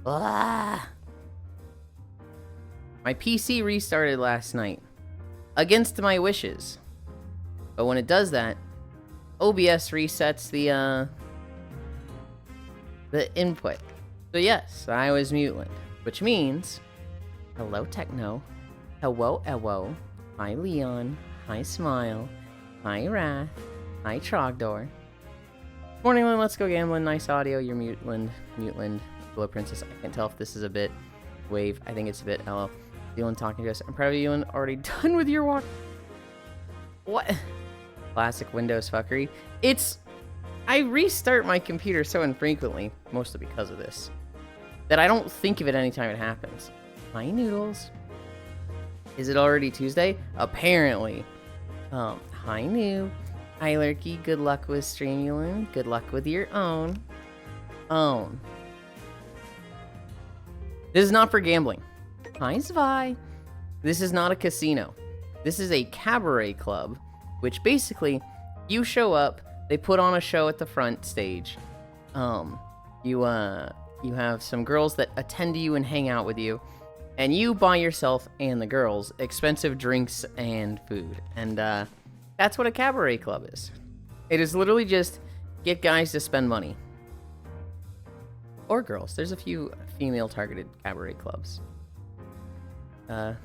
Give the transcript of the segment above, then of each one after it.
Ah. My PC restarted last night. Against my wishes. But when it does that, OBS resets the input. So yes, I was Yulind, which means hello Techno, hello Ewo, hi Leon, hi Smile, hi Wrath, hi Trogdor. Morning, Lynn, let's go gambling. Nice audio. You're Yulind, Glow Princess. I can't tell if this is a bit. Wave. I think it's a bit. LL. Yulind talking to us. I'm proud of you, Yulind. Already done with your walk. What? Classic Windows fuckery. I restart my computer so infrequently, mostly because of this, that I don't think of it anytime it happens. Hi, Noodles. Is it already Tuesday? Apparently. Hi, Noob. Hi, Lurky. Good luck with Streamulin. Good luck with your own. This is not for gambling. Hi, Zvi. This is not a casino. This is a cabaret club, which basically, you show up, they put on a show at the front stage. You have some girls that attend to you and hang out with you, and you buy yourself and the girls expensive drinks and food. And that's what a cabaret club is. It is literally just get guys to spend money. Or girls. There's a few female-targeted cabaret clubs. No,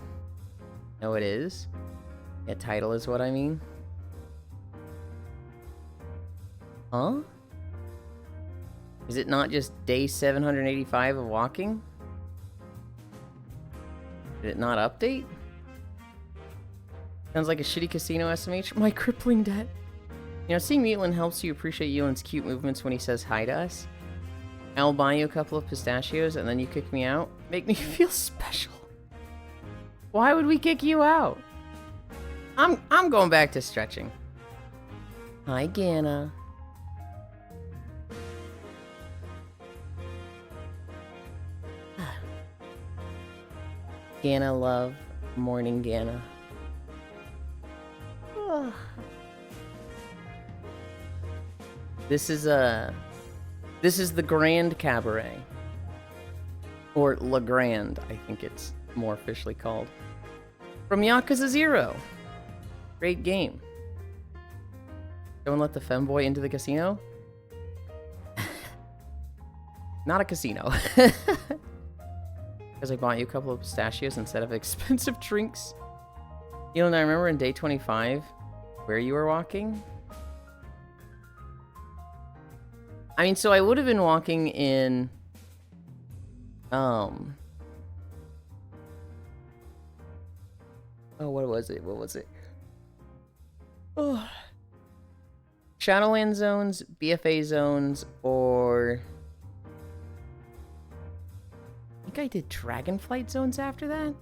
it is. Yeah, title is what I mean. Huh? Is it not just day 785 of walking? Did it not update? Sounds like a shitty casino SMH. My crippling debt. You know, seeing Yulind helps you appreciate Yulind's cute movements when he says hi to us. I'll buy you a couple of pistachios and then you kick me out. Make me feel special. Why would we kick you out? I'm going back to stretching. Hi, Gana. Gana love. Morning, Gana. This is the Grand Cabaret. Or La Grande, I think it's more officially called. From Yakuza 0. Great game. Don't let the femboy into the casino? Not a casino. Because I bought you a couple of pistachios instead of expensive drinks. You know, I remember in day 25 where you were walking. I mean, so I would have been walking in... Oh, what was it? Oh. Shadowland zones, BFA zones, or... I think I did Dragonflight zones after that?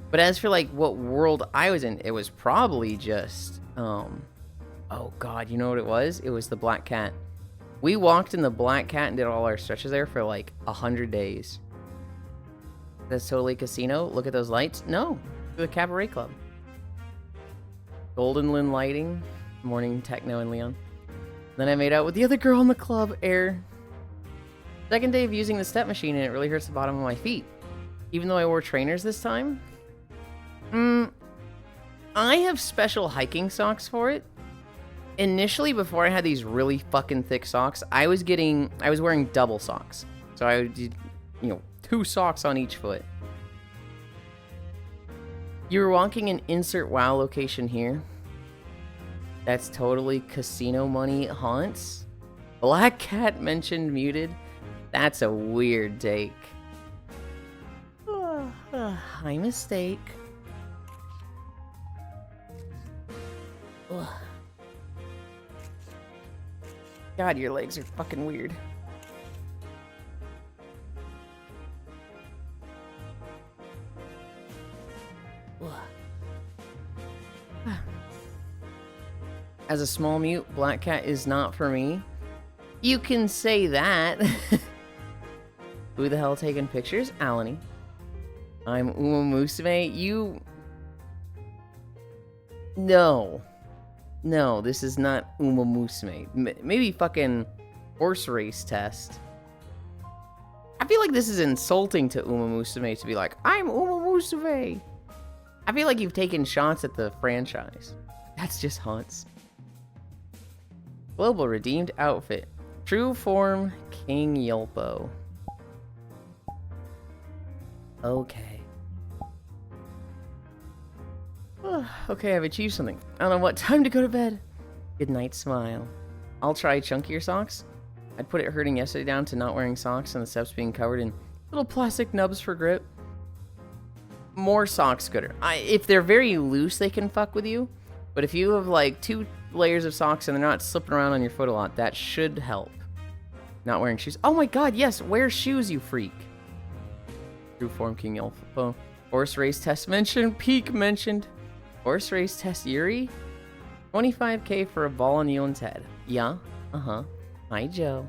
But as for, like, what world I was in, it was probably just, oh god, you know what it was? It was the Black Cat. We walked in the Black Cat and did all our stretches there for, like, 100 days. That's totally casino. Look at those lights. No, the Cabaret Club. Golden Lynn lighting. Morning Techno and Leon. Then I made out with the other girl in the club, Air. Second day of using the step machine and it really hurts the bottom of my feet. Even though I wore trainers this time. I have special hiking socks for it. Initially, before I had these really fucking thick socks, I was wearing double socks. So I did, 2 socks on each foot. You were walking an insert WoW location here. That's totally casino money haunts. Black Cat mentioned muted. That's a weird take. High mistake. God, your legs are fucking weird. As a small mute, Black Cat is not for me. You can say that. Who the hell taking pictures? Alani. I'm Uma Musume. You... No. No, this is not Uma Musume. Maybe fucking horse race test. feel like this is insulting to Uma Musume to be like, I'm Uma Musume. I feel like you've taken shots at the franchise. That's just haunts. Global redeemed outfit. True form King Yolpo. Okay. Okay, I've achieved something. I don't know what. Time to go to bed. Good night, smile. I'll try chunkier socks. I'd put it hurting yesterday down to not wearing socks and the steps being covered in little plastic nubs for grip. More socks gooder. If they're very loose, they can fuck with you. But if you have like 2 layers of socks and they're not slipping around on your foot a lot, that should help. Not wearing shoes. Oh my god, yes, wear shoes, you freak. True form King Yolpo. Horse race test mentioned. Peak mentioned. Horse race test Yuri. 25k for a ball on Yulind's head. Yeah. Uh-huh. Hi, Joe.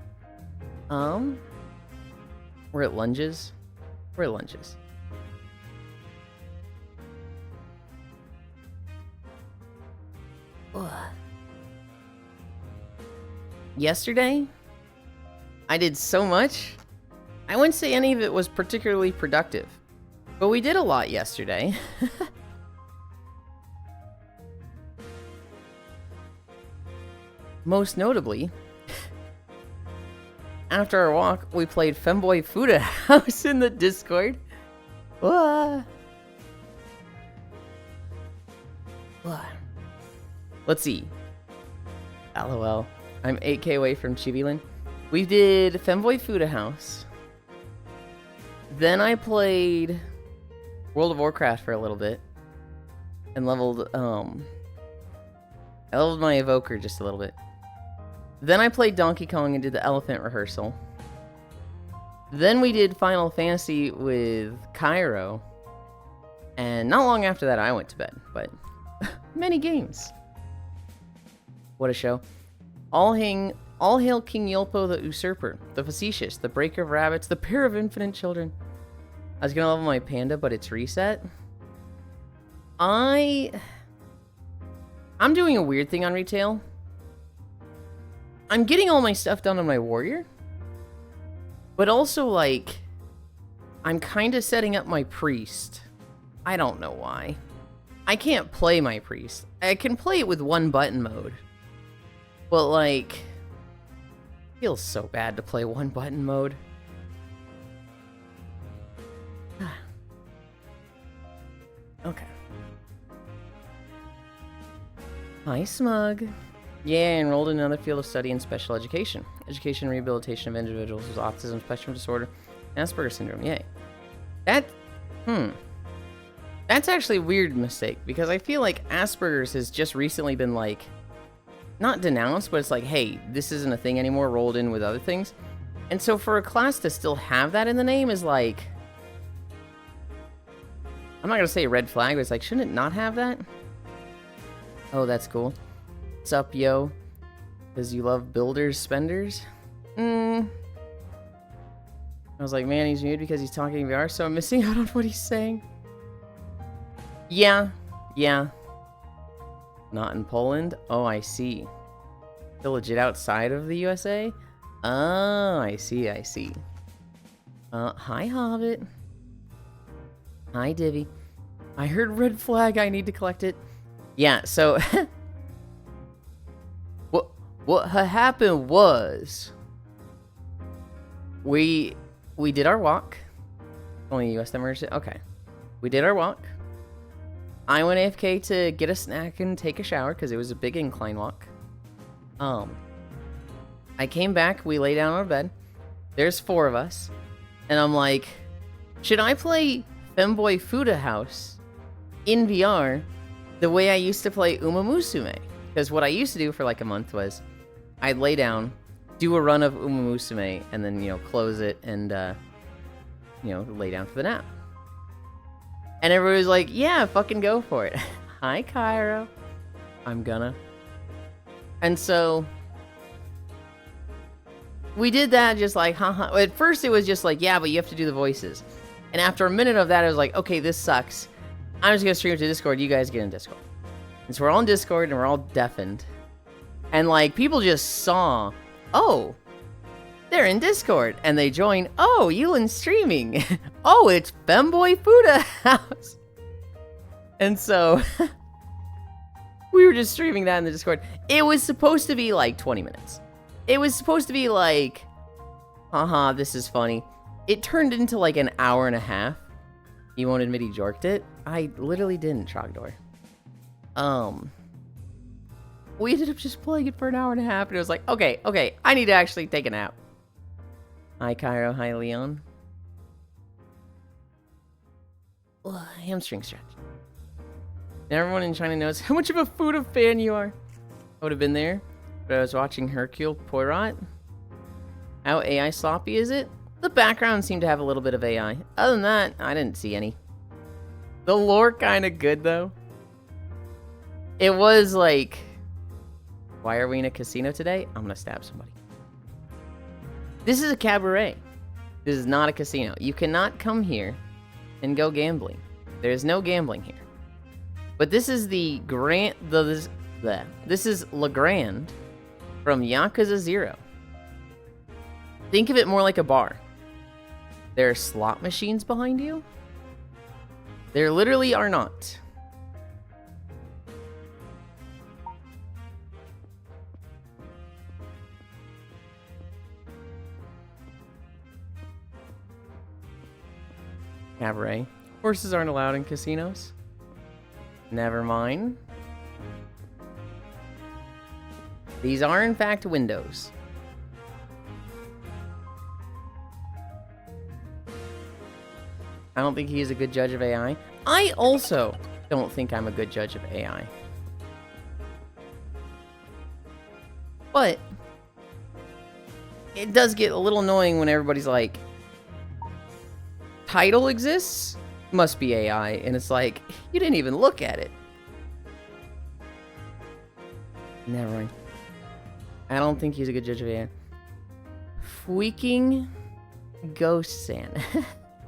We're at lunges. We're at lunges. Ugh. Yesterday, I did so much. I wouldn't say any of it was particularly productive, but we did a lot yesterday. Most notably, after our walk, we played Femboy Fuda House in the Discord. Let's see. LOL. I'm 8k away from Yulind. We did Femboy Fuda House. Then I played World of Warcraft for a little bit. And leveled, I leveled my Evoker just a little bit. Then I played Donkey Kong and did the Elephant Rehearsal. Then we did Final Fantasy with Cairo. And not long after that, I went to bed. But many games. What a show. All hail King Yolpo the Usurper, the Facetious, the Breaker of Rabbits, the Pair of Infinite Children. I was gonna level my panda, but it's reset. I'm doing a weird thing on retail. I'm getting all my stuff done on my warrior. But also, like, I'm kind of setting up my priest. I don't know why. I can't play my priest. I can play it with 1 button mode. But, like, feels so bad to play 1 button mode. Okay. Hi, Smug. Yeah, enrolled in another field of study in special education. Education and rehabilitation of individuals with autism spectrum disorder and Asperger's syndrome. Yay. That's actually a weird mistake, because I feel like Asperger's has just recently been, like, not denounced, but it's like, hey, this isn't a thing anymore, rolled in with other things. And so for a class to still have that in the name is like, I'm not going to say a red flag, but it's like, shouldn't it not have that? Oh, that's cool. What's up, yo? Because you love builders, spenders? I was like, man, he's muted because he's talking VR, so I'm missing out on what he's saying. Yeah. Not in Poland? Oh, I see. Still legit outside of the USA? Oh, I see. Hi, Hobbit. Hi, Divvy. I heard red flag, I need to collect it. Yeah, so... What happened was... We did our walk. Only US emergency? Okay. We did our walk. I went AFK to get a snack and take a shower because it was a big incline walk. I came back, we lay down on our bed. There's 4 of us. And I'm like, should I play Femboy Fuda House in VR the way I used to play Uma Musume? Because what I used to do for like a month was I'd lay down, do a run of Uma Musume, and then, you know, close it and, you know, lay down for the nap. And everybody was like, yeah, fucking go for it. Hi, Cairo. I'm gonna. And so we did that just like, haha. At first it was just like, yeah, but you have to do the voices. And after a minute of that, I was like, okay, this sucks. I'm just gonna stream it to Discord. You guys get in Discord. And so we're all in Discord and we're all deafened. And like, people just saw, oh, They're in Discord, and they join. Oh, Yulind streaming. Oh, it's Femboy Fuda House. And so we were just streaming that in the Discord. It was supposed to be like 20 minutes. It was supposed to be like, haha, this is funny. It turned into like an hour and a half. He won't admit he jorked it. I literally didn't, Trogdor. We ended up just playing it for an hour and a half, and it was like, okay, I need to actually take a nap. Hi, Cairo. Hi, Leon. Ugh, hamstring stretch. And everyone in China knows how much of a Fuda fan you are. I would have been there, but I was watching Hercule Poirot. How AI sloppy is it? The background seemed to have a little bit of AI. Other than that, I didn't see any. The lore kind of good, though. It was like, why are we in a casino today? I'm gonna stab somebody. This is a cabaret. This is not a casino. You cannot come here and go gambling. There is no gambling here. But this is the Grand... This is Le Grand from Yakuza 0. Think of it more like a bar. There are slot machines behind you? There literally are not. Cabaret. Horses aren't allowed in casinos. Never mind. These are, in fact, windows. I don't think he is a good judge of AI. I also don't think I'm a good judge of AI. But it does get a little annoying when everybody's like, title exists? Must be AI. And it's like, you didn't even look at it. Never mind. I don't think he's a good judge of AI. Freaking Ghost-san.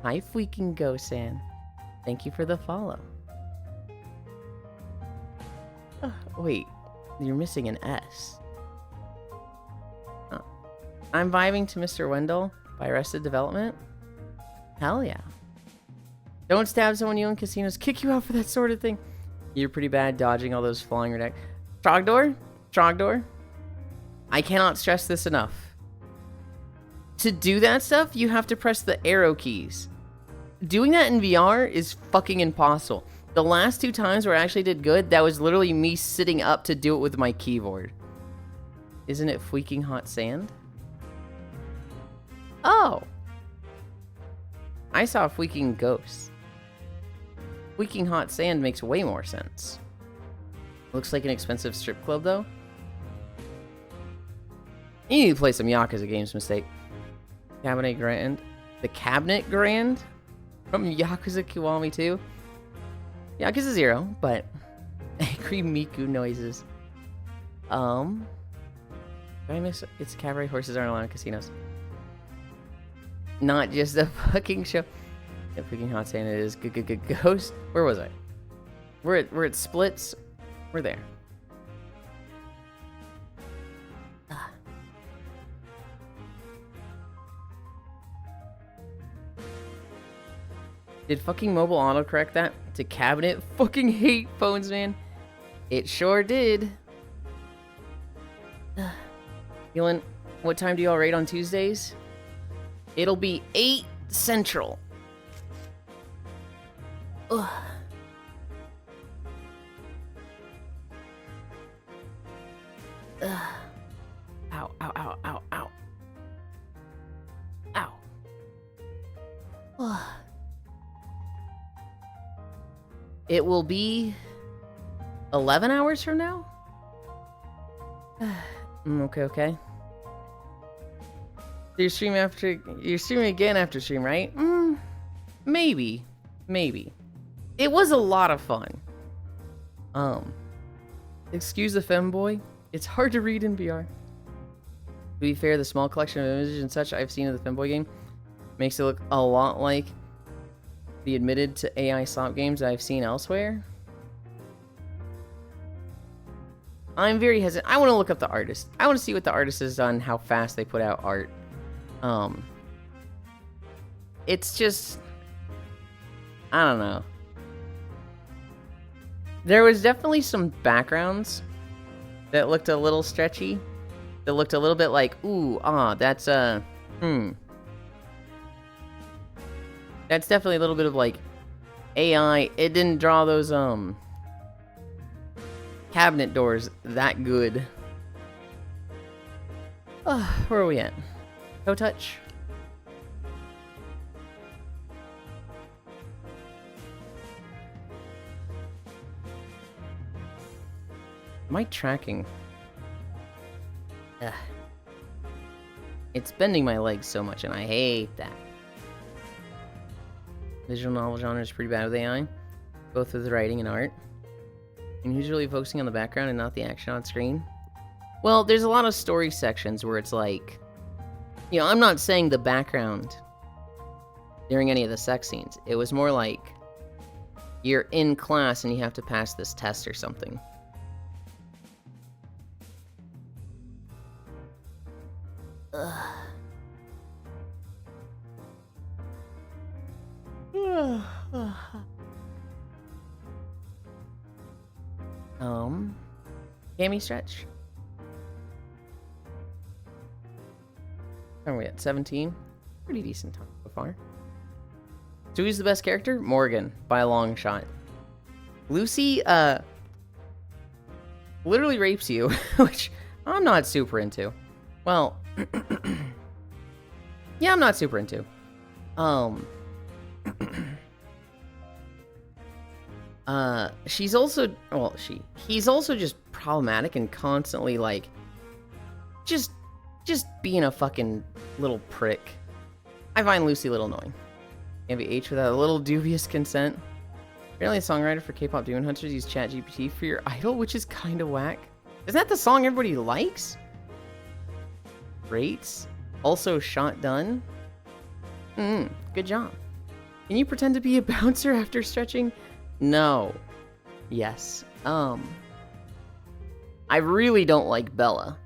Hi, Freaking Ghost-san. Thank you for the follow. Wait, you're missing an S. Oh. I'm vibing to Mr. Wendell by Arrested Development. Hell yeah. Don't stab someone you in casinos. Kick you out for that sort of thing. You're pretty bad dodging all those flying deck. Trogdor. I cannot stress this enough. To do that stuff, you have to press the arrow keys. Doing that in VR is fucking impossible. The last 2 times where I actually did good, that was literally me sitting up to do it with my keyboard. Isn't it freaking hot sand? Oh. I saw freaking ghosts. Freaking hot sand makes way more sense. Looks like an expensive strip club, though. You need to play some Yakuza games, mistake. Cabinet Grand. The Cabinet Grand? From Yakuza Kiwami 2? Yakuza 0, but... angry Miku noises. Did I miss... It's cabaret, horses aren't allowed in casinos. Not just a fucking show. Yeah, freaking hot sand it is. Ghost. Where was I? We're at Splits. We're there. Did fucking mobile autocorrect that to cabinet? Fucking hate phones, man. It sure did. Yulind, what time do y'all rate on Tuesdays? It'll be 8 Central. Ugh. Ugh. Ow, ow, ow, ow, ow. Ow. Ugh. It will be 11 hours from now? Okay. You're streaming again after stream, right? Maybe. It was a lot of fun. Excuse the femboy. It's hard to read in VR. To be fair, the small collection of images and such I've seen of the femboy game makes it look a lot like the admitted to AI slop games I've seen elsewhere. I'm very hesitant. I want to look up the artist. I want to see what the artist has done, how fast they put out art. It's just, I don't know. There was definitely some backgrounds that looked a little stretchy. That looked a little bit like, ooh, that's, that's definitely a little bit of, like, AI. It didn't draw those, cabinet doors that good. Where are we at? Toe touch? Am I tracking? Ugh. It's bending my legs so much, and I hate that. Visual novel genre is pretty bad with AI, both with writing and art. And who's really focusing on the background and not the action on screen? Well, there's a lot of story sections where it's like, you know, I'm not saying the background during any of the sex scenes. It was more like you're in class and you have to pass this test or something. Cami stretch. Where are we at? 17? Pretty decent time so far. So who's the best character? Morgan, by a long shot. Lucy, literally rapes you, which I'm not super into. Well, yeah, I'm not super into. She's also, well, he's also just problematic and constantly, like, just being a fucking little prick. I find Lucy a little annoying. MVH without a little dubious consent. Apparently a songwriter for K-pop Demon Hunters used ChatGPT for your idol, which is kind of whack. Isn't that the song everybody likes? Rates. Also shot done. Good job. Can you pretend to be a bouncer after stretching? No. Yes. I really don't like Bella.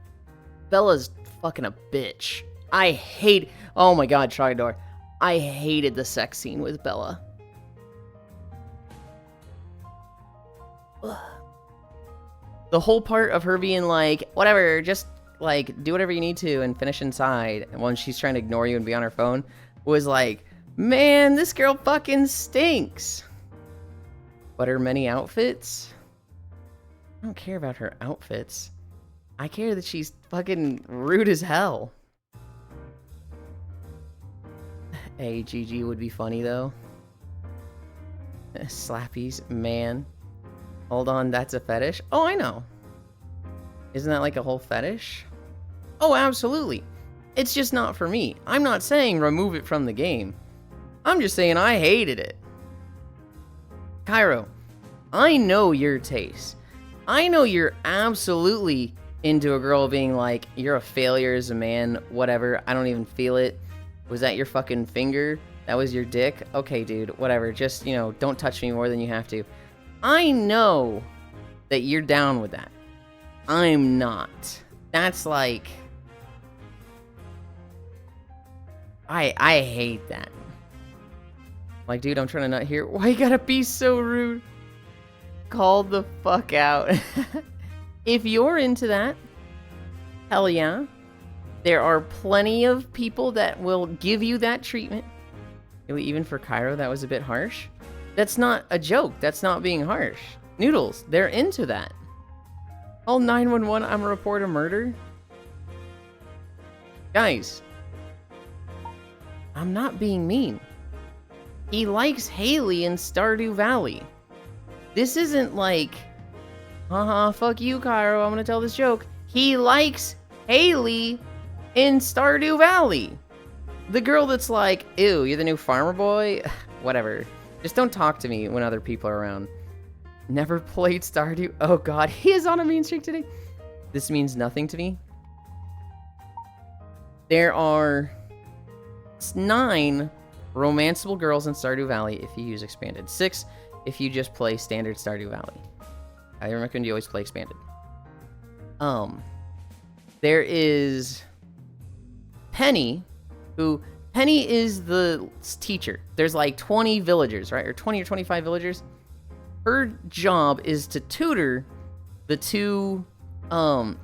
Bella's fucking a bitch. I hate... Oh my god, Trogdor. I hated the sex scene with Bella. Ugh. The whole part of her being like, whatever, just, like, do whatever you need to and finish inside. And when she's trying to ignore you and be on her phone, was like, man, this girl fucking stinks. But her many outfits? I don't care about her outfits. I care that she's fucking rude as hell. AGG would be funny, though. Slappies, man. Hold on, that's a fetish? Oh, I know. Isn't that like a whole fetish? Oh, absolutely. It's just not for me. I'm not saying remove it from the game. I'm just saying I hated it. Cairo, I know your taste. I know you're absolutely into a girl being like, you're a failure as a man, whatever, I don't even feel it. Was that your fucking finger? That was your dick? Okay, dude, whatever. Just, you know, don't touch me more than you have to. I know that you're down with that. I'm not. That's like... I hate that. Like, dude, I'm trying to not hear... Why you gotta be so rude? Called the fuck out. If you're into that, hell yeah. There are plenty of people that will give you that treatment. Even for Cairo, that was a bit harsh. That's not a joke. That's not being harsh. Noodles, they're into that. Oh, 911, I'm a report of murder. Guys, I'm not being mean. He likes Haley in Stardew Valley. This isn't like, haha, fuck you, Cairo, I'm gonna tell this joke. He likes Haley in Stardew Valley. The girl that's like, ew, you're the new farmer boy? Whatever. Just don't talk to me when other people are around. Never played Stardew. Oh god, he is on a mean streak today. This means nothing to me. There are 9 romanceable girls in Stardew Valley if you use Expanded. 6 if you just play standard Stardew Valley. I recommend you always play Expanded. There is Penny, who Penny is the teacher. There's like 20 villagers, right? Or 20 or 25 villagers. Her job is to tutor the two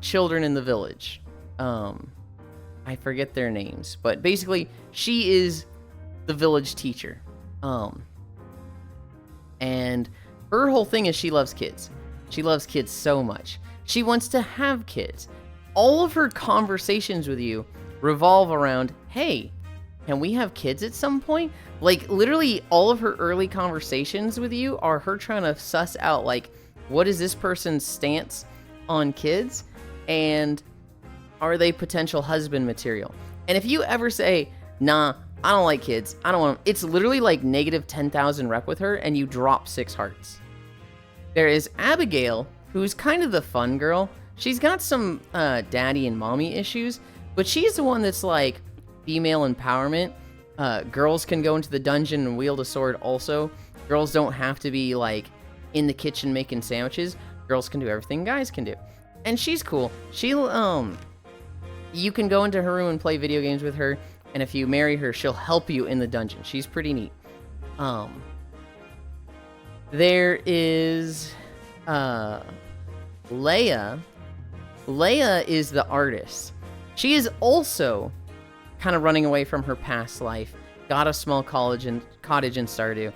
children in the village. I forget their names, but basically she is the village teacher. And her whole thing is she loves kids. She loves kids so much. She wants to have kids. All of her conversations with you revolve around, hey, can we have kids at some point? Like, literally all of her early conversations with you are her trying to suss out, like, what is this person's stance on kids? And are they potential husband material? And if you ever say, nah, I don't like kids, I don't want them, it's literally like negative 10,000 rep with her, and you drop 6 hearts. There is Abigail, who's kind of the fun girl. She's got some daddy and mommy issues, but she's the one that's like female empowerment. Girls can go into the dungeon and wield a sword also. Girls don't have to be like in the kitchen making sandwiches. Girls can do everything guys can do. And she's cool. You can go into her room and play video games with her, and if you marry her, she'll help you in the dungeon. She's pretty neat. There is Leia. Leia is the artist. She is also kind of running away from her past life. Got a small cottage in Stardew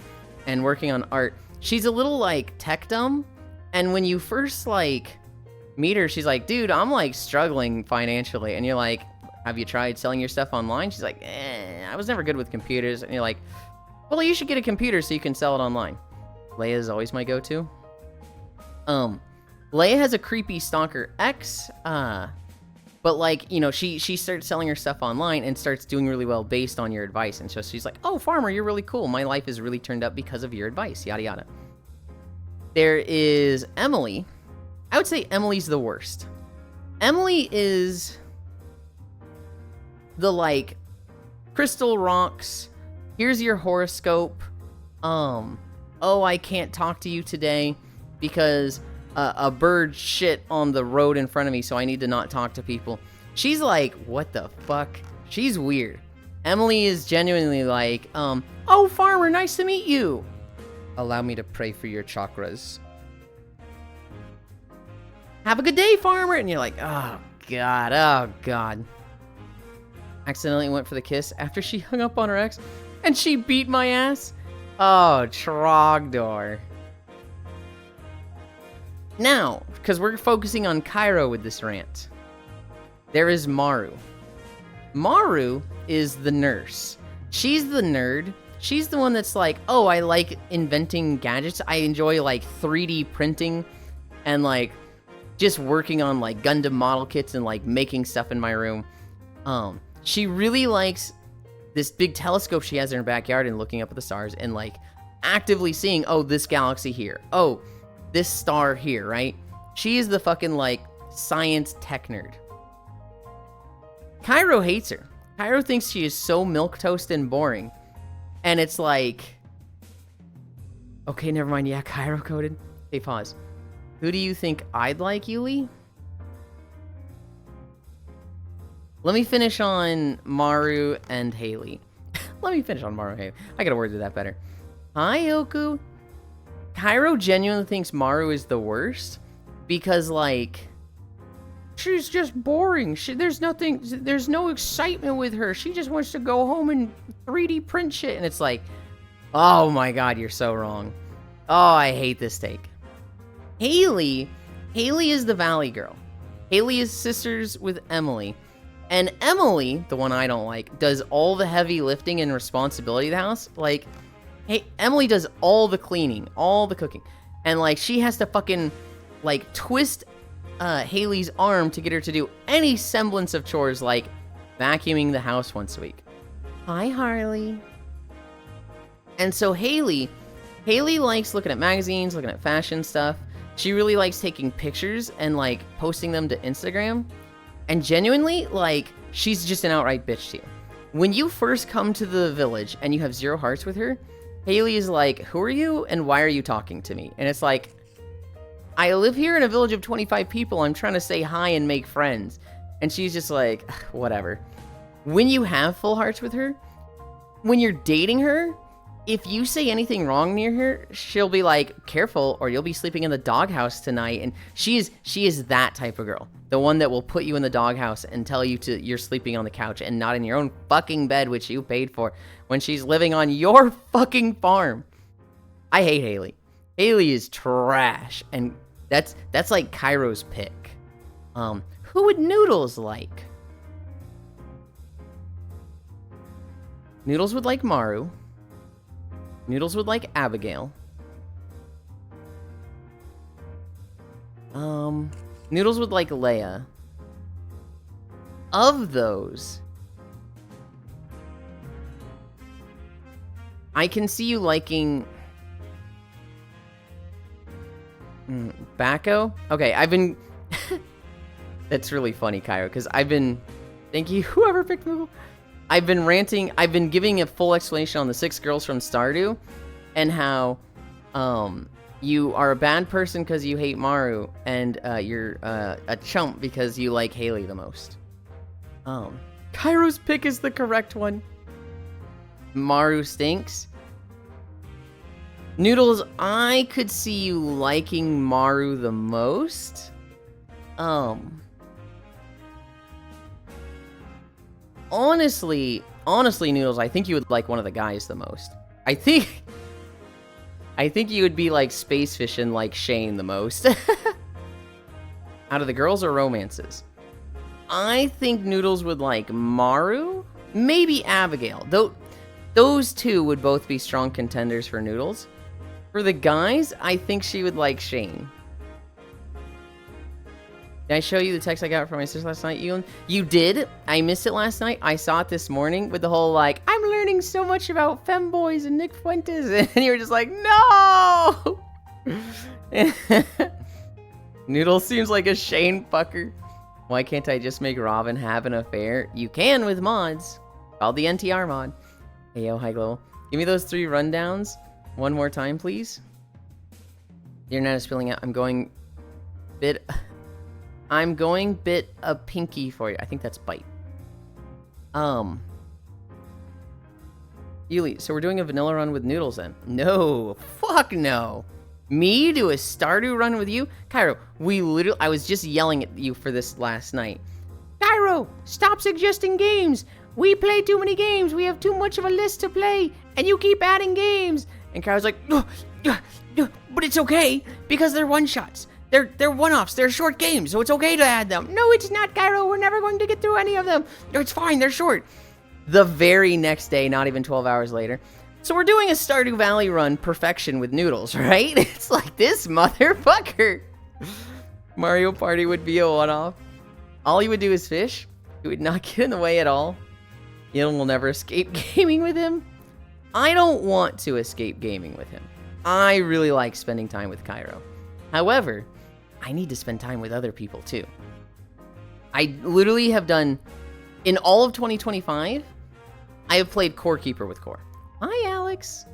and working on art. She's a little like tech dumb, and when you first like meet her, she's like, dude, I'm like struggling financially. And you're like, have you tried selling your stuff online? She's like, I was never good with computers. And you're like, well, you should get a computer so you can sell it online. Leia is always my go-to. Leia has a creepy stalker ex, but like, you know, she starts selling her stuff online and starts doing really well based on your advice. And so she's like, oh, farmer, you're really cool. My life is really turned up because of your advice, yada, yada. There is Emily. I would say Emily's the worst. Emily is the like crystal rocks. Here's your horoscope. Oh, I can't talk to you today because a bird shit on the road in front of me, so I need to not talk to people. She's like, what the fuck? She's weird. Emily is genuinely like, oh, farmer, nice to meet you. Allow me to pray for your chakras. Have a good day, farmer. And you're like, oh, God. Accidentally went for the kiss after she hung up on her ex, and she beat my ass. Oh, Trogdor. Now, because we're focusing on Cairo with this rant, there is Maru. Maru is the nurse. She's the nerd. She's the one that's like, oh, I like inventing gadgets. I enjoy like 3D printing and like just working on like Gundam model kits and like making stuff in my room. She really likes this big telescope she has in her backyard and looking up at the stars and like actively seeing, oh, this galaxy here. Oh, this star here, right? She is the fucking like science tech nerd. Cairo hates her. Cairo thinks she is so milquetoast and boring. And it's like, okay, never mind. Yeah, Cairo coded. Hey, pause. Who do you think I'd like, Yuli? Let me finish on Maru and Haley. I gotta word that better. Hi, Oku. Cairo genuinely thinks Maru is the worst because, like, she's just boring. There's no excitement with her. She just wants to go home and 3D print shit. And it's like, oh my God, you're so wrong. Oh, I hate this take. Haley is the Valley girl. Haley is sisters with Emily. And Emily, the one I don't like, does all the heavy lifting and responsibility of the house. Like, hey, Emily does all the cleaning, all the cooking. And, like, she has to fucking, like, twist Haley's arm to get her to do any semblance of chores, like vacuuming the house once a week. Hi, Harley. And so Haley likes looking at magazines, looking at fashion stuff. She really likes taking pictures and, like, posting them to Instagram. And genuinely, like, she's just an outright bitch to you. When you first come to the village and you have 0 hearts with her, Haley is like, who are you and why are you talking to me? And it's like, I live here in a village of 25 people. I'm trying to say hi and make friends. And she's just like, whatever. when you have full hearts with her, when you're dating her, if you say anything wrong near her, she'll be like, careful, or you'll be sleeping in the doghouse tonight. And she is that type of girl. The one that will put you in the doghouse and tell you you're sleeping on the couch and not in your own fucking bed, which you paid for, when she's living on your fucking farm. I hate Haley. Haley is trash. And that's like Cairo's pick. Who would Noodles like? Noodles would like Maru. Noodles would like Abigail. Noodles would like Leia. Of those, I can see you liking Bacco. Okay, I've been that's really funny, Cairo, because I've been, thank you whoever picked Google. I've been ranting, I've been giving a full explanation on the 6 girls from Stardew, and how, you are a bad person because you hate Maru, and, you're, a chump because you like Haley the most. Cairo's pick is the correct one. Maru stinks. Noodles, I could see you liking Maru the most. Honestly, Noodles, I think you would like one of the guys the most. I think you would be like space fishing like Shane the most. Out of the girls or romances? I think Noodles would like Maru, maybe Abigail. Though those two would both be strong contenders for Noodles. For the guys, I think she would like Shane. Did I show you the text I got from my sister last night, Yulind? You did. I missed it last night. I saw it this morning with the whole, like, I'm learning so much about femboys and Nick Fuentes. And you were just like, no! Noodles seems like a Shane fucker. Why can't I just make Robin have an affair? You can with mods. Called the NTR mod. Hey, yo, hi, Global. Give me those 3 rundowns one more time, please. The internet is spilling out. I'm going bit a pinky for you. I think that's bite. Yuli, so we're doing a vanilla run with Noodles then? No. Fuck no. Me do a Stardew run with you? Cairo, I was just yelling at you for this last night. Cairo, stop suggesting games. We play too many games. We have too much of a list to play. And you keep adding games. And Cairo's like, but it's okay because they're one-shots. They're one-offs. They're short games, so it's okay to add them. No, it's not, Cairo. We're never going to get through any of them. No, it's fine. They're short. The very next day, not even 12 hours later. So we're doing a Stardew Valley run perfection with Noodles, right? It's like this motherfucker. Mario Party would be a one-off. All he would do is fish. He would not get in the way at all. Yulind will never escape gaming with him. I don't want to escape gaming with him. I really like spending time with Cairo. However, I need to spend time with other people too. I literally have done, in all of 2025, I have played Core Keeper with Core. Hi, Alex.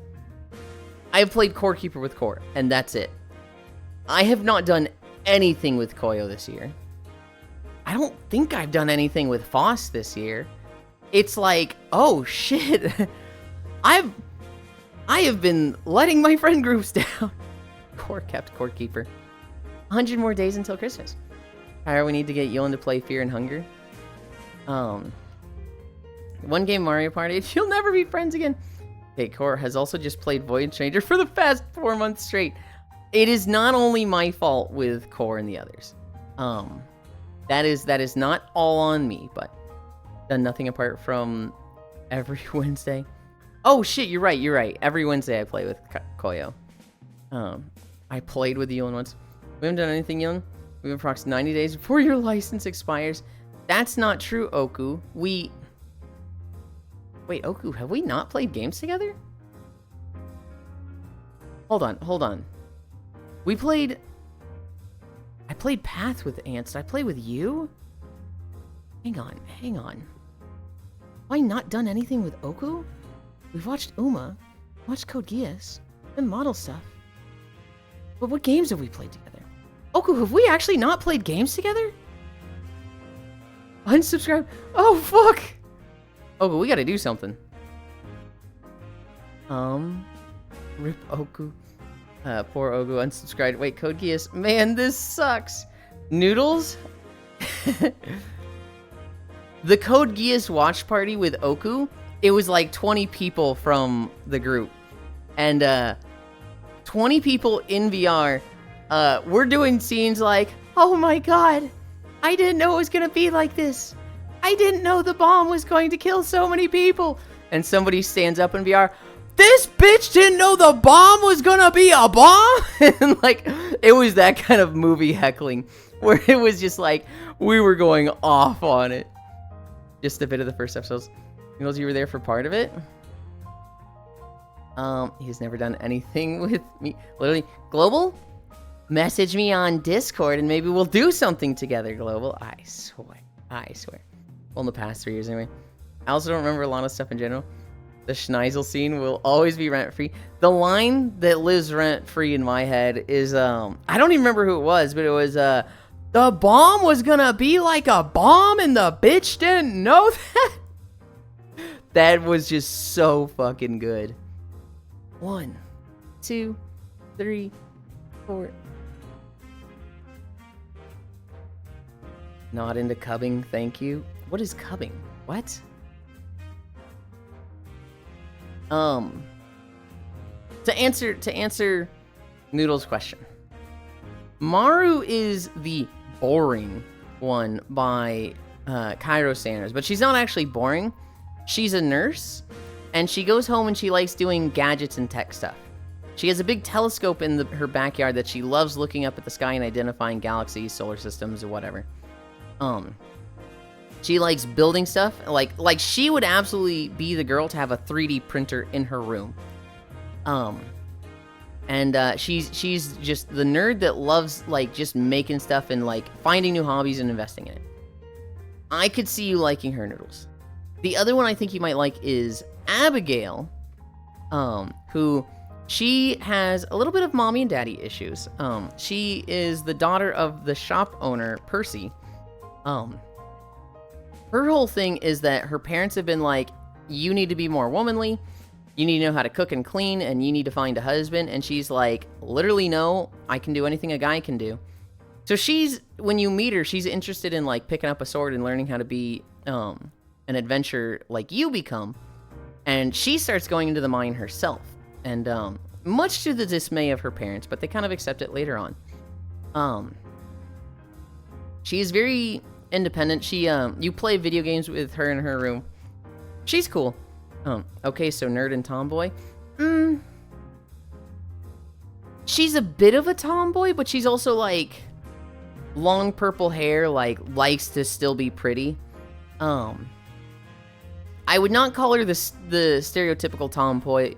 I have played Core Keeper with Core, and that's it. I have not done anything with Koyo this year. I don't think I've done anything with Foss this year. It's like, oh shit. I have been letting my friend groups down. Core kept Core Keeper. 100 more days until Christmas. Alright, we need to get Yulind to play Fear and Hunger. One game Mario Party. You'll never be friends again. Okay, Core has also just played Void Changer for the past 4 months straight. It is not only my fault with Core and the others. That is not all on me, but done nothing apart from every Wednesday. Oh shit, you're right. Every Wednesday I play with Koyo. I played with Yulind once. We haven't done anything, Yulind. We have approximately 90 days before your license expires. That's not true, Oku. Wait, Oku, have we not played games together? Hold on. I played Path with Ants. Did I play with you? Hang on. Have I not done anything with Oku? We've watched Uma, watched Code Geass, and model stuff. But what games have we played together? Oku, have we actually not played games together? Unsubscribe. Oh, fuck. Ogu, we gotta do something. Rip Ogu. Poor Ogu unsubscribed. Wait, Code Geass. Man, this sucks. Noodles? The Code Geass watch party with Oku, it was like 20 people from the group. And 20 people in VR. We're doing scenes like, oh my god, I didn't know it was gonna be like this. I didn't know the bomb was going to kill so many people. And somebody stands up in VR, this bitch didn't know the bomb was gonna be a bomb? And like, it was that kind of movie heckling, where it was just like, we were going off on it. Just a bit of the first episodes. Noodles, you were there for part of it? He's never done anything with me. Literally, Global? Message me on Discord and maybe we'll do something together, Global. I swear. I swear. Well, in the past 3 years anyway. I also don't remember a lot of stuff in general. The Schneisel scene will always be rent-free. The line that lives rent-free in my head is, I don't even remember who it was, but it was, the bomb was gonna be like a bomb and the bitch didn't know that? That was just so fucking good. 1, 2, 3, 4. Not into cubbing, thank you. What is cubbing? What? To answer Noodle's question. Maru is the boring one by Cairo Sanders, but she's not actually boring. She's a nurse, and she goes home and she likes doing gadgets and tech stuff. She has a big telescope in her backyard that she loves looking up at the sky and identifying galaxies, solar systems, or whatever. She likes building stuff. Like she would absolutely be the girl to have a 3D printer in her room. She's just the nerd that loves like just making stuff and like finding new hobbies and investing in it. I could see you liking her, Noodles. The other one I think you might like is Abigail, who she has a little bit of mommy and daddy issues. She is the daughter of the shop owner, Percy. Her whole thing is that her parents have been like, you need to be more womanly, you need to know how to cook and clean, and you need to find a husband. And she's like, literally, no, I can do anything a guy can do. So when you meet her, she's interested in like picking up a sword and learning how to be an adventurer like you become. And she starts going into the mine herself. And much to the dismay of her parents, but they kind of accept it later on. She is very independent. She you play video games with her in her room. She's cool. Okay, so nerd and tomboy. She's a bit of a tomboy, but she's also like long purple hair, like likes to still be pretty. I would not call her the stereotypical tomboy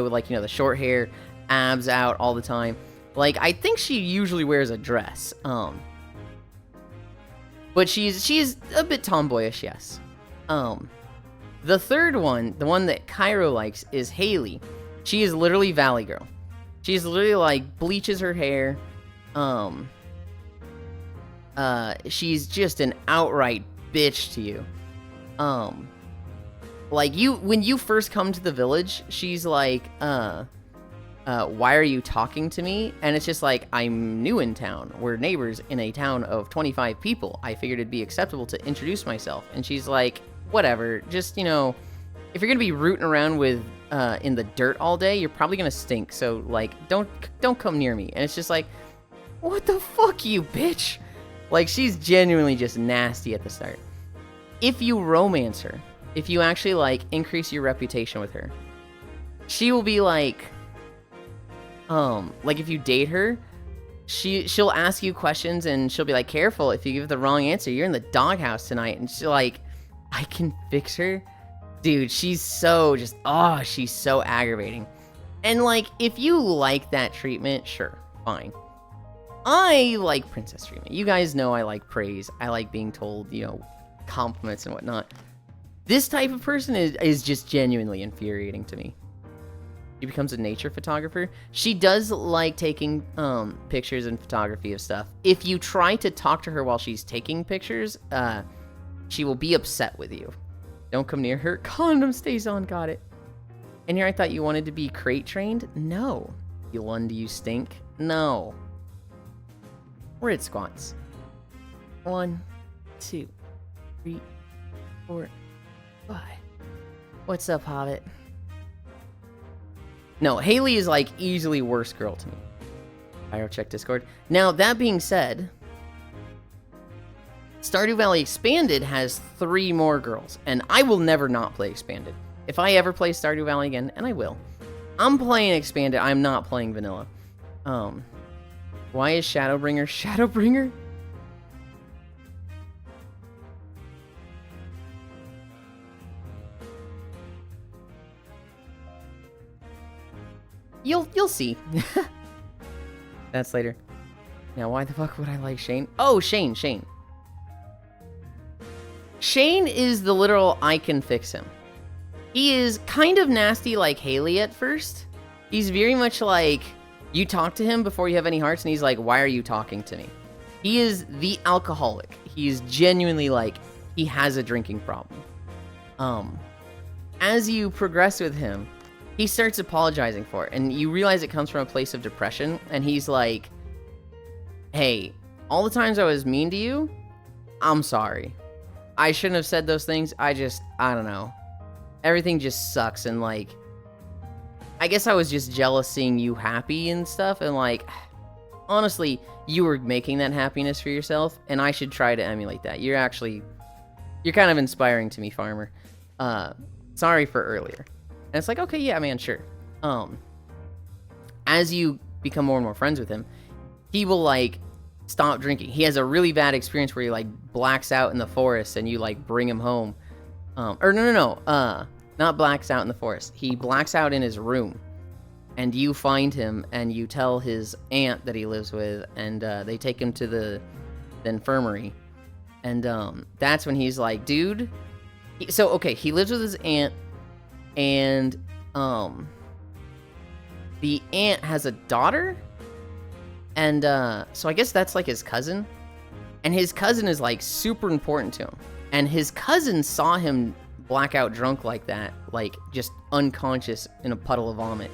with like, you know, the short hair, abs out all the time. Like, I think she usually wears a dress. But she's a bit tomboyish, yes. The third one, the one that Cairo likes, is Haley. She is literally Valley Girl. She's literally like bleaches her hair. She's just an outright bitch to you. Like when you first come to the village, she's like, why are you talking to me? And it's just like, I'm new in town. We're neighbors in a town of 25 people. I figured it'd be acceptable to introduce myself. And she's like, whatever, just, you know, if you're gonna be rooting around with in the dirt all day, you're probably gonna stink. So like, don't come near me. And it's just like, what the fuck, you bitch? Like, she's genuinely just nasty at the start. If you romance her, if you actually like increase your reputation with her, she will be like if you date her, she'll ask you questions and she'll be like, careful, if you give the wrong answer, you're in the doghouse tonight. And she's like, I can fix her. Dude, she's so she's so aggravating. And like, if you like that treatment, sure, fine. I like princess treatment. You guys know I like praise. I like being told, you know, compliments and whatnot. This type of person is just genuinely infuriating to me. She becomes a nature photographer. She does like taking pictures and photography of stuff. If you try to talk to her while she's taking pictures, she will be upset with you. Don't come near her. Condom stays on. Got it. And here I thought you wanted to be crate trained? No. Yulind, you stink. No. Red squats. 1, 2, 3, 4, 5. What's up, Hobbit? No, Haley is like easily worst girl to me. Pyro, check Discord. Now, that being said, Stardew Valley Expanded has 3 more girls, and I will never not play Expanded. If I ever play Stardew Valley again, and I will, I'm playing Expanded. I'm not playing Vanilla. Why is Shadowbringer Shadowbringer? You'll see. That's later. Now, why the fuck would I like Shane? Oh, Shane. Shane is the literal I can fix him. He is kind of nasty like Haley at first. He's very much like, you talk to him before you have any hearts, and he's like, why are you talking to me? He is the alcoholic. He's genuinely like, he has a drinking problem. As you progress with him, he starts apologizing for it, and you realize it comes from a place of depression, and he's like, hey, all the times I was mean to you, I'm sorry. I shouldn't have said those things. I don't know. Everything just sucks, and like, I guess I was just jealous seeing you happy and stuff, and like, honestly, you were making that happiness for yourself, and I should try to emulate that. You're kind of inspiring to me, Farmer. Sorry for earlier. And it's like, okay, yeah, man, sure. As you become more and more friends with him, he will like stop drinking. He has a really bad experience where he like blacks out in the forest, and you like bring him home. Not blacks out in the forest. He blacks out in his room, and you find him, and you tell his aunt that he lives with, and they take him to the infirmary, and that's when he's like, dude. He lives with his aunt, and the aunt has a daughter, and so I guess that's like his cousin, and his cousin is like super important to him, and his cousin saw him blackout drunk like that, like just unconscious in a puddle of vomit,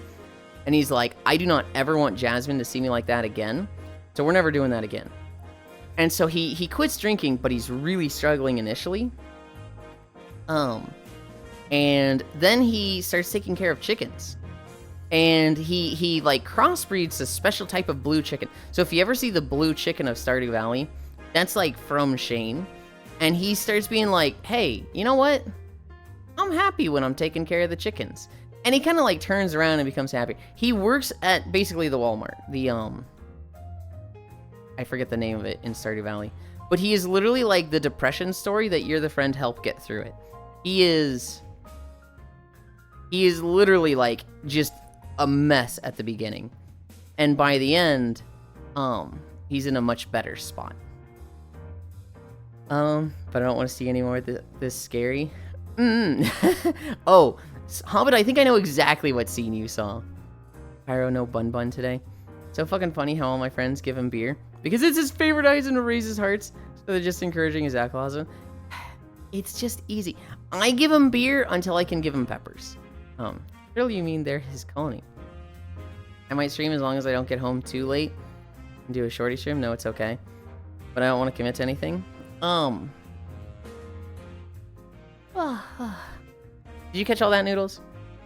and he's like, I do not ever want Jasmine to see me like that again, so we're never doing that again. And so he quits drinking, but he's really struggling initially. And then he starts taking care of chickens. And he like crossbreeds a special type of blue chicken. So if you ever see the blue chicken of Stardew Valley, that's like from Shane. And he starts being like, hey, you know what? I'm happy when I'm taking care of the chickens. And he kind of like turns around and becomes happy. He works at basically the Walmart. I forget the name of it in Stardew Valley. But he is literally like the depression story that You're the Friend helped get through it. He is literally like just a mess at the beginning. And by the end, he's in a much better spot. But I don't want to see any more of this scary. Oh, Hobbit, I think I know exactly what scene you saw. Pyro, no bun today. So fucking funny how all my friends give him beer. Because it's his favorite item to raise his hearts. So they're just encouraging his alcoholism. It's just easy. I give him beer until I can give him peppers. Really, you mean they're his colony? I might stream as long as I don't get home too late and do a shorty stream. No, it's okay. But I don't want to commit to anything. Did you catch all that, Noodles?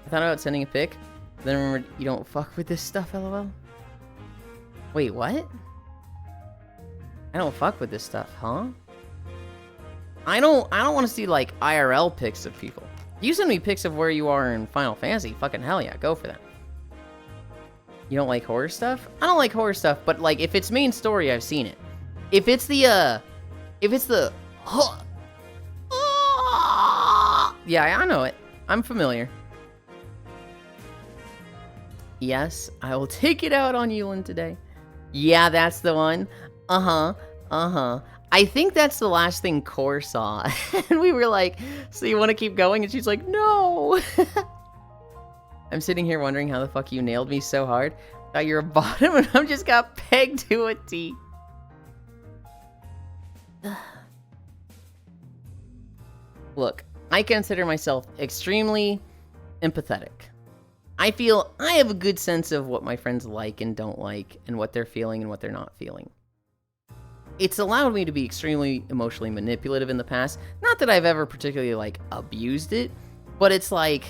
I thought about sending a pic. Then remember, you don't fuck with this stuff, lol. Wait, what? I don't fuck with this stuff, huh? I don't want to see like IRL pics of people. You send me pics of where you are in Final Fantasy, fucking hell yeah, go for that. You don't like horror stuff? I don't like horror stuff, but like if it's main story, I've seen it. If it's the yeah, I know it. I'm familiar. Yes, I will take it out on Yulind today. Yeah, that's the one. I think that's the last thing Core saw. And we were like, so you want to keep going? And she's like, no. I'm sitting here wondering how the fuck you nailed me so hard. Thought you were a bottom and I just got pegged to a T. Look, I consider myself extremely empathetic. I feel I have a good sense of what my friends like and don't like, and what they're feeling and what they're not feeling. It's allowed me to be extremely emotionally manipulative in the past. Not that I've ever particularly, like, abused it, but it's like,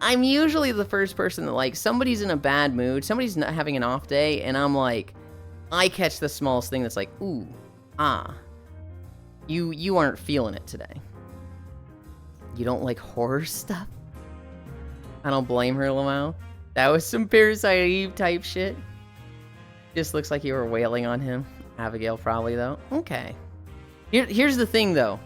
I'm usually the first person that, like, somebody's in a bad mood, somebody's not having an off day, and I'm like, I catch the smallest thing that's like, ooh, you aren't feeling it today. You don't like horror stuff? I don't blame her, Lamau. That was some Parasite Eve type shit. Just looks like you were wailing on him. Abigail probably, though. Okay. Here's the thing, though.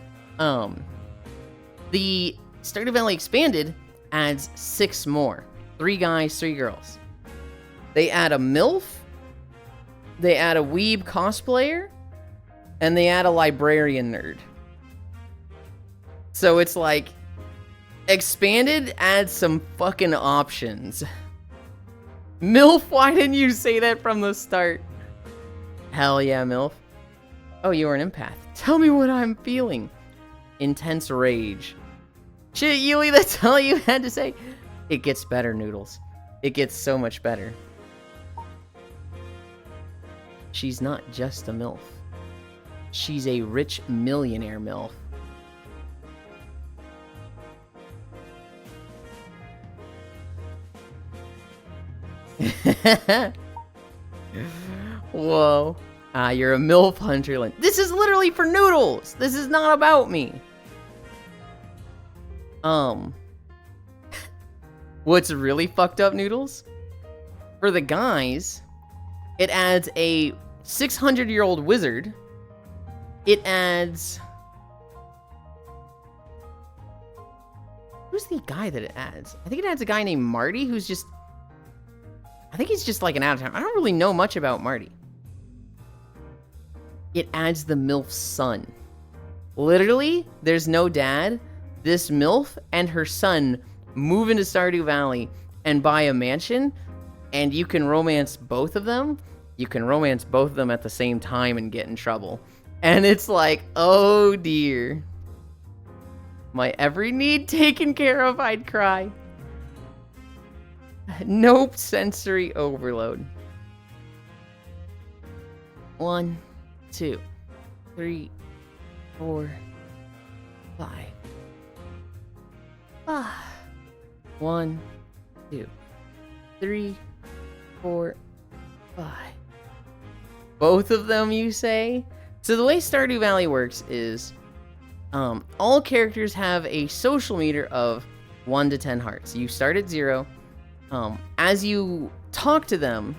The Stardew Valley Expanded adds 6 more. 3 guys, 3 girls. They add a MILF. They add a weeb cosplayer. And they add a librarian nerd. So it's like, Expanded adds some fucking options. MILF, why didn't you say that from the start? Hell yeah, MILF. Oh, you are an empath. Tell me what I'm feeling. Intense rage. Shit, Yuli, that's all you had to say? It gets better, Noodles. It gets so much better. She's not just a MILF. She's a rich millionaire MILF. Whoa. You're a MILF hunter. This is literally for Noodles. This is not about me. What's really fucked up, Noodles? For the guys, it adds a 600-year-old wizard. It adds... Who's the guy that it adds? I think it adds a guy named Marty who's just... I think he's just like an out-of-town. I don't really know much about Marty. It adds the MILF's son. Literally, there's no dad. This MILF and her son move into Stardew Valley and buy a mansion, and you can romance both of them. You can romance both of them at the same time and get in trouble. And it's like, oh dear. My every need taken care of, I'd cry. Nope, sensory overload. 1, 2, 3, 4, 5. 1, 2, 3, 4, 5. Both of them, you say? So the way Stardew Valley works is, all characters have a social meter of 1 to 10 hearts. You start at 0. As you talk to them,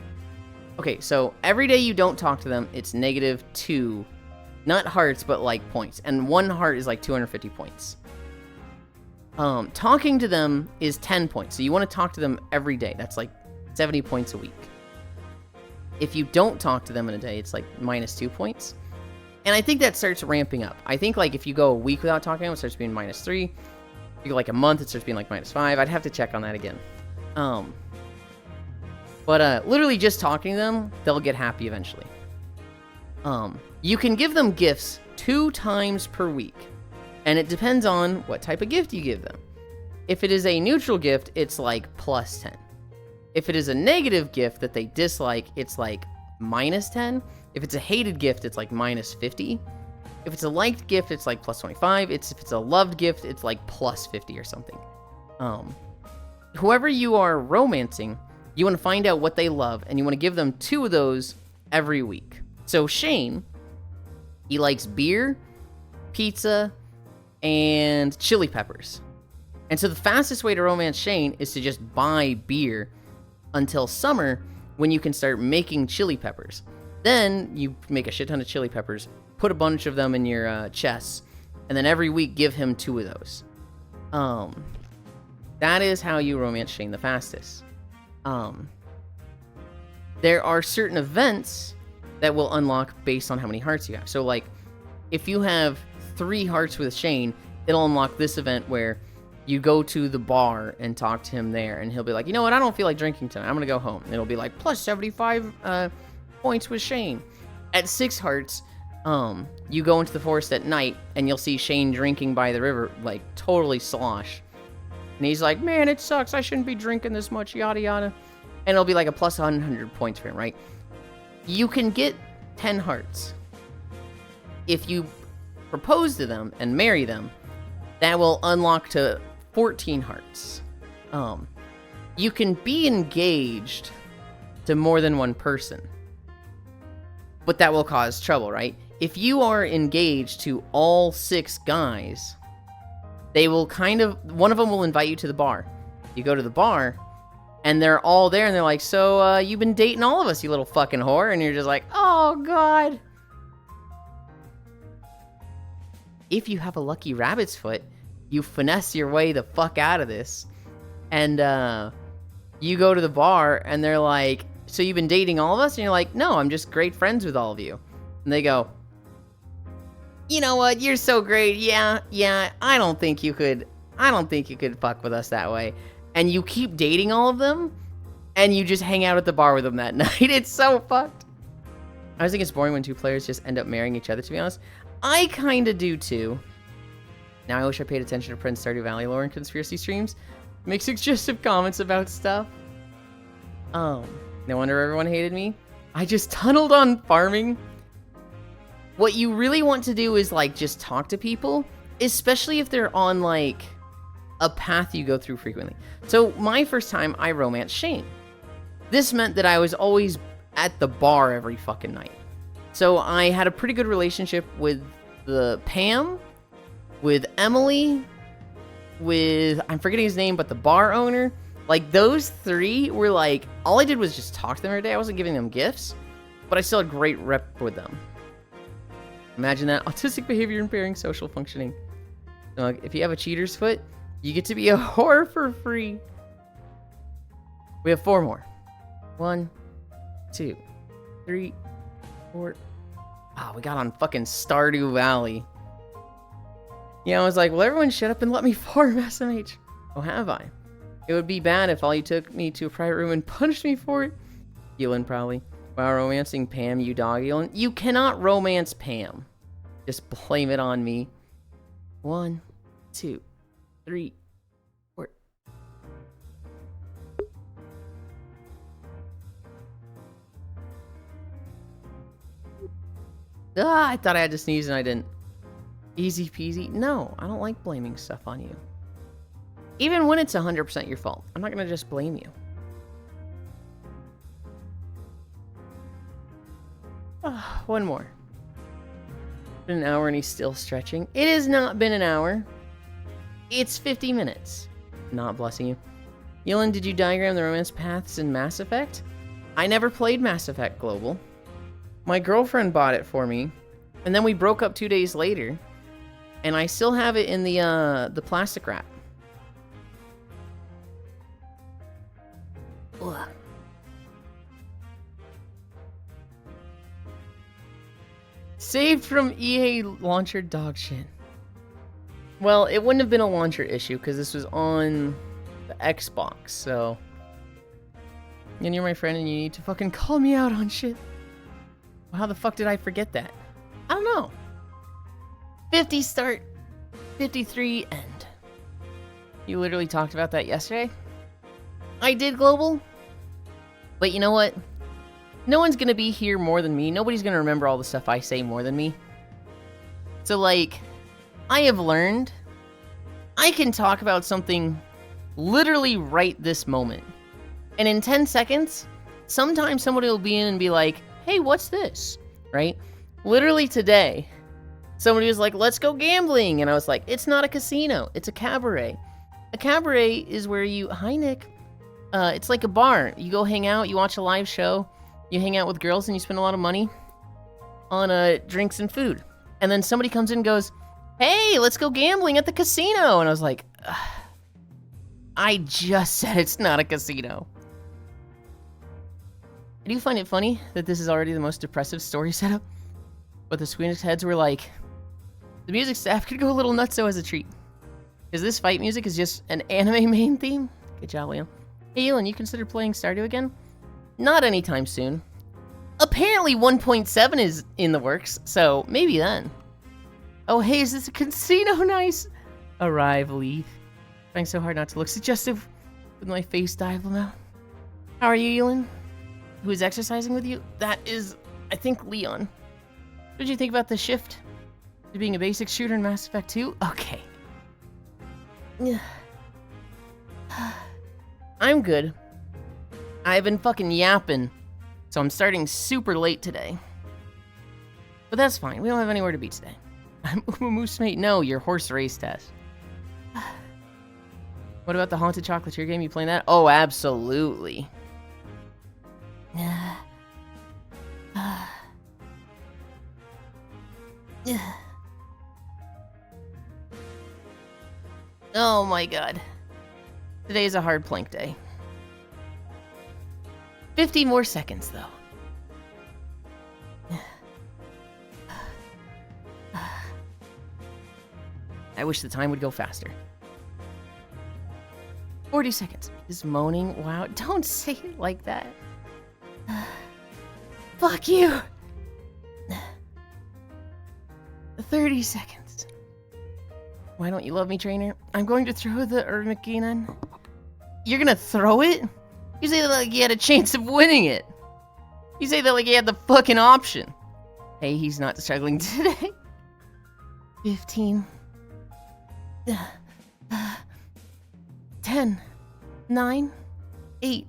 okay, so every day you don't talk to them, it's -2, not hearts, but like points. And 1 heart is like 250 points. Talking to them is 10 points. So you want to talk to them every day. That's like 70 points a week. If you don't talk to them in a day, it's like -2 points. And I think that starts ramping up. I think like if you go a week without talking to them, it starts being -3. If you go like a month, it starts being like -5. I'd have to check on that again. But literally just talking to them, they'll get happy eventually. You can give them gifts 2 times per week. And it depends on what type of gift you give them. If it is a neutral gift, it's like +10. If it is a negative gift that they dislike, it's like -10. If it's a hated gift, it's like -50. If it's a liked gift, it's like +25. If it's a loved gift, it's like +50 or something. Whoever you are romancing, you want to find out what they love, and you want to give them 2 of those every week. So Shane, he likes beer, pizza, and chili peppers. And so the fastest way to romance Shane is to just buy beer until summer, when you can start making chili peppers. Then you make a shit ton of chili peppers, put a bunch of them in your chests, and then every week give him 2 of those. That is how you romance Shane the fastest. There are certain events that will unlock based on how many hearts you have. So like, if you have 3 hearts with Shane, it'll unlock this event where you go to the bar and talk to him there, and he'll be like, you know what, I don't feel like drinking tonight, I'm gonna go home. And it'll be like, plus 75 points with Shane. At 6 hearts, You go into the forest at night, and you'll see Shane drinking by the river, like, totally slosh. And he's like, man, it sucks. I shouldn't be drinking this much, yada, yada. And it'll be like a plus 100 points for him, right? You can get 10 hearts. If you propose to them and marry them, that will unlock to 14 hearts. You can be engaged to more than one person, but that will cause trouble, right? If you are engaged to all 6 guys, they will one of them will invite you to the bar. You go to the bar, and they're all there, and they're like, so, you've been dating all of us, you little fucking whore, and you're just like, oh, God. If you have a lucky rabbit's foot, you finesse your way the fuck out of this, and, you go to the bar, and they're like, so you've been dating all of us? And you're like, no, I'm just great friends with all of you. And they go, you know what, you're so great, yeah, I don't think you could fuck with us that way. And you keep dating all of them, and you just hang out at the bar with them that night. It's so fucked. I always think it's boring when 2 players just end up marrying each other, to be honest. I kinda do too. Now I wish I paid attention to Prince Stardew Valley lore and conspiracy streams. Make suggestive comments about stuff. No wonder everyone hated me. I just tunneled on farming. What you really want to do is, like, just talk to people, especially if they're on, like, a path you go through frequently. So, my first time, I romanced Shane. This meant that I was always at the bar every fucking night. So, I had a pretty good relationship with Pam, with Emily, with, I'm forgetting his name, but the bar owner. Like, those 3 were like, all I did was just talk to them every day. I wasn't giving them gifts, but I still had great rep with them. Imagine that. Autistic behavior impairing social functioning. So, like, if you have a cheater's foot, you get to be a whore for free. We have 4 more. 1, 2, 3, 4. Ah, we got on fucking Stardew Valley. Yeah, I was like, well, everyone shut up and let me farm SMH. Oh, have I? It would be bad if all you took me to a private room and punished me for it. Yulind, probably. While romancing Pam, you dog, Yulind. You cannot romance Pam. Just blame it on me. 1, 2, 3, 4. Ah, I thought I had to sneeze and I didn't. Easy peasy. No, I don't like blaming stuff on you. Even when it's 100% your fault. I'm not going to just blame you. One more. Been an hour and he's still stretching. It has not been an hour. It's 50 minutes. Not blessing you. Yulind, did you diagram the romance paths in Mass Effect? I never played Mass Effect Global. My girlfriend bought it for me, and then we broke up 2 days later, and I still have it in the plastic wrap. Ugh. Saved from EA launcher dog shit. Well, it wouldn't have been a launcher issue because this was on the Xbox, so. And you're my friend and you need to fucking call me out on shit. Well, how the fuck did I forget that? I don't know. 50 start, 53 end. You literally talked about that yesterday? I did, Global. But you know what? No one's gonna be here more than me. Nobody's gonna remember all the stuff I say more than me. So, like, I have learned I can talk about something literally right this moment. And in 10 seconds, sometimes somebody will be in and be like, hey, what's this? Right? Literally today, somebody was like, let's go gambling. And I was like, it's not a casino. It's a cabaret. A cabaret is where you... Hi, Nick. It's like a bar. You go hang out, you watch a live show, you hang out with girls, and you spend a lot of money on drinks and food. And then somebody comes in and goes, hey, let's go gambling at the casino. And I was like, I just said it's not a casino. I do find it funny that this is already the most depressive story setup. But the Swedish heads were like, the music staff could go a little nutso as a treat. Because this fight music is just an anime main theme. Good job, Liam. Hey, Yulind, you consider playing Stardew again? Not anytime soon. Apparently 1.7 is in the works, so maybe then. Oh, hey, is this a casino? Nice. Arrive, Leaf. Trying so hard not to look suggestive with my face diagonal. How are you, Yulind? Who's exercising with you? That is, I think, Leon. What did you think about the shift to being a basic shooter in Mass Effect 2? Okay. I'm good. I've been fucking yapping, so I'm starting super late today. But that's fine. We don't have anywhere to be today. I'm Moose Mate. No, your horse race test. What about the Haunted Chocolatier game? You playing that? Oh, absolutely. Oh my god. Today is a hard plank day. 50 more seconds, though. I wish the time would go faster. 40 seconds. Is moaning? Wow. Don't say it like that. Fuck you. 30 seconds. Why don't you love me, trainer? I'm going to throw the Ermakinan. You're gonna throw it? You say that like you had a chance of winning it. You say that like you had the fucking option. Hey, he's not struggling today. 15. 10. 9. 8.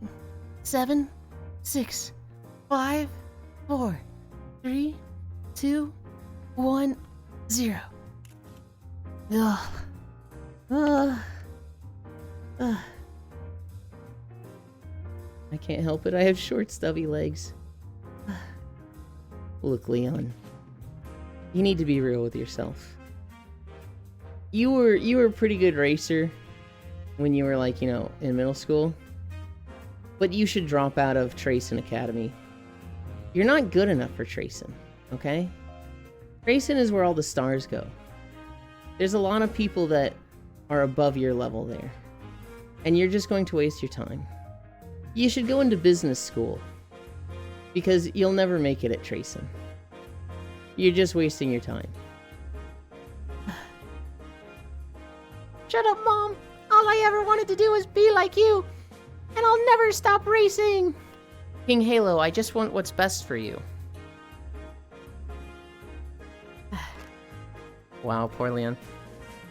7. 6. 5. 4. 3. 2. 1. 0. Ugh. I can't help it. I have short, stubby legs. Look, Leon. You need to be real with yourself. You were a pretty good racer when you were like, you know, in middle school. But you should drop out of Tracing Academy. You're not good enough for Tracing, okay? Tracing is where all the stars go. There's a lot of people that are above your level there. And you're just going to waste your time. You should go into business school. Because you'll never make it at Tracing. You're just wasting your time. Shut up, Mom! All I ever wanted to do was be like you! And I'll never stop racing! King Halo, I just want what's best for you. Wow, poor Leon.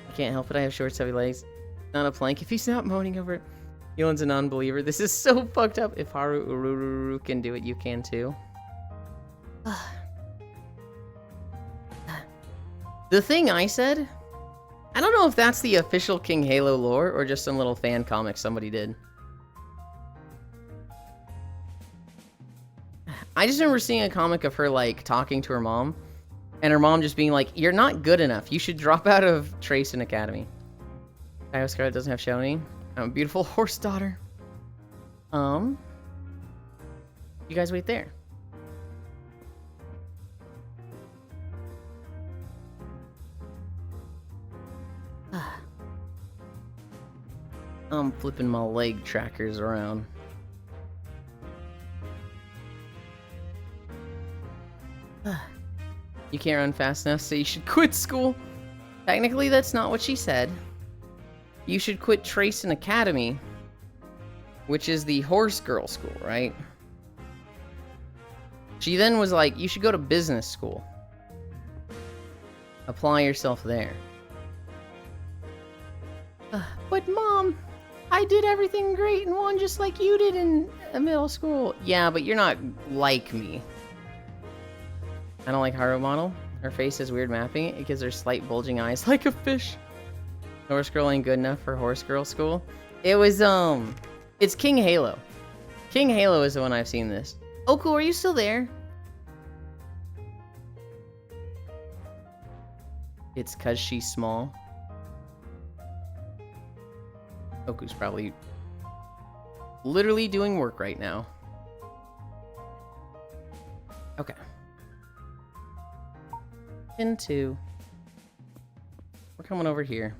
I can't help it, I have short, stubby legs. Not a plank. If he's not moaning over it. Yulin's a non-believer. This is so fucked up. If Haru Ururu can do it, you can too. The thing I said, I don't know if that's the official King Halo lore or just some little fan comic somebody did. I just remember seeing a comic of her, like, talking to her mom, and her mom just being like, you're not good enough. You should drop out of Tracing Academy. Kyo Scarlet doesn't have Shoni. I'm a beautiful horse daughter. You guys wait there. I'm flipping my leg trackers around. You can't run fast enough, so you should quit school. Technically, that's not what she said. You should quit Tracing Academy, which is the horse girl school, right? She then was like, you should go to business school. Apply yourself there. But Mom, I did everything great and won just like you did in middle school. Yeah, but you're not like me. I don't like Haru model. Her face has weird mapping. It gives her slight bulging eyes like a fish. Horse girl ain't good enough for horse girl school. It was, it's King Halo. King Halo is the one I've seen this. Oku, are you still there? It's 'cause she's small. Oku's probably literally doing work right now. Okay. Pin 2. We're coming over here.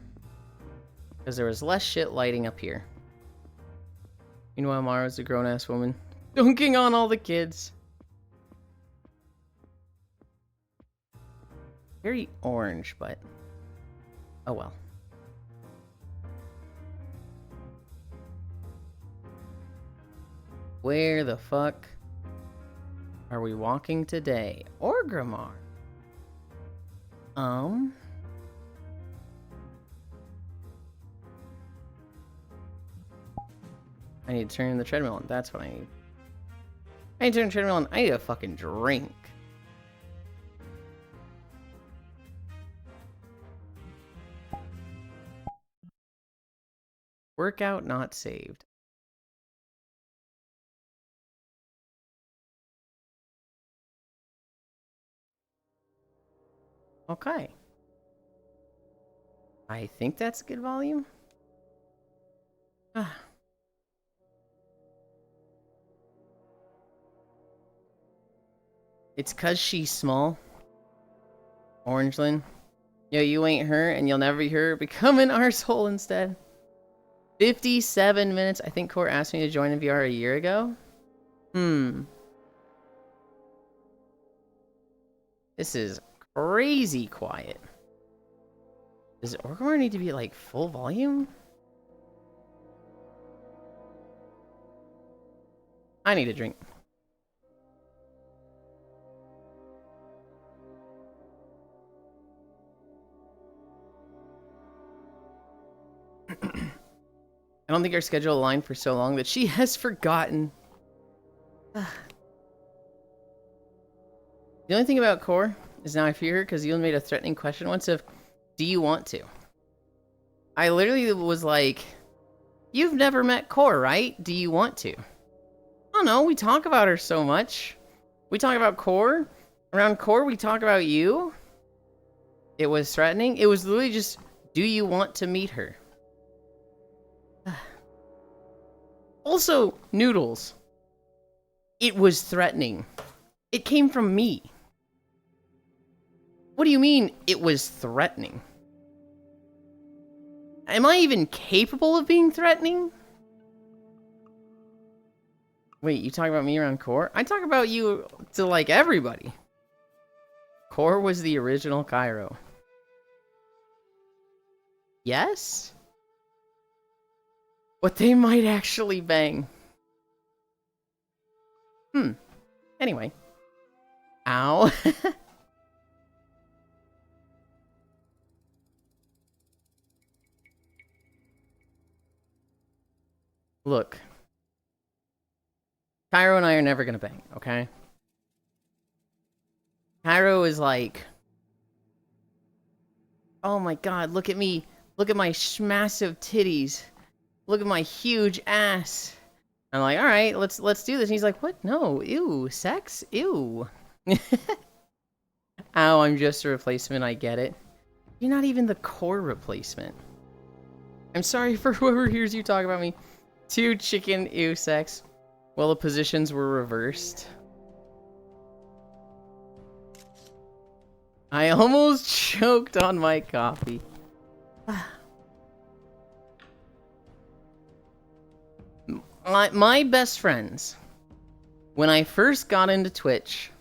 Because there was less shit lighting up here. Meanwhile, Mara's a grown-ass woman. Dunking on all the kids. very orange, but oh well. Where the fuck are we walking today? Orgrimmar. I need to turn the treadmill on. That's what I need. I need to turn the treadmill on. I need a fucking drink. Workout not saved. Okay. I think that's good volume. It's cause she's small. Orangeland. Yo, you ain't her, and you'll never be her. Become an arsehole instead. 57 minutes. I think Core asked me to join in VR a year ago. This is crazy quiet. Does Orgrimmar need to be like full volume? I need a drink. I don't think our schedule aligned for so long that she has forgotten. The only thing about Core is now I fear her because Yulind made a threatening question once of, do you want to? I literally was like, you've never met Core, right? Do you want to? Oh no, we talk about her so much. We talk about Core. Around Core, we talk about you. It was threatening. It was literally just, do you want to meet her? Also, Noodles. It was threatening. It came from me. What do you mean, it was threatening? Am I even capable of being threatening? Wait, you talk about me around Core? I talk about you to, like, everybody. Core was the original Cairo. Yes? But they might actually bang. Anyway. Ow. Look. Cairo and I are never gonna bang, okay? Cairo is like... Oh my god, look at me. Look at my massive titties. Look at my huge ass. I'm like, alright, let's do this. And he's like, what? No, ew, sex? Ew. Ow, I'm just a replacement, I get it. You're not even the Core replacement. I'm sorry for whoever hears you talk about me. Too chicken, ew, sex. Well, the positions were reversed. I almost choked on my coffee. My best friends, when I first got into Twitch,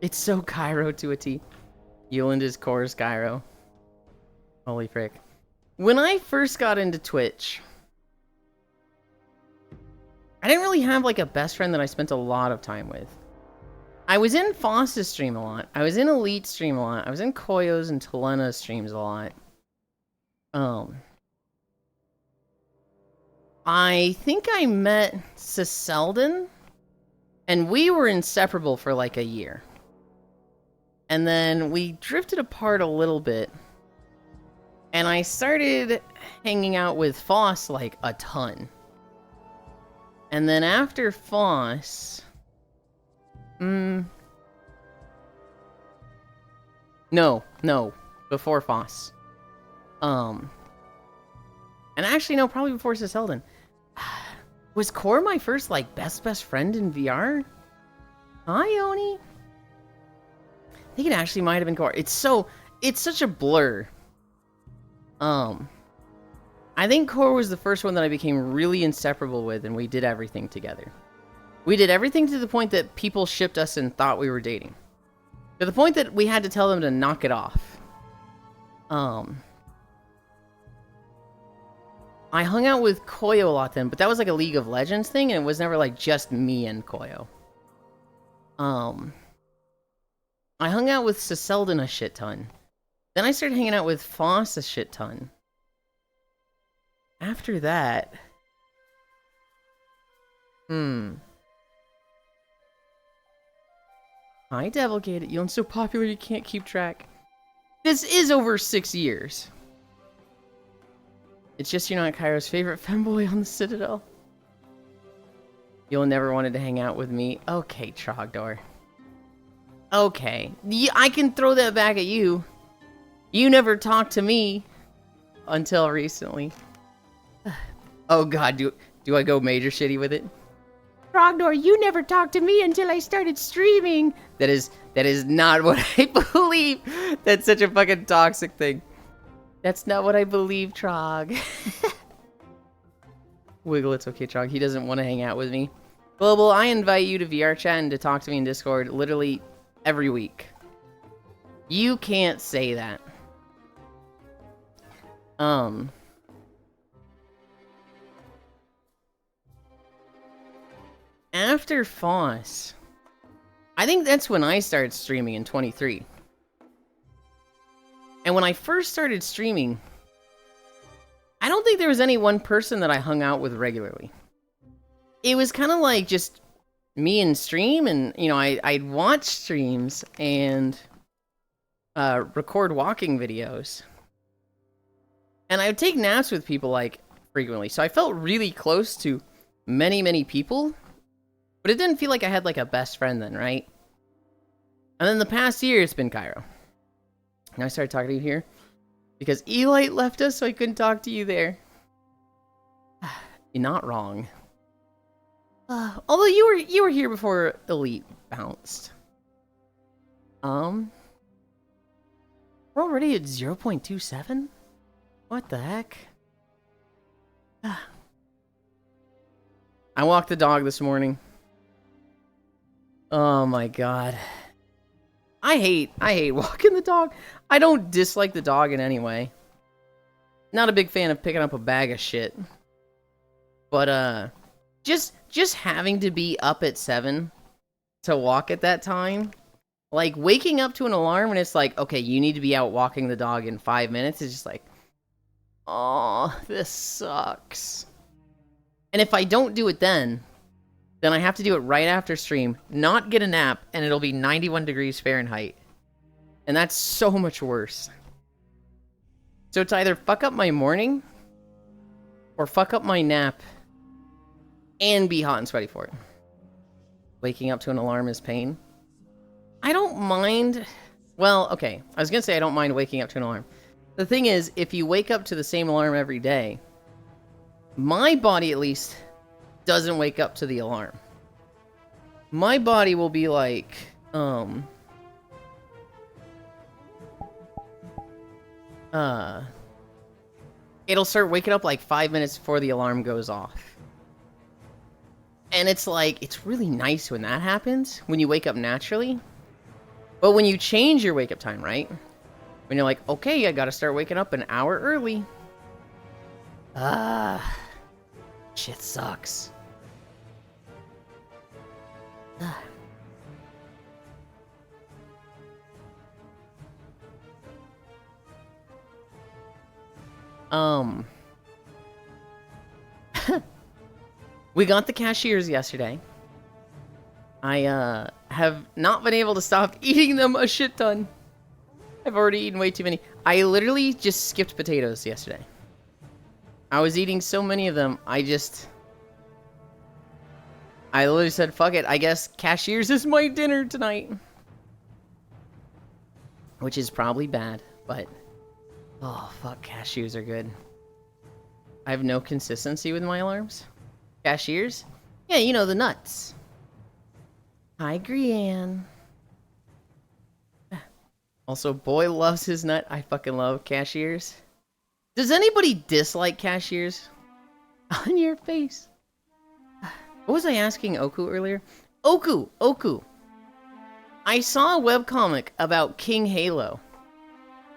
it's so Cairo to a T. Yulind is Core's Cairo. Holy frick. When I first got into Twitch, I didn't really have like a best friend that I spent a lot of time with. I was in Foss's stream a lot. I was in Elite stream a lot. I was in Koyo's and Telena's streams a lot. I think I met Ciseldon, and we were inseparable for like a year. And then we drifted apart a little bit. And I started hanging out with Foss like a ton. And then after Foss... No. Before Foss. And actually, no, probably before Ciseldon. Was Core my first, like, best friend in VR? Hi, Oni. I think it actually might have been Core. It's such a blur. I think Core was the first one that I became really inseparable with, and we did everything together. We did everything to the point that people shipped us and thought we were dating. To the point that we had to tell them to knock it off. I hung out with Koyo a lot then, but that was like a League of Legends thing, and it was never like just me and Koyo. I hung out with Seseldon a shit ton. Then I started hanging out with Foss a shit ton. After that... Hi, Devilgate. Yulind's so popular you can't keep track. This is over 6 years. It's just you're not Kairo's favorite femboy on the Citadel. You'll never wanted to hang out with me. Okay, Trogdor. Okay. I can throw that back at you. You never talked to me until recently. Oh god, do I go major shitty with it? Trogdor, you never talked to me until I started streaming. That is not what I believe. That's such a fucking toxic thing. That's not what I believe, Trog. Wiggle, it's okay, Trog. He doesn't want to hang out with me. Global, I invite you to VR chat and to talk to me in Discord literally every week. You can't say that. After Foss, I think that's when I started streaming in 23. And when I first started streaming, I don't think there was any one person that I hung out with regularly. It was kind of like just me and stream, and, you know, I'd watch streams and record walking videos. And I would take naps with people, like, frequently. So I felt really close to many, many people. But it didn't feel like I had, like, a best friend then, right? And then the past year, it's been Cairo. And I started talking to you here because Elite left us, so I couldn't talk to you there. You're not wrong. Although you were here before Elite bounced. We're already at 0.27? What the heck? I walked the dog this morning. Oh my god. I hate walking the dog. I don't dislike the dog in any way. Not a big fan of picking up a bag of shit. But, just having to be up at 7 to walk at that time. Like, waking up to an alarm and it's like, okay, you need to be out walking the dog in 5 minutes. It's just like, oh, this sucks. And if I don't do it then I have to do it right after stream, not get a nap, and it'll be 91 degrees Fahrenheit. And that's so much worse. So it's either fuck up my morning, or fuck up my nap, and be hot and sweaty for it. Waking up to an alarm is pain. I don't mind... Well, okay, I was gonna say I don't mind waking up to an alarm. The thing is, if you wake up to the same alarm every day, my body at least doesn't wake up to the alarm. My body will be like, it'll start waking up like 5 minutes before the alarm goes off. And it's like, it's really nice when that happens, when you wake up naturally. But when you change your wake up time, right? When you're like, okay, I gotta start waking up an hour early. Shit sucks. We got the cashiers yesterday. I have not been able to stop eating them a shit ton. I've already eaten way too many. I literally just skipped potatoes yesterday. I was eating so many of them, I literally said, fuck it, I guess cashiers is my dinner tonight. Which is probably bad, but... Oh, fuck, cashews are good. I have no consistency with my alarms. Cashiers? Yeah, you know, the nuts. Hi, Grianne. Also, boy loves his nut. I fucking love cashiers. Does anybody dislike cashiers? On your face. What was I asking Oku earlier? Oku! I saw a webcomic about King Halo.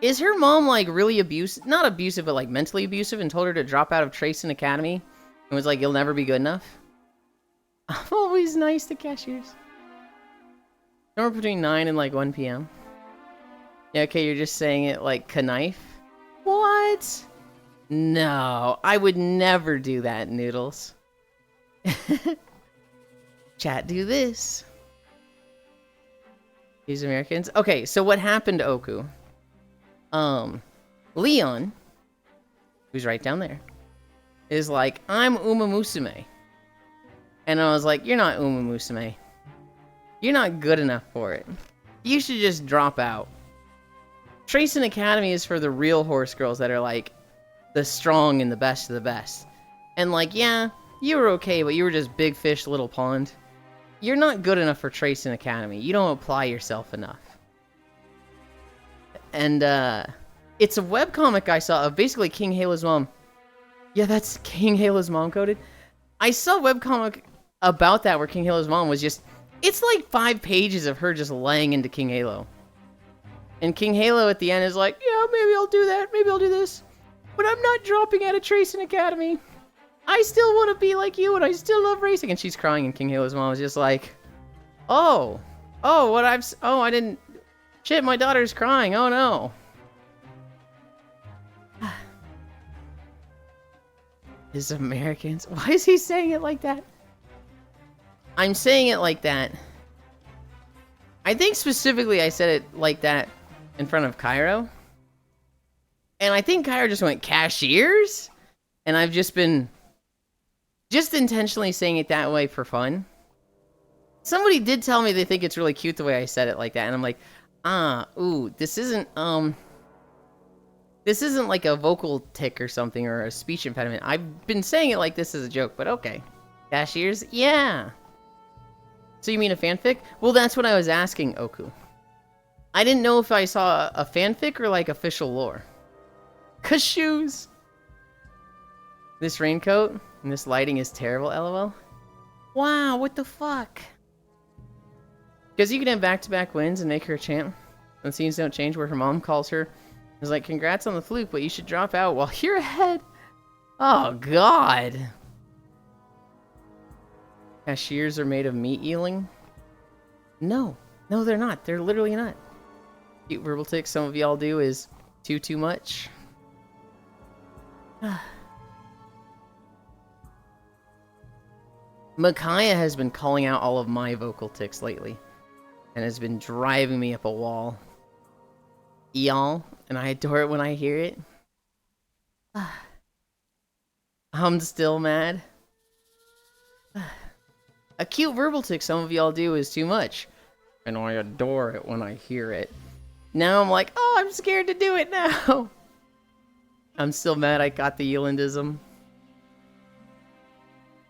Is her mom, like, really abusive? Not abusive, but, like, mentally abusive and told her to drop out of Tracing Academy? And was like, you'll never be good enough? I'm always nice to cashiers. Somewhere between 9 and, like, 1 p.m. Yeah, okay, you're just saying it like knife. What? No, I would never do that, Noodles. Chat, do this. These Americans. Okay, so what happened to Oku? Leon, who's right down there, is like, I'm Uma Musume. And I was like, you're not Uma Musume. You're not good enough for it. You should just drop out. Tracing Academy is for the real horse girls that are like the strong and the best of the best. And like, yeah, you were okay, but you were just big fish, little pond. You're not good enough for Tracing Academy. You don't apply yourself enough. And it's a webcomic I saw of basically King Halo's mom. Yeah, that's King Halo's mom coded. I saw a webcomic about that where King Halo's mom was just... It's like 5 pages of her just laying into King Halo. And King Halo at the end is like, yeah, maybe I'll do that, maybe I'll do this. But I'm not dropping out of Tracing Academy. I still want to be like you, and I still love racing. And she's crying, and King Halo's mom is just like, oh, I didn't, shit, my daughter's crying, oh no. His Americans, why is he saying it like that? I'm saying it like that. I think specifically I said it like that in front of Cairo. And I think Cairo just went, cashiers? And I've just been intentionally saying it that way for fun. Somebody did tell me they think it's really cute the way I said it like that. And I'm like, this isn't like a vocal tick or something or a speech impediment. I've been saying it like this as a joke, but okay. Cashiers? Yeah. So you mean a fanfic? Well, that's what I was asking, Oku. I didn't know if I saw a fanfic or like official lore. Cashews! This raincoat and this lighting is terrible, lol. Wow, what the fuck? Because you can have back-to-back wins and make her a champ. And scenes don't change where her mom calls her. It's like, congrats on the fluke, but you should drop out while you're ahead. Oh, God. Cashiers are made of meat ealing? No. No, they're not. They're literally not. Cute verbal tics some of y'all do is too much. Micaiah has been calling out all of my vocal tics lately. And has been driving me up a wall. Y'all, and I adore it when I hear it. I'm still mad. A cute verbal tick some of y'all do is too much. And I adore it when I hear it. Now I'm like, oh, I'm scared to do it now. I'm still mad I got the Yulindism.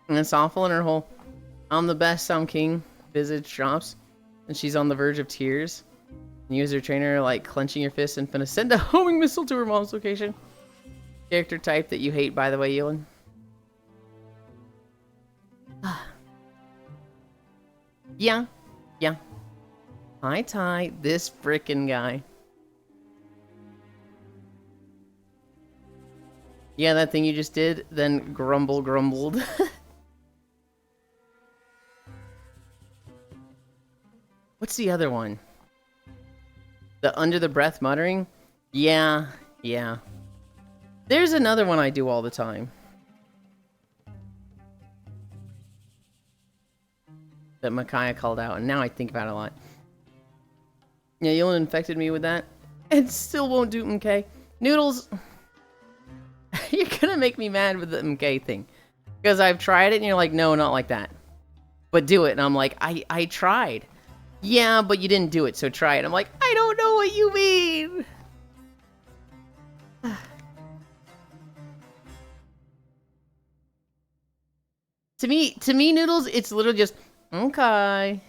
And it's awful in her whole, I'm the best, I'm king, visage drops. And she's on the verge of tears. And you as her trainer like clenching your fist and finna send a homing missile to her mom's location. Character type that you hate, by the way, Yulind. Yeah. Hi, Ty, this frickin' guy. Yeah, that thing you just did, then grumbled. What's the other one? The under the breath muttering? Yeah. There's another one I do all the time. That Micaiah called out, and now I think about it a lot. Yeah, Yulind infected me with that. And still won't do MK. Noodles, you're gonna make me mad with the MK thing. Because I've tried it, and you're like, no, not like that. But do it, and I'm like, I tried. Yeah, but you didn't do it, so try it. I'm like, I don't know what you mean. To me, Noodles, it's literally just, okay.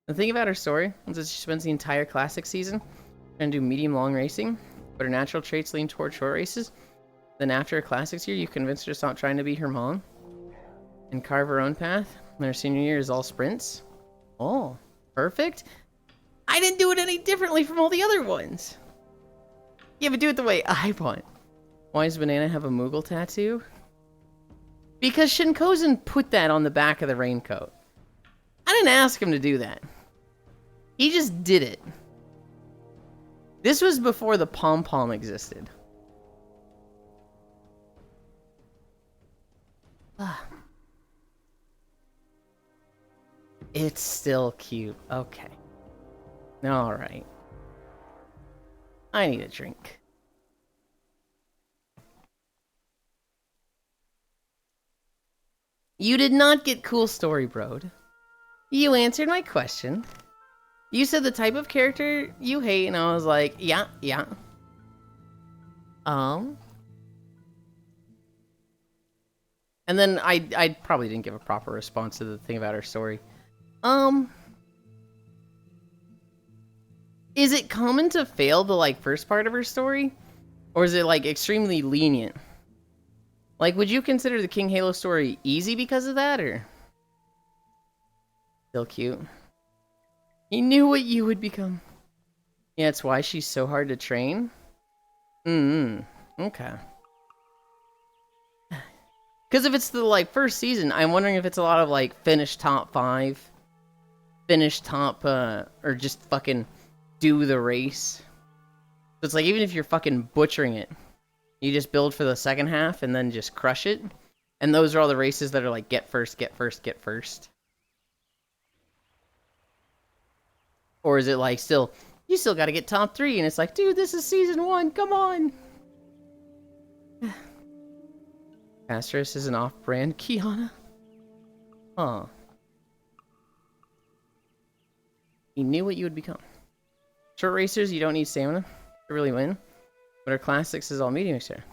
The thing about her story is that she spends the entire classic season trying to do medium-long racing, but her natural traits lean toward short races. Then after a classics year, you convince her to stop trying to be her mom and carve her own path. Their senior year is all sprints. Oh, perfect. I didn't do it any differently from all the other ones. Yeah, but do it the way I want. Why does Banana have a Moogle tattoo? Because Shinkozen put that on the back of the raincoat. I didn't ask him to do that. He just did it. This was before the pom-pom existed. It's still cute. Okay. Alright. I need a drink. You did not get cool story, broed. You answered my question. You said the type of character you hate, and I was like, yeah. And then I probably didn't give a proper response to the thing about her story. Is it common to fail the, like, first part of her story? Or is it, like, extremely lenient? Like, would you consider the King Halo story easy because of that, or? Still cute. He knew what you would become. Yeah, it's why she's so hard to train? Okay. Because if it's the, like, first season, I'm wondering if it's a lot of, like, finish top 5. Finish top, or just fucking do the race. So it's like, even if you're fucking butchering it, you just build for the second half and then just crush it. And those are all the races that are like, get first, get first, get first. Or is it like, you still gotta get top 3, and it's like, dude, this is season 1, come on! Astros is an off-brand Kiana? Huh. He knew what you would become. Short racers, you don't need stamina to really win. But our classics is all medium extra.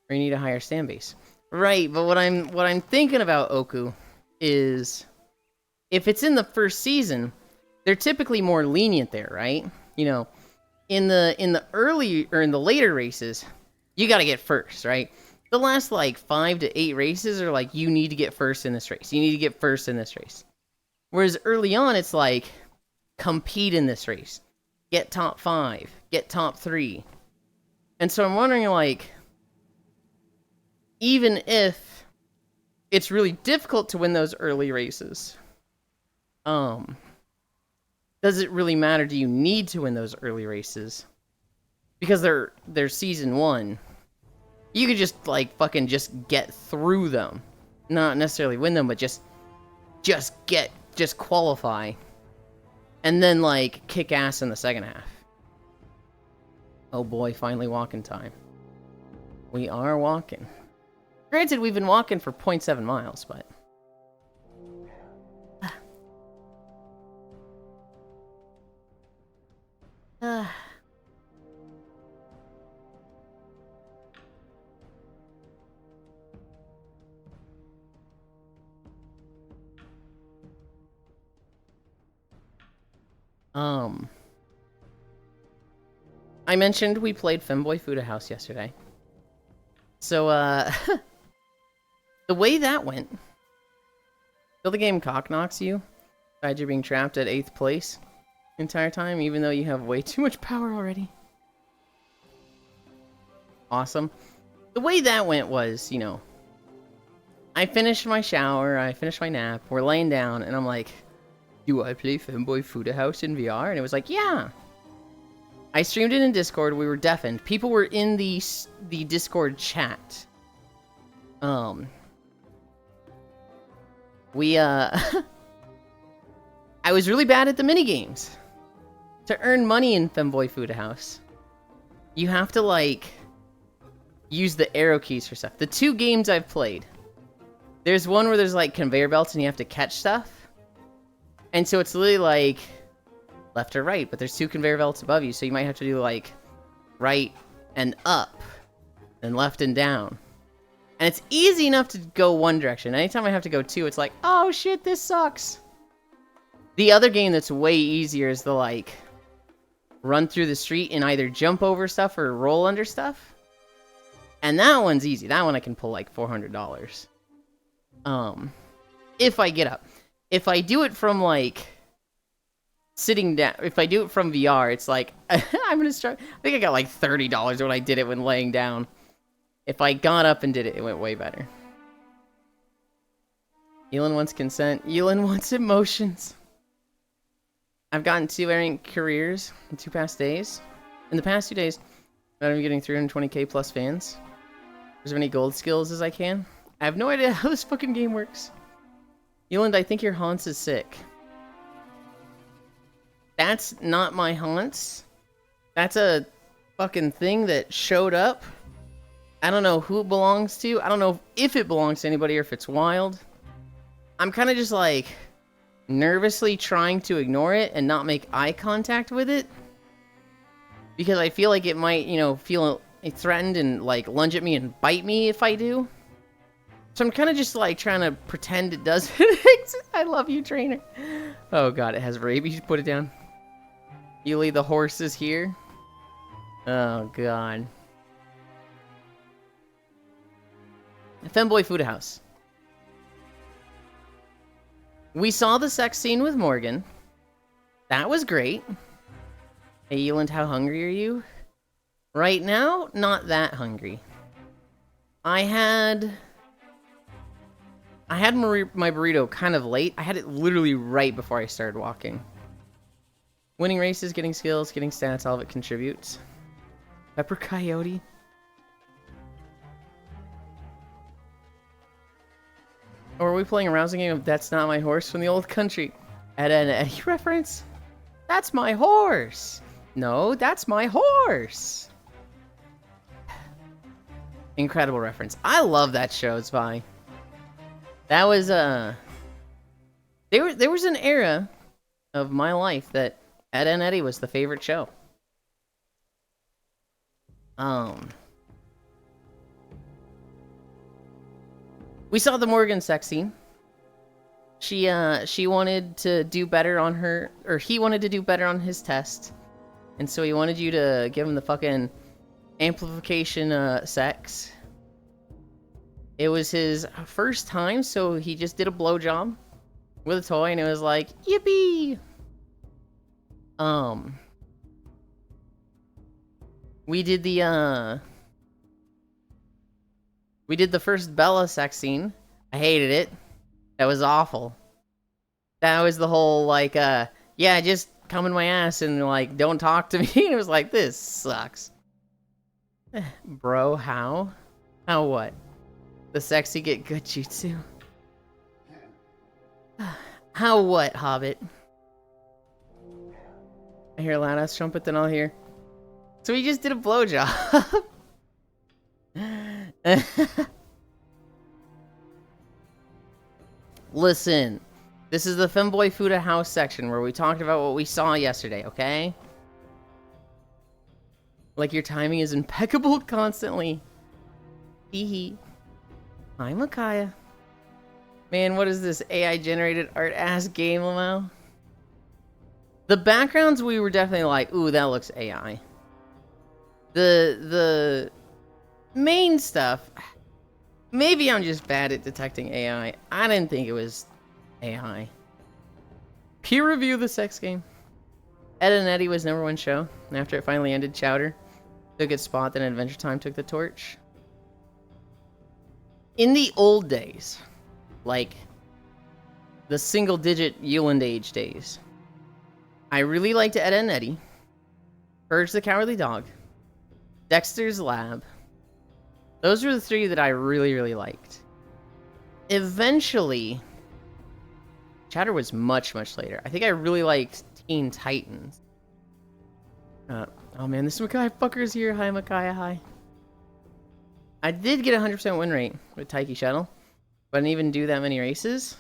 Or you need a higher stand base. Right, but what I'm thinking about, Oku, is if it's in the first season, they're typically more lenient there, right? You know, in the early or in the later races, you gotta get first, right? The last like 5 to 8 races are like, you need to get first in this race. You need to get first in this race. Whereas early on, it's like, compete in this race. Get top 5. Get top 3. And so I'm wondering, like, even if it's really difficult to win those early races, does it really matter? Do you need to win those early races? Because they're season 1. You could just, like, fucking just get through them. Not necessarily win them, but just qualify. And then, like, kick ass in the second half. Oh boy, finally walking time. We are walking. Granted, we've been walking for 0.7 miles, but... I mentioned we played Femboy Fuda House yesterday. So, the way that went... Till the game cock knocks you, besides you being trapped at 8th place the entire time, even though you have way too much power already. Awesome. The way that went was, you know... I finished my shower, I finished my nap, we're laying down, and I'm like... Do I play Femboy Fuda House in VR? And it was like, yeah! I streamed it in Discord, we were deafened. People were in the Discord chat. I was really bad at the minigames. To earn money in Femboy Fuda House, you have to, like, use the arrow keys for stuff. The 2 games I've played, there's one where there's, like, conveyor belts and you have to catch stuff. And so it's literally, like, left or right, but there's 2 conveyor belts above you, so you might have to do, like, right and up, then left and down. And it's easy enough to go one direction. Anytime I have to go 2, it's like, oh shit, this sucks. The other game that's way easier is the, like, run through the street and either jump over stuff or roll under stuff. And that one's easy. That one I can pull, like, $400. If I get up. If I do it from, like, sitting down, if I do it from VR, it's like, I'm gonna start, I think I got like $30 when I did it when laying down. If I got up and did it, it went way better. Yulind wants consent. Yulind wants emotions. I've gotten 2 errant careers in 2 past days. In the past 2 days, I'm getting 320k plus fans. As many gold skills as I can. I have no idea how this fucking game works. Yulind, I think your haunts is sick. That's not my haunts. That's a fucking thing that showed up. I don't know who it belongs to. I don't know if it belongs to anybody or if it's wild. I'm kind of just like nervously trying to ignore it and not make eye contact with it. Because I feel like it might, you know, feel threatened and like lunge at me and bite me if I do. So I'm kind of just like trying to pretend it doesn't exist. I love you, trainer. Oh god, it has rabies. Put it down. Yuli, the horse is here. Oh god. Femboy Food House. We saw the sex scene with Morgan. That was great. Hey, Yulind, how hungry are you? Right now, not that hungry. I had my burrito kind of late. I had it literally right before I started walking. Winning races, getting skills, getting stats, all of it contributes. Pepper Coyote. Or are we playing a rousing game of That's Not My Horse from the Old Country? At an Eddie reference? That's my horse! No, that's my horse! Incredible reference. I love that show, Spy. That was, there was an era of my life that Ed and Eddie was the favorite show. We saw the Morgan sex scene. She wanted to do better on her, or he wanted to do better on his test. And so he wanted you to give him the fucking amplification, sex. It was his first time, so he just did a blowjob with a toy, and it was like, yippee! We did the first Bella sex scene. I hated it. That was awful. That was the whole, like, yeah, just come in my ass and, like, don't talk to me. And it was like, this sucks. Bro, how? How what? The sexy get good jutsu? How what, Hobbit? I hear a loud ass trumpet, then I'll hear. So we just did a blowjob. Listen, this is the Femboy Fuda House section where we talked about what we saw yesterday, okay? Like your timing is impeccable constantly. Hee hee. Hi, Micaiah. Man, what is this AI-generated art-ass game, Lamau? The backgrounds, we were definitely like, ooh, that looks AI. The main stuff, maybe I'm just bad at detecting AI. I didn't think it was AI. Peer review the sex game. Ed and Eddie was #1 show. And after it finally ended, Chowder took its spot, then Adventure Time took the torch. In the old days, like the single-digit Yulind age days, I really liked Ed and Eddie, Purge the Cowardly Dog, Dexter's Lab. Those were the 3 that I really, really liked. Eventually, Chowder was much, much later. I think I really liked Teen Titans. Oh man, this Micaiah fucker's here. Hi, Micaiah, hi. I did get a 100% win rate with Taiki Shuttle, but I didn't even do that many races.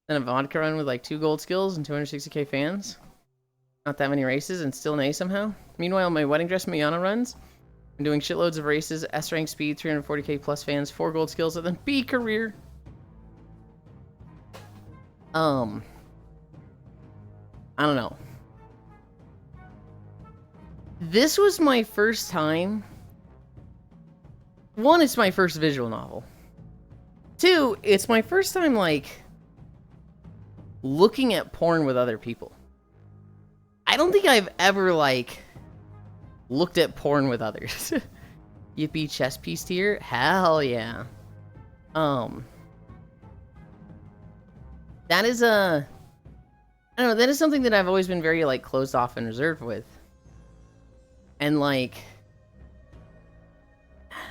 Then a vodka run with like 2 gold skills and 260k fans. Not that many races and still an A somehow. Meanwhile, my wedding dress Miana runs. I'm doing shitloads of races, S rank speed, 340k plus fans, 4 gold skills, and then B career. I don't know. This was my first time. One, it's my first visual novel. 2, it's my first time, like, looking at porn with other people. I don't think I've ever, like, looked at porn with others. Yippee, chest piece tier? Hell yeah. That is I don't know, that is something that I've always been very, like, closed off and reserved with. And, like,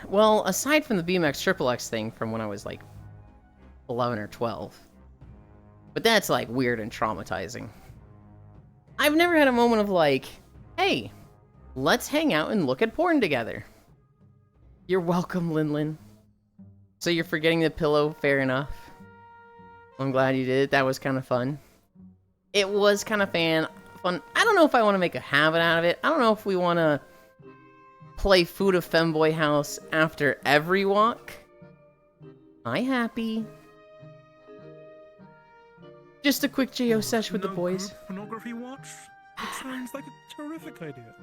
well, aside from the BMX Triple X thing from when I was, like, 11 or 12. But that's, like, weird and traumatizing. I've never had a moment of, like, hey, let's hang out and look at porn together. You're welcome, Linlin. So you're forgetting the pillow, fair enough. I'm glad you did. That was kind of fun. It was kind of fun. I don't know if I want to make a habit out of it. I don't know if we want to play Food of Femboy House after every walk. I happy. Just a quick JO sesh with the boys. Pornography watch? It sounds like a terrific idea.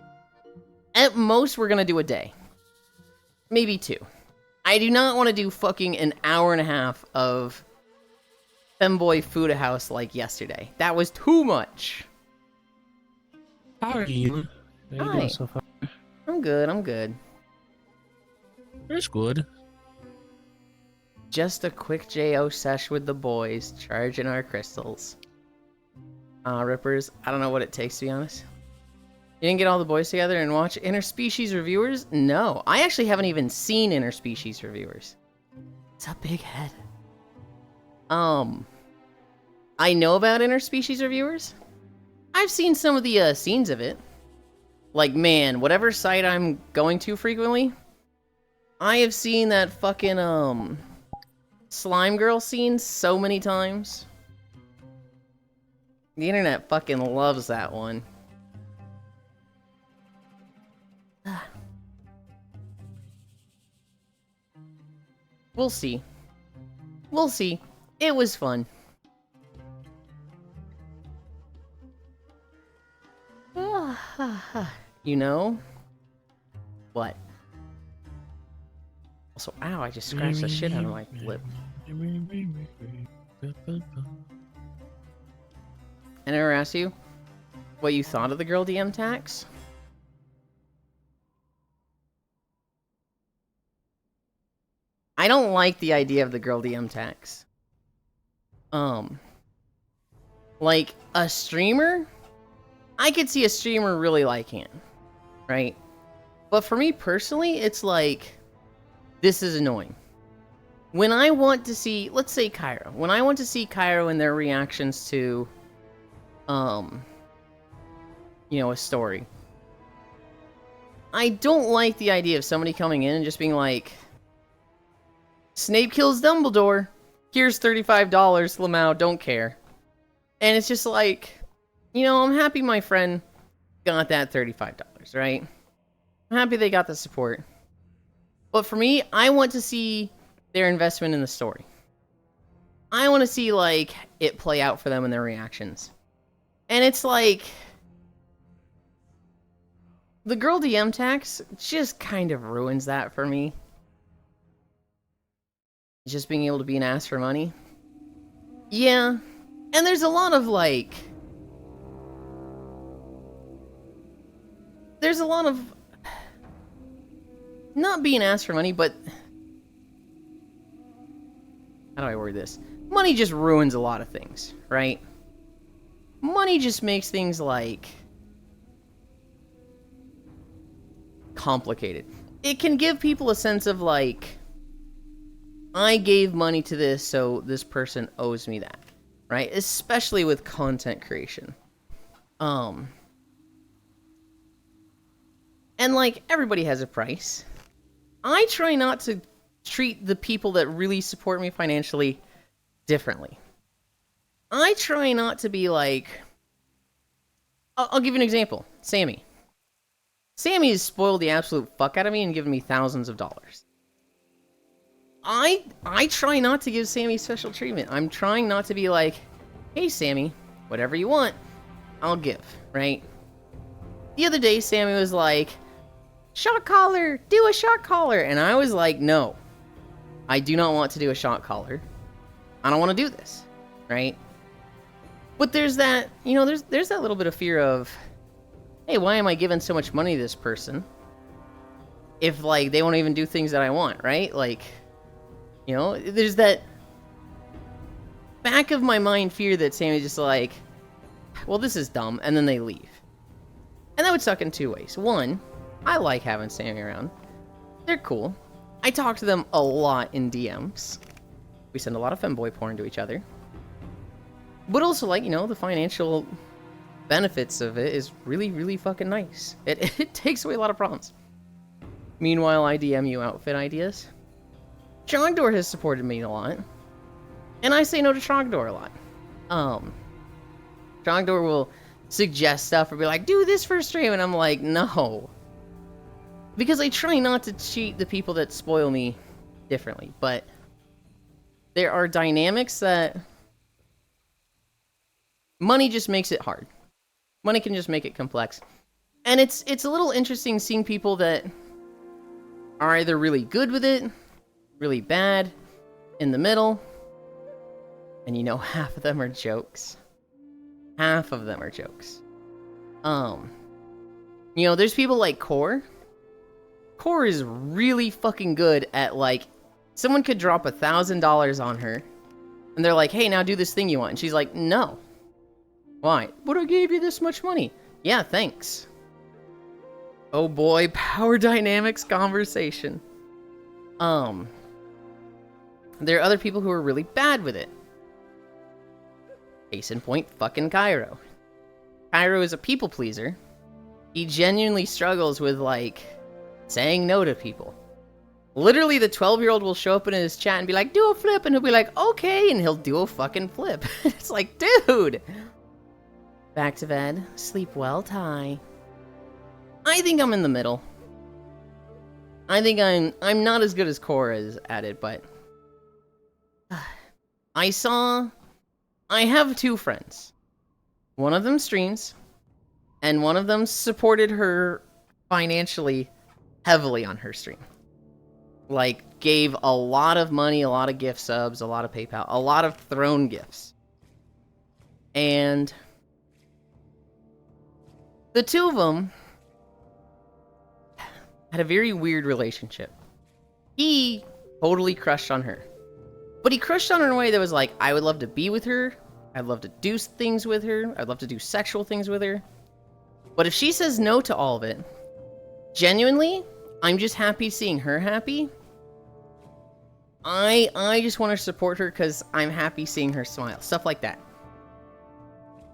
At most, we're gonna do a day. Maybe 2. I do not want to do fucking an hour and a half of Femboy Food House like yesterday. That was too much. How are you? How you doing so far? I'm good, I'm good. That's good. Just a quick JO sesh with the boys, charging our crystals. Rippers, I don't know what it takes, to be honest. You didn't get all the boys together and watch Interspecies Reviewers? No, I actually haven't even seen Interspecies Reviewers. It's a big head. I know about Interspecies Reviewers. I've seen some of the scenes of it. Like, man, whatever site I'm going to frequently, I have seen that fucking, Slime Girl scene so many times. The internet fucking loves that one. We'll see. We'll see. It was fun. You know? What? Also, ow, I just scratched the shit out of my lip. I never asked you what you thought of the girl DM tax? I don't like the idea of the girl DM tax. Like, a streamer? I could see a streamer really liking it, right? But for me personally, it's like, this is annoying. When I want to see, let's say Cairo. When I want to see Cairo and their reactions to, you know, a story. I don't like the idea of somebody coming in and just being like, Snape kills Dumbledore. Here's $35, Lamau, don't care. And it's just like, you know, I'm happy my friend got that $35, right? I'm happy they got the support. But for me, I want to see their investment in the story. I want to see, like, it play out for them and their reactions. And it's like, the girl DM tax just kind of ruins that for me. Just being able to be an ass for money. Yeah. And there's a lot of, like, there's a lot of not being asked for money, but how do I word this? Money just ruins a lot of things, right? Money just makes things, like, complicated. It can give people a sense of, like, I gave money to this, so this person owes me that, right? Especially with content creation. And, like, everybody has a price. I try not to treat the people that really support me financially differently. I try not to be like... I'll give you an example. Sammy. Sammy has spoiled the absolute fuck out of me and given me thousands of dollars. I try not to give Sammy special treatment. I'm trying not to be like, hey, Sammy, whatever you want, I'll give, right? The other day, Sammy was like, shot caller, do a shot caller. And I was like, no. I do not want to do a shot collar. I don't want to do this, right? But there's that, there's that little bit of fear of, hey, why am I giving so much money to this person if, like, they won't even do things that I want, right? Like, there's that back of my mind fear that Sammy's just like, well, this is dumb, and then they leave. And that would suck in two ways. One, I like having Sammy around. They're cool. I talk to them a lot in DMs. We send a lot of femboy porn to each other. But also, like, the financial benefits of it is really, really fucking nice. It takes away a lot of problems. Meanwhile, I DM you outfit ideas. Trogdor has supported me a lot. And I say no to Trogdor a lot. Trogdor will suggest stuff or be like, do this for a stream, and I'm like, no. Because I try not to cheat the people that spoil me differently, but there are dynamics that money just makes it hard. Money can just make it complex. And it's a little interesting seeing people that are either really good with it, really bad, in the middle, and half of them are jokes. Half of them are jokes. There's people like Core. Core is really fucking good at, like, someone could drop $1,000 on her, and they're like, hey, now do this thing you want. And she's like, no. Why? But I gave you this much money. Yeah, thanks. Oh boy, power dynamics conversation. There are other people who are really bad with it. Case in point, fucking Cairo. Cairo is a people pleaser. He genuinely struggles with, like, saying no to people. Literally, the 12-year-old will show up in his chat and be like, do a flip, and he'll be like, okay, and he'll do a fucking flip. It's like, dude! Back to bed. Sleep well, Ty. I think I'm in the middle. I think I'm not as good as Cora at it, but I have two friends. One of them streams, and one of them supported her financially heavily on her stream. Like, gave a lot of money, a lot of gift subs, a lot of PayPal, a lot of throne gifts. And the two of them had a very weird relationship. He totally crushed on her. But he crushed on her in a way that was like, I would love to be with her. I'd love to do things with her. I'd love to do sexual things with her. But if she says no to all of it, genuinely, I'm just happy seeing her happy. I just want to support her because I'm happy seeing her smile. Stuff like that.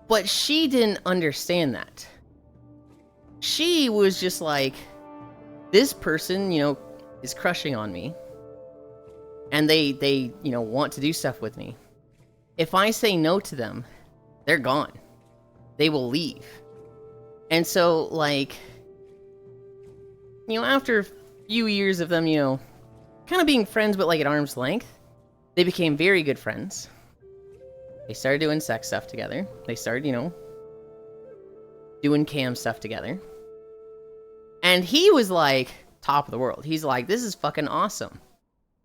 But she didn't understand that. She was just like, this person, is crushing on me. And they want to do stuff with me. If I say no to them, they're gone. They will leave. And so, like, after a few years of them, kind of being friends, but like at arm's length, they became very good friends. They started doing sex stuff together. They started, doing cam stuff together. And he was like, top of the world. He's like, this is fucking awesome.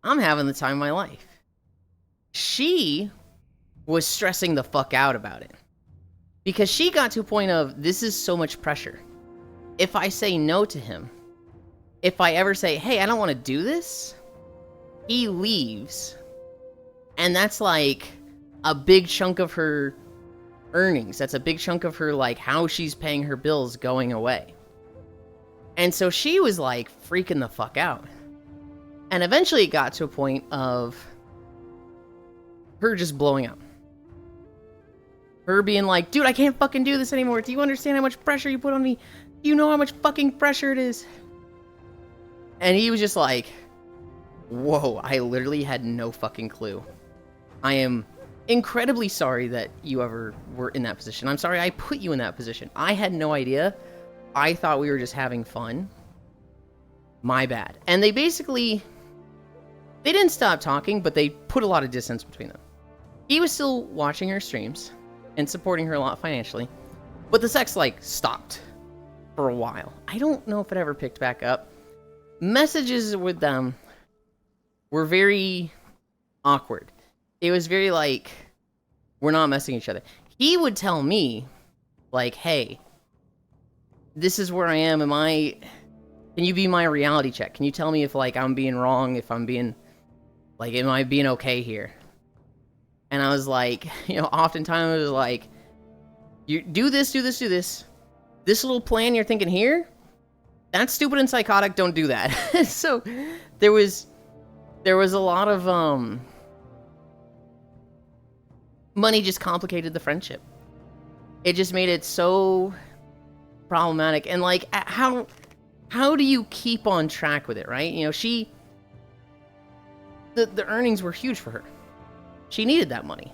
I'm having the time of my life. She was stressing the fuck out about it. Because she got to a point of, this is so much pressure. If I say no to him, if I ever say, hey, I don't want to do this, he leaves. And that's like a big chunk of her earnings. That's a big chunk of her, like, how she's paying her bills going away. And so she was like freaking the fuck out. And eventually it got to a point of her just blowing up. Her being like, dude, I can't fucking do this anymore. Do you understand how much pressure you put on me? Do you know how much fucking pressure it is? And he was just like, whoa, I literally had no fucking clue. I am incredibly sorry that you ever were in that position. I'm sorry I put you in that position. I had no idea. I thought we were just having fun. My bad. And they basically, they didn't stop talking, but they put a lot of distance between them. He was still watching her streams and supporting her a lot financially, but the sex, like, stopped for a while. I don't know if it ever picked back up. Messages with them were very awkward. It was very like, we're not messing each other. He would tell me, like, hey, this is where I am. Can you be my reality check? Can you tell me if, like, I'm being wrong, if I'm being, like, am I being okay here? And I was like, you know, oftentimes it was like, you do this, do this, do this. This little plan you're thinking here, that's stupid and psychotic, don't do that. So, there was a lot of, money just complicated the friendship. It just made it so problematic. And, like, how do you keep on track with it, right? You know, the earnings were huge for her. She needed that money.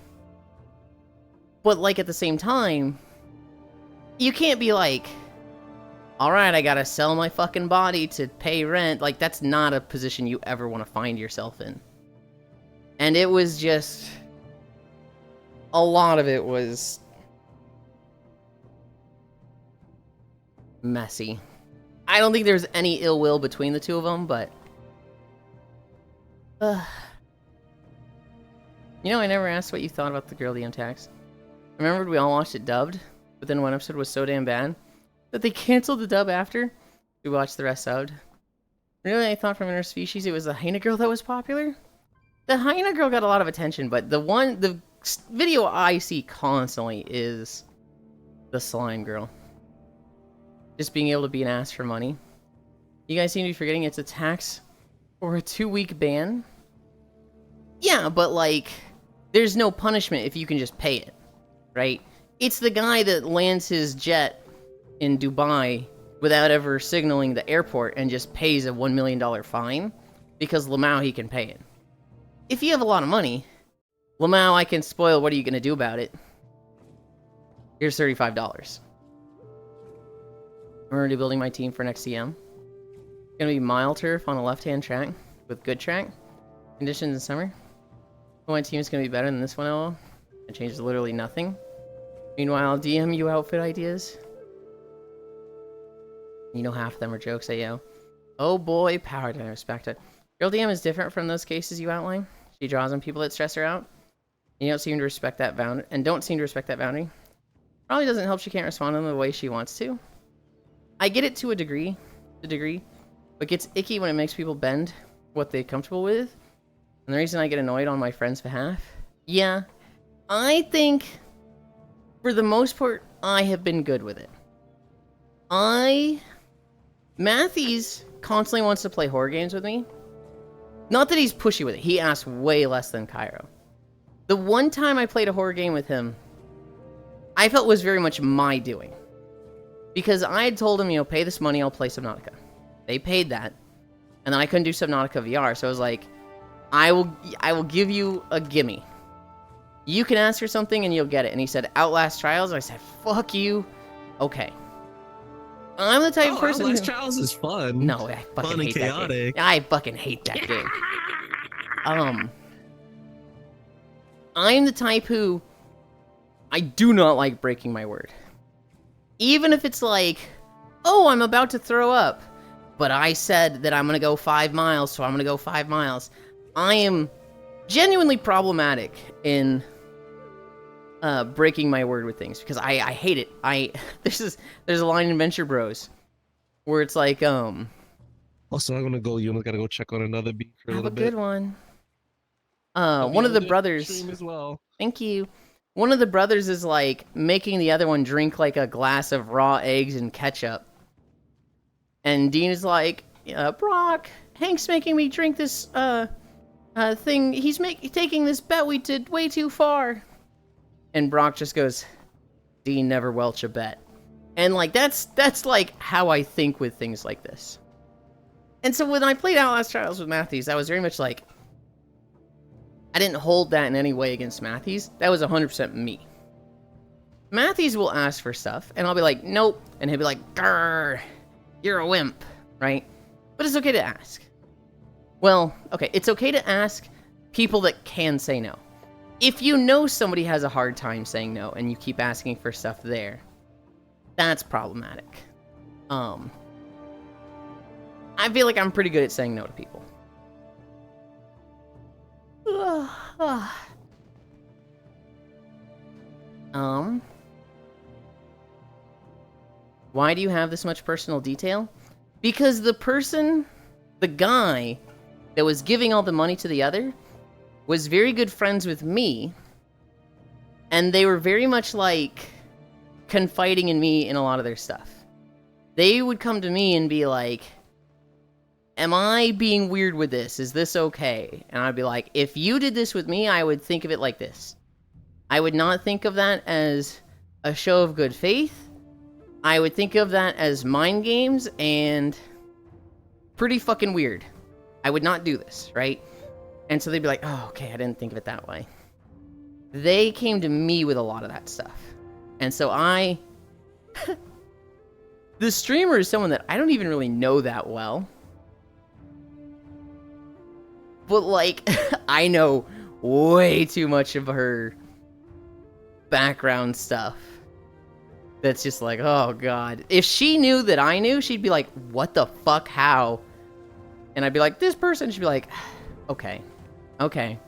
But, like, at the same time, you can't be like, alright, I gotta sell my fucking body to pay rent. Like, that's not a position you ever want to find yourself in. And it was just, a lot of it was messy. I don't think there's any ill will between the two of them, but you know, I never asked what you thought about the Girl DM tax. I remembered we all watched it dubbed, but then one episode was so damn bad that they canceled the dub after. We watched the rest subbed. Really, I thought from Interspecies it was the Hyena Girl that was popular? The Hyena Girl got a lot of attention, but the video I see constantly is the Slime Girl. Just being able to be an ass for money. You guys seem to be forgetting it's a tax or a 2-week ban. Yeah, but like, there's no punishment if you can just pay it, right? It's the guy that lands his jet in Dubai without ever signaling the airport and just pays a $1 million fine because Lamau, he can pay it. If you have a lot of money, Lamau, I can spoil, what are you going to do about it? Here's $35. I'm already building my team for next CM. Gonna be mild turf on a left-hand track with good track conditions in summer. My team is gonna be better than this one, LOL. It changes literally nothing. Meanwhile, DM you outfit ideas. You know half of them are jokes, AO. Oh boy, power dynamics back to... Girl DM is different from those cases you outline. She draws on people that stress her out. You don't seem to respect that boundary, and don't seem to respect that boundary. Probably doesn't help she can't respond in the way she wants to. I get it to a degree, but gets icky when it makes people bend what they're comfortable with. And the reason I get annoyed on my friend's behalf, yeah, I think for the most part, I have been good with it. Matthews constantly wants to play horror games with me. Not that he's pushy with it. He asks way less than Cairo. The one time I played a horror game with him, I felt was very much my doing. Because I had told him, you know, pay this money, I'll play Subnautica. They paid that. And then I couldn't do Subnautica VR, so I was like, I will give you a gimme. You can ask for something and you'll get it. And he said, Outlast Trials, and I said, fuck you. Okay. I'm the type of person Outlast Trials is fun. No, I fucking fun and hate chaotic. that game. I fucking hate that game. I'm the type who... I do not like breaking my word. Even if it's like, oh, I'm about to throw up, but I said that I'm going to go 5 miles, so I'm going to go 5 miles. I am genuinely problematic in breaking my word with things, because I hate it. There's a line in Venture Bros where it's like, Also, I'm gonna go. You gotta go check on another beat for a have little a bit. good one. One of the brothers. Stream as well. Thank you. One of the brothers is like making the other one drink like a glass of raw eggs and ketchup. And Dean is like, Brock, Hank's making me drink this thing. He's taking this bet we did way too far. And Brock just goes, Dean never welch a bet. And like that's like how I think with things like this. And so when I played Outlast Trials with Matthews, I was very much like, I didn't hold that in any way against Matthews. That was 100% me. Matthews will ask for stuff, and I'll be like, nope. And he'll be like, grrr, you're a wimp, right? But it's okay to ask. Well, okay, it's okay to ask people that can say no. If you know somebody has a hard time saying no, and you keep asking for stuff there, that's problematic. I feel like I'm pretty good at saying no to people. Why do you have this much personal detail? Because the guy that was giving all the money to the other, was very good friends with me, and they were very much like confiding in me in a lot of their stuff. They would come to me and be like, am I being weird with this? Is this okay? And I'd be like, if you did this with me, I would think of it like this. I would not think of that as a show of good faith. I would think of that as mind games and pretty fucking weird. I would not do this, right? And so they'd be like, oh, okay, I didn't think of it that way. They came to me with a lot of that stuff. And so the streamer is someone that I don't even really know that well. But, like, I know way too much of her background stuff. That's just like, oh, God. If she knew that I knew, she'd be like, what the fuck, how? And I'd be like, this person. She'd be like, okay. Okay.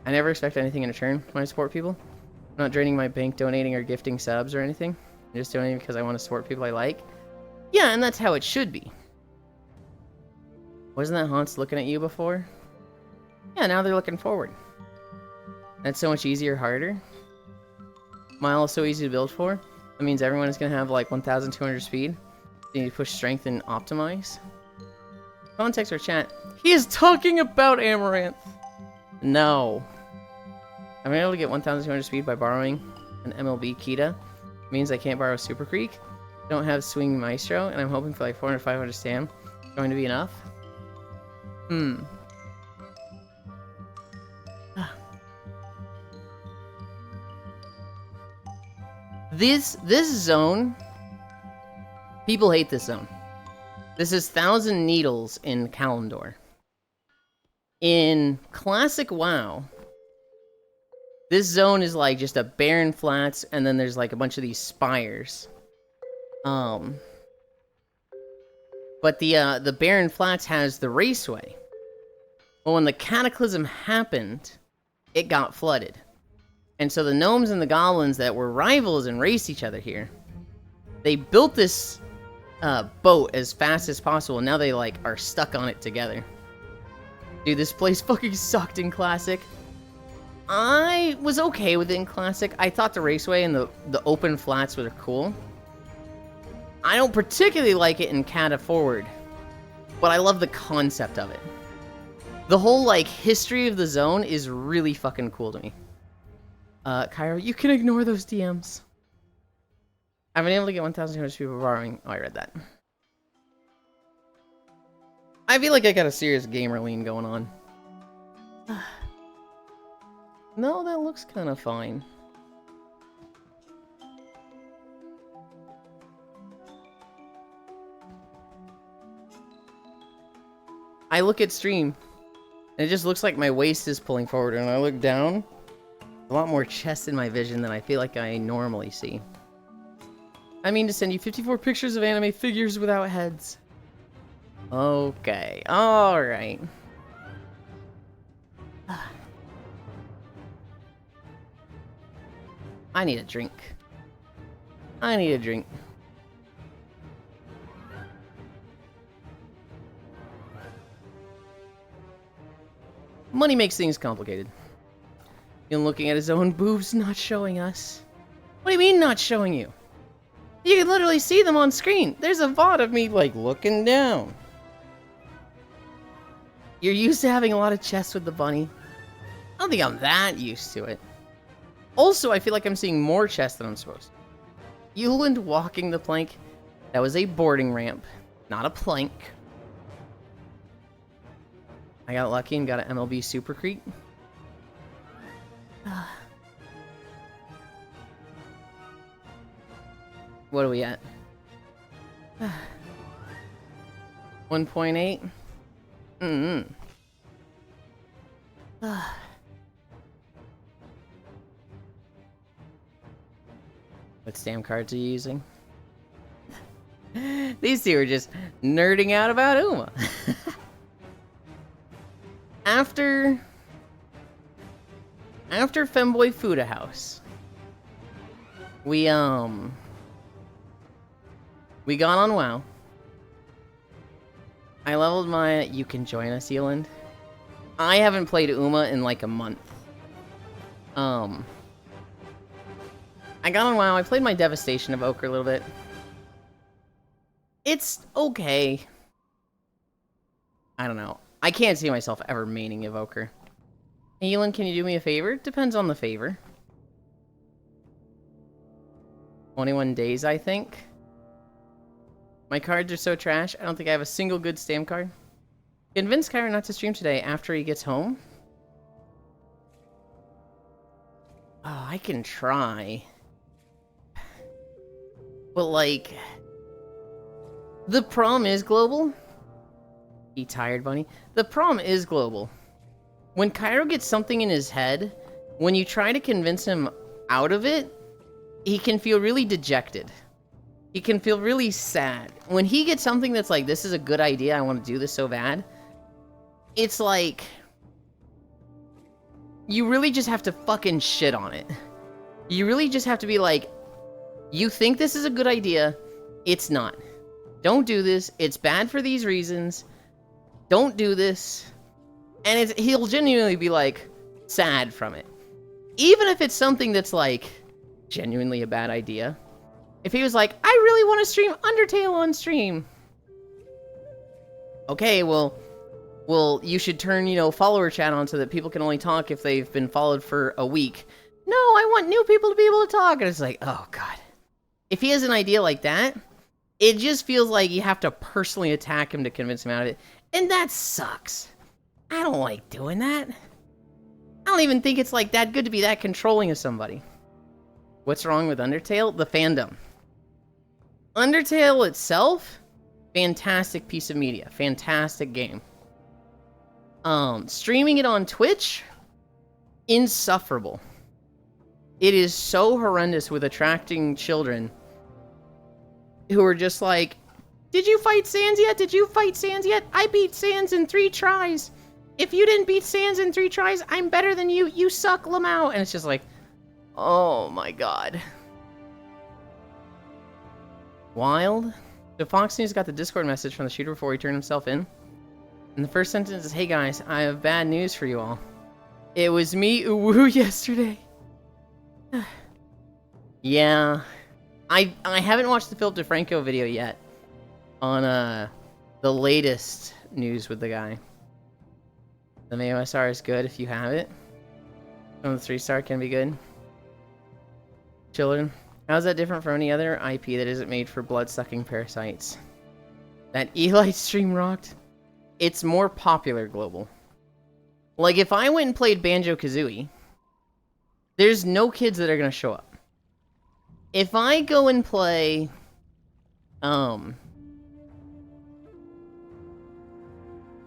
I never expect anything in return when I support people. I'm not draining my bank, donating, or gifting subs or anything. I'm just doing it because I want to support people I like. Yeah, and that's how it should be. Wasn't that Hans looking at you before? Yeah, now they're looking forward. That's so much easier, harder. Mile is so easy to build for. That means everyone is going to have like 1,200 speed. You need to push strength and optimize. Context or chat. He is talking about Amaranth. No. I'm able to get 1,200 speed by borrowing an MLB Kita. Means I can't borrow Super Creek. Don't have Swing Maestro, and I'm hoping for like 400, 500 stam. Going to be enough? This zone, people hate this zone. This is 1,000 Needles in Kalimdor. In Classic WoW, this zone is like just a barren flats, and then there's like a bunch of these spires. But the barren flats has the raceway. Well, when the cataclysm happened, it got flooded. And so the gnomes and the goblins that were rivals and raced each other here, they built this boat as fast as possible. And now they like are stuck on it together. Dude, this place fucking sucked in Classic. I was okay with it in Classic. I thought the raceway and the open flats were cool. I don't particularly like it in Cata Forward, but I love the concept of it. The whole, like, history of the zone is really fucking cool to me. Cairo, you can ignore those DMs. I've been able to get 1,200 people borrowing. Oh, I read that. I feel like I got a serious gamer lean going on. No, that looks kind of fine. I look at stream, and it just looks like my waist is pulling forward, and I look down, a lot more chest in my vision than I feel like I normally see. I mean to send you 54 pictures of anime figures without heads. Okay, alright. I need a drink. I need a drink. Money makes things complicated. You're looking at his own boobs, not showing us. What do you mean, not showing you? You can literally see them on screen. There's a VOD of me, like, looking down. You're used to having a lot of chest with the bunny. I don't think I'm that used to it. Also, I feel like I'm seeing more chest than I'm supposed to. Yulind walking the plank. That was a boarding ramp, not a plank. I got lucky and got an MLB Super Creek. What are we at? 1.8? What stamp cards are you using? These two are just nerding out about Uma. After after Femboy Fuda House, we got on WoW. I leveled my... You can join us, Yulind. I haven't played Uma in like a month. I got on WoW. I played my Devastation Evoker a little bit. It's okay. I don't know. I can't see myself ever maining Evoker. Hey, Yulind, can you do me a favor? Depends on the favor. 21 days, I think. My cards are so trash, I don't think I have a single good stam card. Convince Kyra not to stream today after he gets home. Oh, I can try. But, like... The problem is global. Be tired, bunny. The problem is global. When Cairo gets something in his head, when you try to convince him out of it, he can feel really dejected. He can feel really sad. When he gets something that's like, this is a good idea, I want to do this so bad, it's like... You really just have to fucking shit on it. You really just have to be like, you think this is a good idea, it's not. Don't do this, it's bad for these reasons. Don't do this. And he'll genuinely be, like, sad from it. Even if it's something that's, like, genuinely a bad idea. If he was like, I really want to stream Undertale on stream. Okay, well, you should turn, you know, follower chat on so that people can only talk if they've been followed for a week. No, I want new people to be able to talk. And it's like, oh, God. If he has an idea like that, it just feels like you have to personally attack him to convince him out of it. And that sucks. I don't like doing that. I don't even think it's like that good to be that controlling of somebody. What's wrong with Undertale? The fandom. Undertale itself, fantastic piece of media. Fantastic game. Streaming it on Twitch, insufferable. It is so horrendous with attracting children who are just like, did you fight Sans yet? Did you fight Sans yet? I beat Sans in 3 tries. If you didn't beat Sans in 3 tries, I'm better than you. You suck, Lamau. And it's just like, oh my god. Wild. So Fox News got the Discord message from the shooter before he turned himself in. And the first sentence is, hey guys, I have bad news for you all. It was me, Uwu, yesterday. Yeah. I haven't watched the Philip DeFranco video yet. On, the latest news with the guy. The MAOSR is good if you have it. Some of the 3-star can be good. Children. How's that different from any other IP that isn't made for blood-sucking parasites? That Eli stream rocked? It's more popular global. Like, if I went and played Banjo-Kazooie, there's no kids that are gonna show up. If I go and play...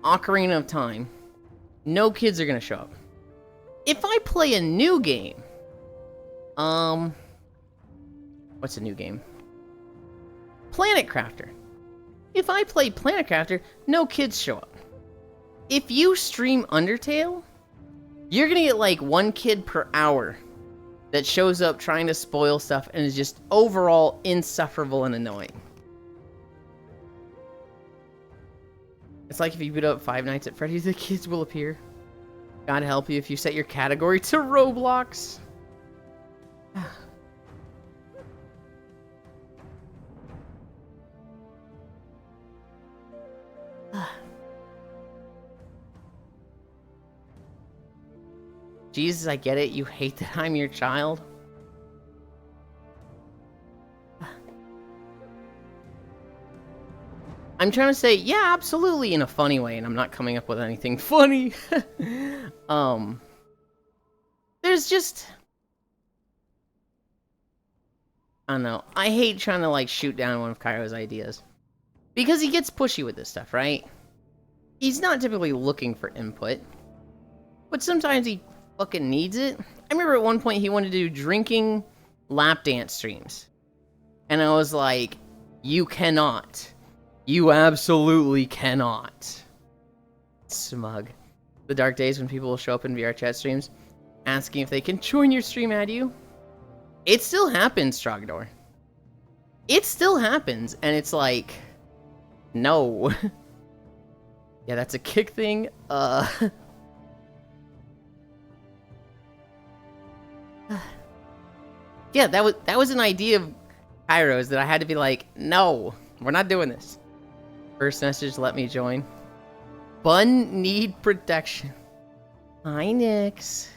Ocarina of Time, no kids are gonna show up. If I play a new game, what's a new game? Planet Crafter. If I play Planet Crafter, no kids show up. If you stream Undertale, you're gonna get like 1 kid per hour that shows up trying to spoil stuff and is just overall insufferable and annoying. It's like if you boot up Five Nights at Freddy's, the kids will appear. God help you if you set your category to Roblox. Jesus, I get it. You hate that I'm your child. I'm trying to say, yeah, absolutely, in a funny way, and I'm not coming up with anything funny. There's just... I don't know. I hate trying to, like, shoot down one of Cairo's ideas. Because he gets pushy with this stuff, right? He's not typically looking for input. But sometimes he fucking needs it. I remember at one point he wanted to do drinking lap dance streams. And I was like, you cannot. You absolutely cannot. Smug. The dark days when people will show up in VR chat streams. asking if they can join your stream, add you. It still happens, Trogdor. It still happens, and it's like, no. Yeah, that's a kick thing. Yeah, that was an idea of Kairo's that I had to be like, no, we're not doing this. First message, let me join. Bun need protection. Hi, Nyx.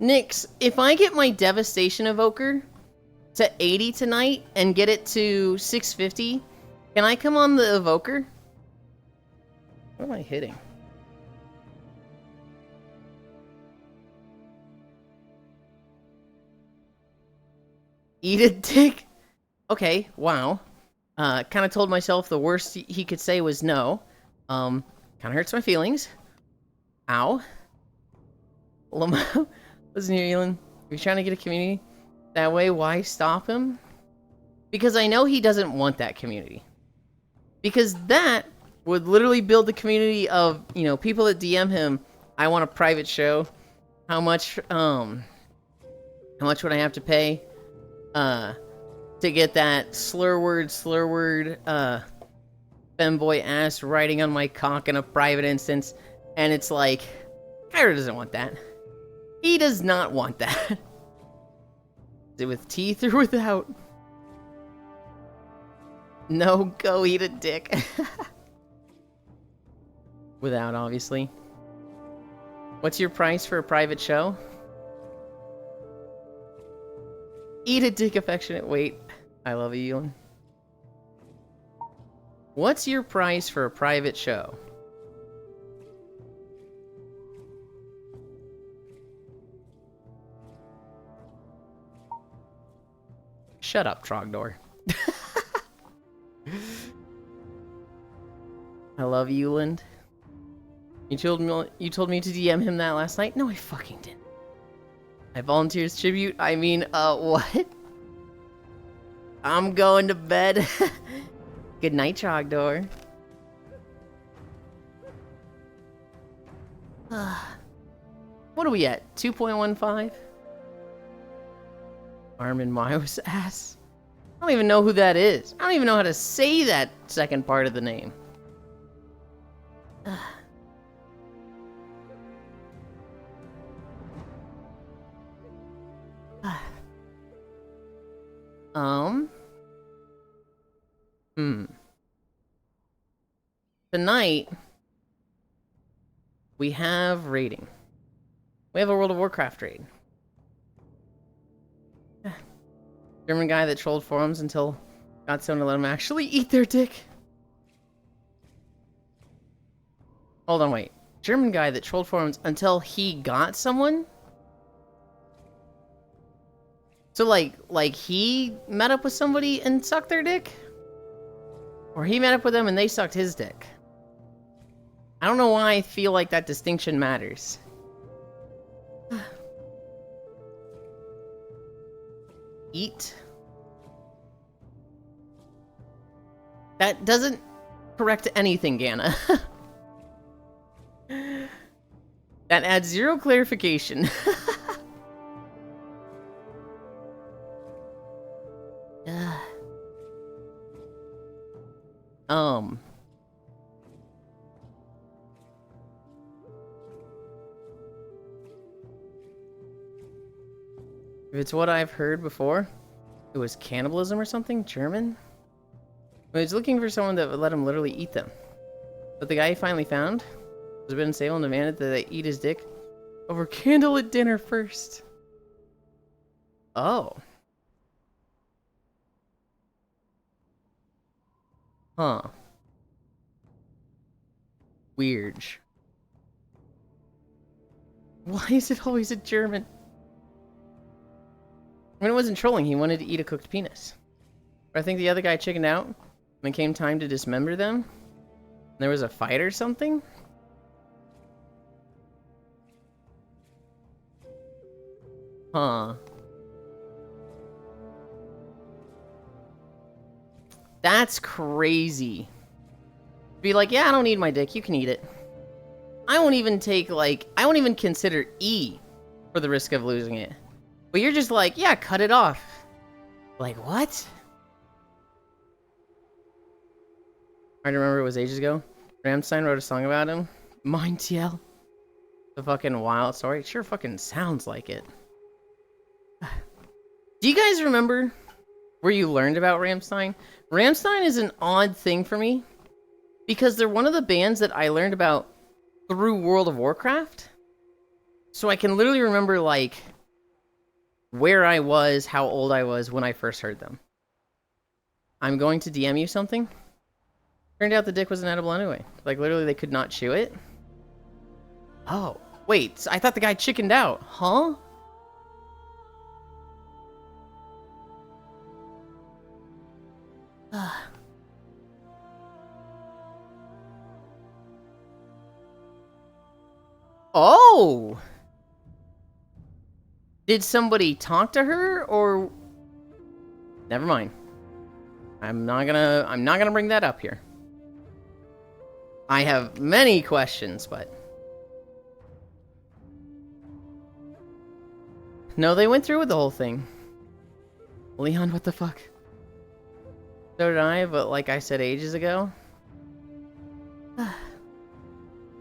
Nyx, if I get my Devastation Evoker to 80 tonight and get it to 650, can I come on the Evoker? What am I hitting? Eat a dick? Okay, wow. Kind of told myself the worst he could say was no. Kind of hurts my feelings. Ow. Lamo, listen here, Yulind. If you're trying to get a community that way, why stop him? Because I know he doesn't want that community. Because that would literally build the community of, you know, people that DM him, I want a private show. How much would I have to pay? To get that slur word, femboy ass writing on my cock in a private instance. And it's like, Kyra doesn't want that. He does not want that. Is it with teeth or without? No, go eat a dick. Without, obviously. What's your price for a private show? Eat a dick, affectionate. Wait, I love you, Yulind. What's your price for a private show? Shut up, Trogdor. I love you, Yulind. You told me to DM him that last night? No, I fucking didn't. I volunteer as tribute. I mean, what? I'm going to bed. Good night, Trogdor. What are we at? 2.15? Armin Mayo's ass. I don't even know who that is. I don't even know how to say that second part of the name. Tonight, we have raiding. We have a World of Warcraft raid. German guy that trolled forums until got someone to let him actually eat their dick. Hold on, wait. German guy that trolled forums until he got someone? So like he met up with somebody and sucked their dick? Or he met up with them and they sucked his dick? I don't know why I feel like that distinction matters. Eat. That doesn't correct anything, Ganna. That adds zero clarification. If it's what I've heard before, it was cannibalism or something? German? He was looking for someone that would let him literally eat them. But the guy he finally found was a bit unstable and demanded that they eat his dick over candlelit dinner first. Oh. Huh. Weird. Why is it always a German? When it wasn't trolling, he wanted to eat a cooked penis. But I think the other guy chickened out when it came time to dismember them. There was a fight or something? Huh. That's crazy. Be like, yeah, I don't need my dick. You can eat it. I won't even take, like, I won't even consider E for the risk of losing it. But you're just like, yeah, cut it off. Like, what? I remember it was ages ago. Rammstein wrote a song about him. Mine TL. The fucking wild story. It sure fucking sounds like it. Do you guys remember where you learned about Rammstein? Rammstein is an odd thing for me because they're one of the bands that I learned about through World of Warcraft. So I can literally remember, like, where I was, how old I was when I first heard them. I'm going to DM you something. Turned out the dick was inedible anyway. Like, literally, they could not chew it. Oh, wait. I thought the guy chickened out. Huh? Oh! Did somebody talk to her, or... Never mind. I'm not gonna bring that up here. I have many questions, but... No, they went through with the whole thing. Leon, what the fuck? So did I, but like I said ages ago...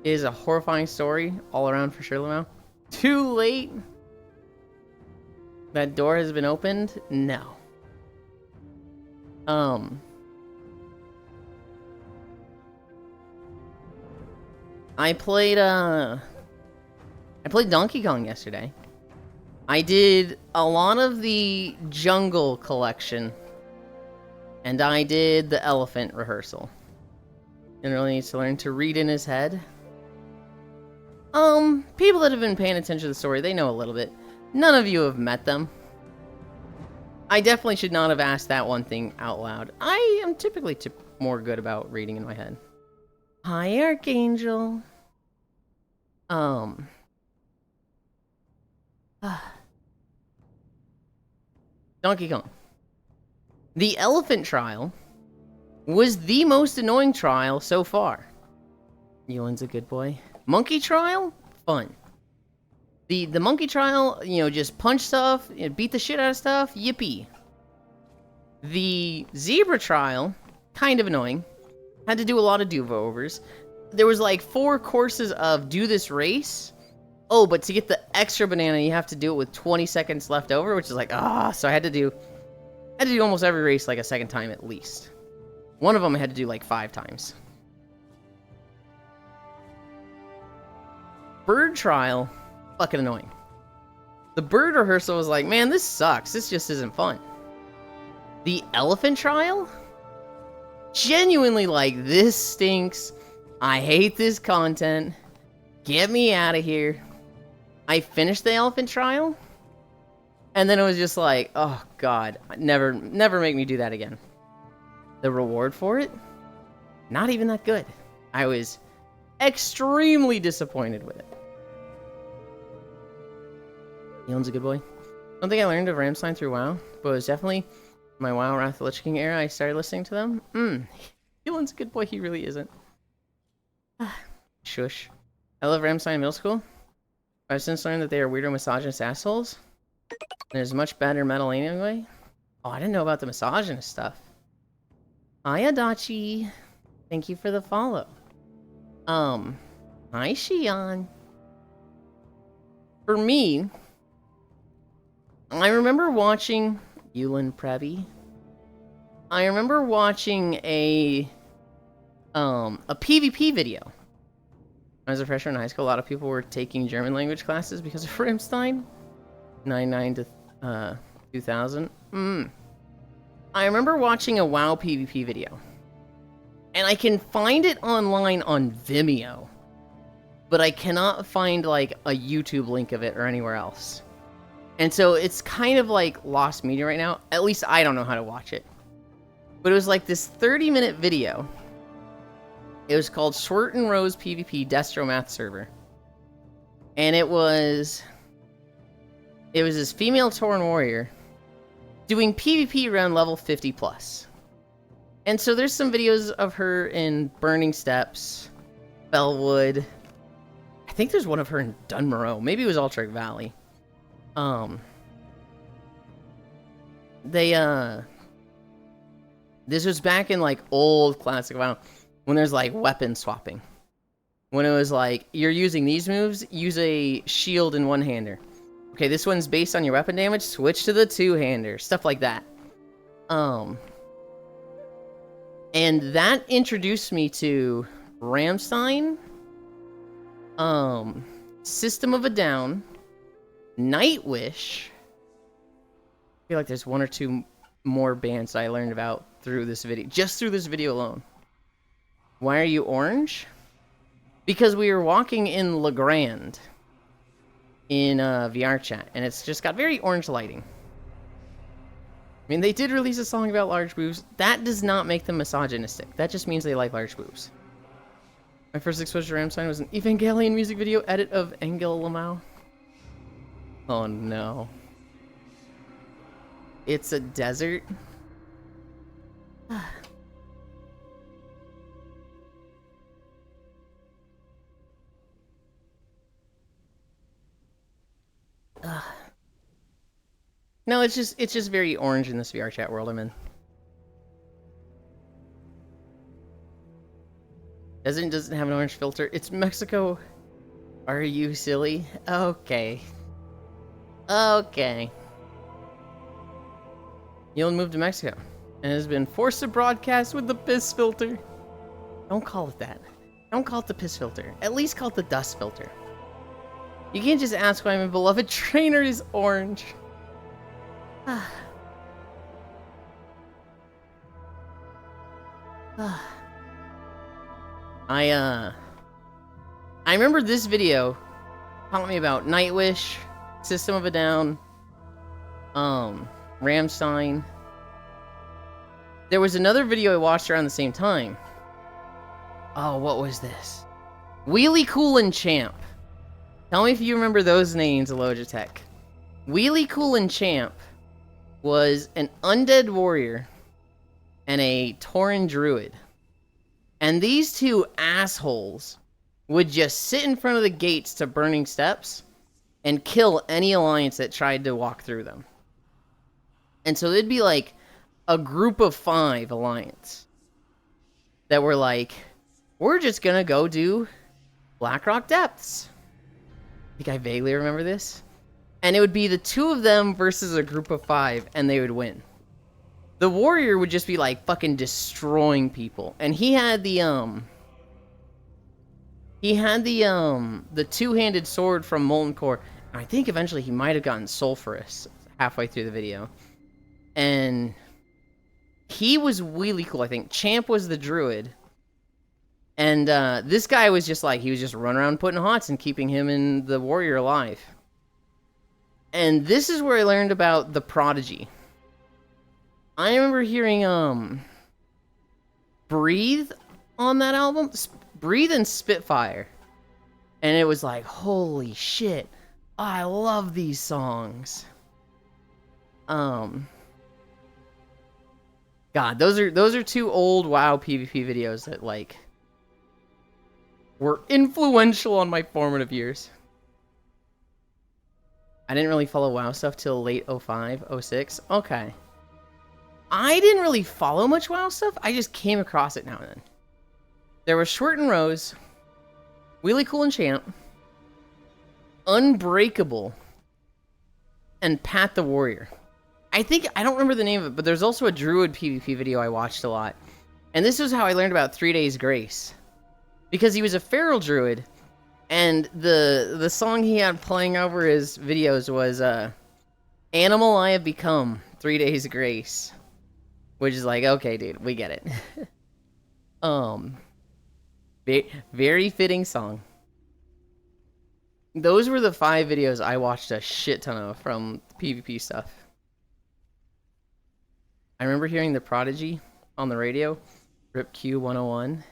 It is a horrifying story all around for sure, Lamau. Too late? That door has been opened? No. I played Donkey Kong yesterday. I did a lot of the Jungle collection. And I did the Elephant rehearsal. And really needs to learn to read in his head. People that have been paying attention to the story, they know a little bit. None of you have met them. I definitely should not have asked that one thing out loud. I am typically more good about reading in my head. Hi, Archangel. Donkey Kong. The Elephant Trial was the most annoying trial so far. Yulind's a good boy. Monkey Trial? Fun. The Monkey Trial, you know, just punch stuff, you know, beat the shit out of stuff, yippee. The Zebra Trial, kind of annoying. Had to do a lot of do-overs. There was like 4 courses of do this race. Oh, but to get the extra banana, you have to do it with 20 seconds left over, which is like, so I had to do almost every race like a second time at least. One of them I had to do like 5 times. Bird Trial, fucking annoying. The bird rehearsal was like, man, this sucks. This just isn't fun. The Elephant Trial? Genuinely like, this stinks. I hate this content. Get me out of here. I finished the Elephant Trial. And then it was just like, oh god, never make me do that again. The reward for it? Not even that good. I was extremely disappointed with it. Elon's a good boy. I don't think I learned of Rammstein through WoW, but it was definitely my WoW Wrath of the Lich King era I started listening to them. Elon's a good boy, he really isn't. Shush. I love Rammstein in middle school. I've since learned that they are weirdo misogynist assholes. There's much better metal anyway. Oh, I didn't know about the misogynist stuff. Hi, Adachi. Thank you for the follow. Hi, Shion. For me, I remember watching Yulind Previ. I remember watching a PvP video. When I was a freshman in high school, a lot of people were taking German language classes because of Rammstein. 99 to 2000. I remember watching a WoW PvP video. And I can find it online on Vimeo. But I cannot find, like, a YouTube link of it or anywhere else. And so it's kind of like lost media right now. At least I don't know how to watch it. But it was like this 30-minute video. It was called Swert and Rose PvP Destro Math Server. And it was this female Tauren warrior doing PvP around level 50 plus. And so there's some videos of her in Burning Steps, Bellwood. I think there's one of her in Dunmoreau. Maybe it was Altrincham Valley. This was back in like old classic WoW when there's like weapon swapping. When it was like, you're using these moves, use a shield in one-hander. Okay, this one's based on your weapon damage, switch to the two-hander. Stuff like that. And that introduced me to Rammstein, System of a Down, Nightwish. I feel like there's one or two more bands I learned about through this video, just through this video alone. Why are you orange? Because we were walking in La Grande in VR chat, and it's just got very orange lighting. I mean, they did release a song about large boobs. That does not make them misogynistic. That just means they like large boobs. My first exposure to Rammstein was an Evangelion music video edit of Engel Lamau. Oh no. It's a desert. No, it's just very orange in this VR chat world I'm in. Doesn't have an orange filter. It's Mexico. Are you silly? Okay. Okay. Yulind moved to Mexico and has been forced to broadcast with the piss filter. Don't call it that. Don't call it the piss filter. At least call it the dust filter. You can't just ask why my beloved trainer is orange. I remember this video telling me about Nightwish, System of a Down, Rammstein. There was another video I watched around the same time. Oh, what was this? Wheelie Cool and Champ. Tell me if you remember those names, Logitech. Wheelie Cool and Champ was an undead warrior and a Tauren druid. And these two assholes would just sit in front of the gates to Burning Steps and kill any alliance that tried to walk through them. And so it'd be like a group of 5 alliance that were like, we're just gonna go do Blackrock Depths. I think I vaguely remember this. And it would be the 2 of them versus a group of 5, and they would win. The warrior would just be like fucking destroying people. And he had the two-handed sword from Molten Core. And I think eventually he might have gotten sulfurous halfway through the video. And he was really cool, I think. Champ was the druid. And this guy was just like, he was just running around putting hots and keeping him and the warrior alive. And this is where I learned about the Prodigy. I remember hearing Breathe on that album. Breathe and Spitfire. And it was like, holy shit. I love these songs. God, those are 2 old WoW PvP videos that like were influential on my formative years. I didn't really follow WoW stuff till late 05, 06. Okay. I didn't really follow much WoW stuff. I just came across it now and then. There was Short and Rose, Wheelie Cool and Champ, Unbreakable, and Pat the Warrior. I don't remember the name of it, but there's also a Druid PvP video I watched a lot. And this is how I learned about 3 Days Grace. Because he was a feral druid, and the song he had playing over his videos was Animal I Have Become, 3 Days Grace. Which is like, okay, dude, we get it. Very fitting song. Those were the 5 videos I watched a shit ton of from PvP stuff. I remember hearing The Prodigy on the radio. Rip Q 101.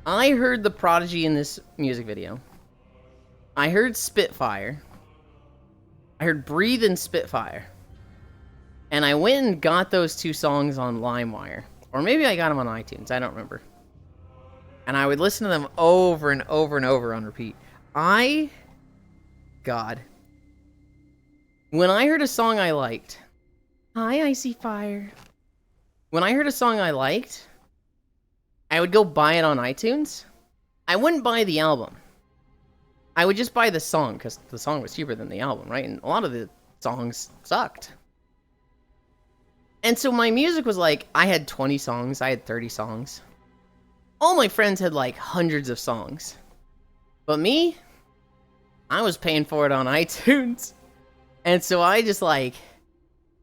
I heard the Prodigy in this music video. I heard Spitfire. I heard Breathe and Spitfire. And I went and got those two songs on LimeWire. Or maybe I got them on iTunes. I don't remember. And I would listen to them over and over and over on repeat. God. When I heard a song I liked... Hi, Icy Fire. When I heard a song I liked, I would go buy it on iTunes. I wouldn't buy the album. I would just buy the song, because the song was cheaper than the album, right? And a lot of the songs sucked. And so my music was like, I had 20 songs, I had 30 songs. All my friends had like hundreds of songs. But me, I was paying for it on iTunes. And so I just like,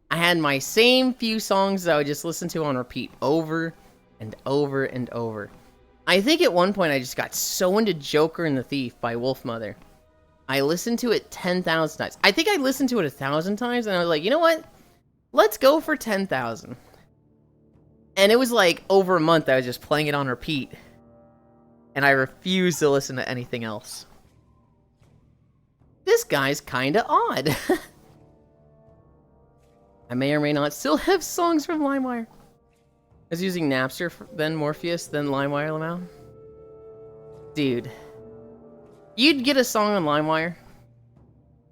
I had my same few songs that I would just listen to on repeat over and over and over. I think at one point I just got so into Joker and the Thief by Wolfmother. I listened to it 10,000 times. I think I listened to it 1,000 times and I was like, you know what? Let's go for 10,000. And it was like over a month I was just playing it on repeat. And I refused to listen to anything else. This guy's kinda odd. I may or may not still have songs from LimeWire. I was using Napster, then Morpheus, then LimeWire, Lamau. Dude. You'd get a song on LimeWire.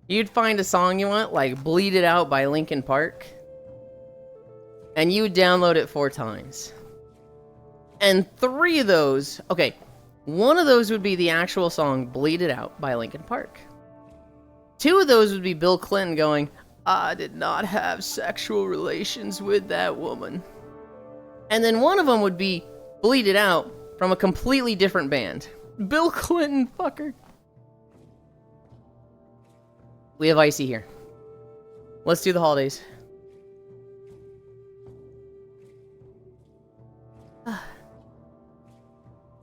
You'd find a song you want, like Bleed It Out by Linkin Park. And you would download it 4 times. And 3 of those... Okay, one of those would be the actual song Bleed It Out by Linkin Park. 2 of those would be Bill Clinton going, I did not have sexual relations with that woman. And then one of them would be Bleed It Out from a completely different band. Bill Clinton, fucker. We have Icy here. Let's do the holidays.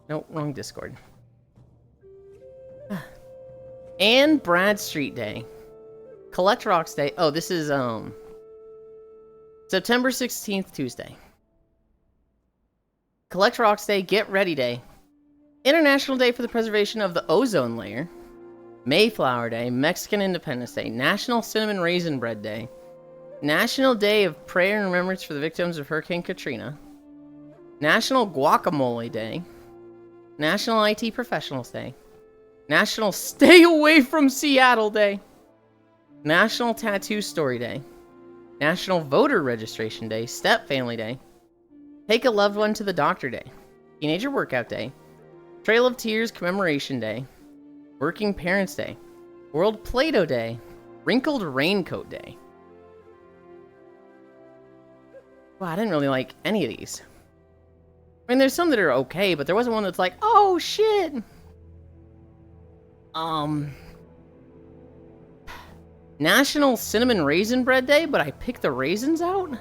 Nope, wrong Discord. And Bradstreet Day. Collect Rocks Day. Oh, this is, September 16th, Tuesday. Collect Rocks Day, Get Ready Day. International Day for the Preservation of the Ozone Layer. Mayflower Day, Mexican Independence Day. National Cinnamon Raisin Bread Day. National Day of Prayer and Remembrance for the Victims of Hurricane Katrina. National Guacamole Day. National IT Professionals Day. National Stay Away from Seattle Day. National Tattoo Story Day. National Voter Registration Day. Step Family Day. Take a Loved One to the Doctor Day. Teenager Workout Day. Trail of Tears Commemoration Day. Working Parents Day. World Play-Doh Day. Wrinkled Raincoat Day. Wow, I didn't really like any of these. I mean, there's some that are okay, but there wasn't one that's like, oh shit! National Cinnamon Raisin Bread Day, but I picked the raisins out?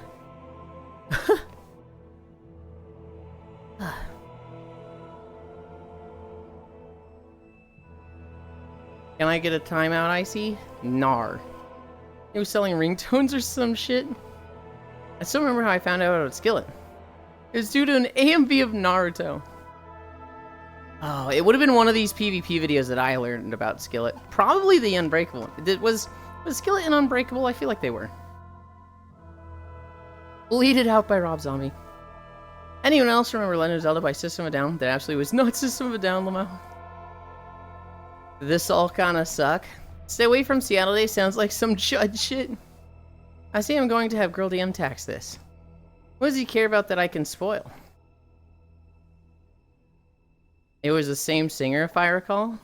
Can I get a timeout, Icy? Nar. He was selling ringtones or some shit? I still remember how I found out about Skillet. It was due to an AMV of Naruto. Oh, it would have been one of these PvP videos that I learned about Skillet. Probably the Unbreakable one. Was Skillet and Unbreakable? I feel like they were. Bleed It Out by Rob Zombie. Anyone else remember Legend of Zelda by System of a Down? That actually was not System of a Down, Lamau. This all kinda suck. Stay away from Seattle Day sounds like some judge shit. I say I'm going to have Girl DM tax this. What does he care about that I can spoil? It was the same singer, if I recall.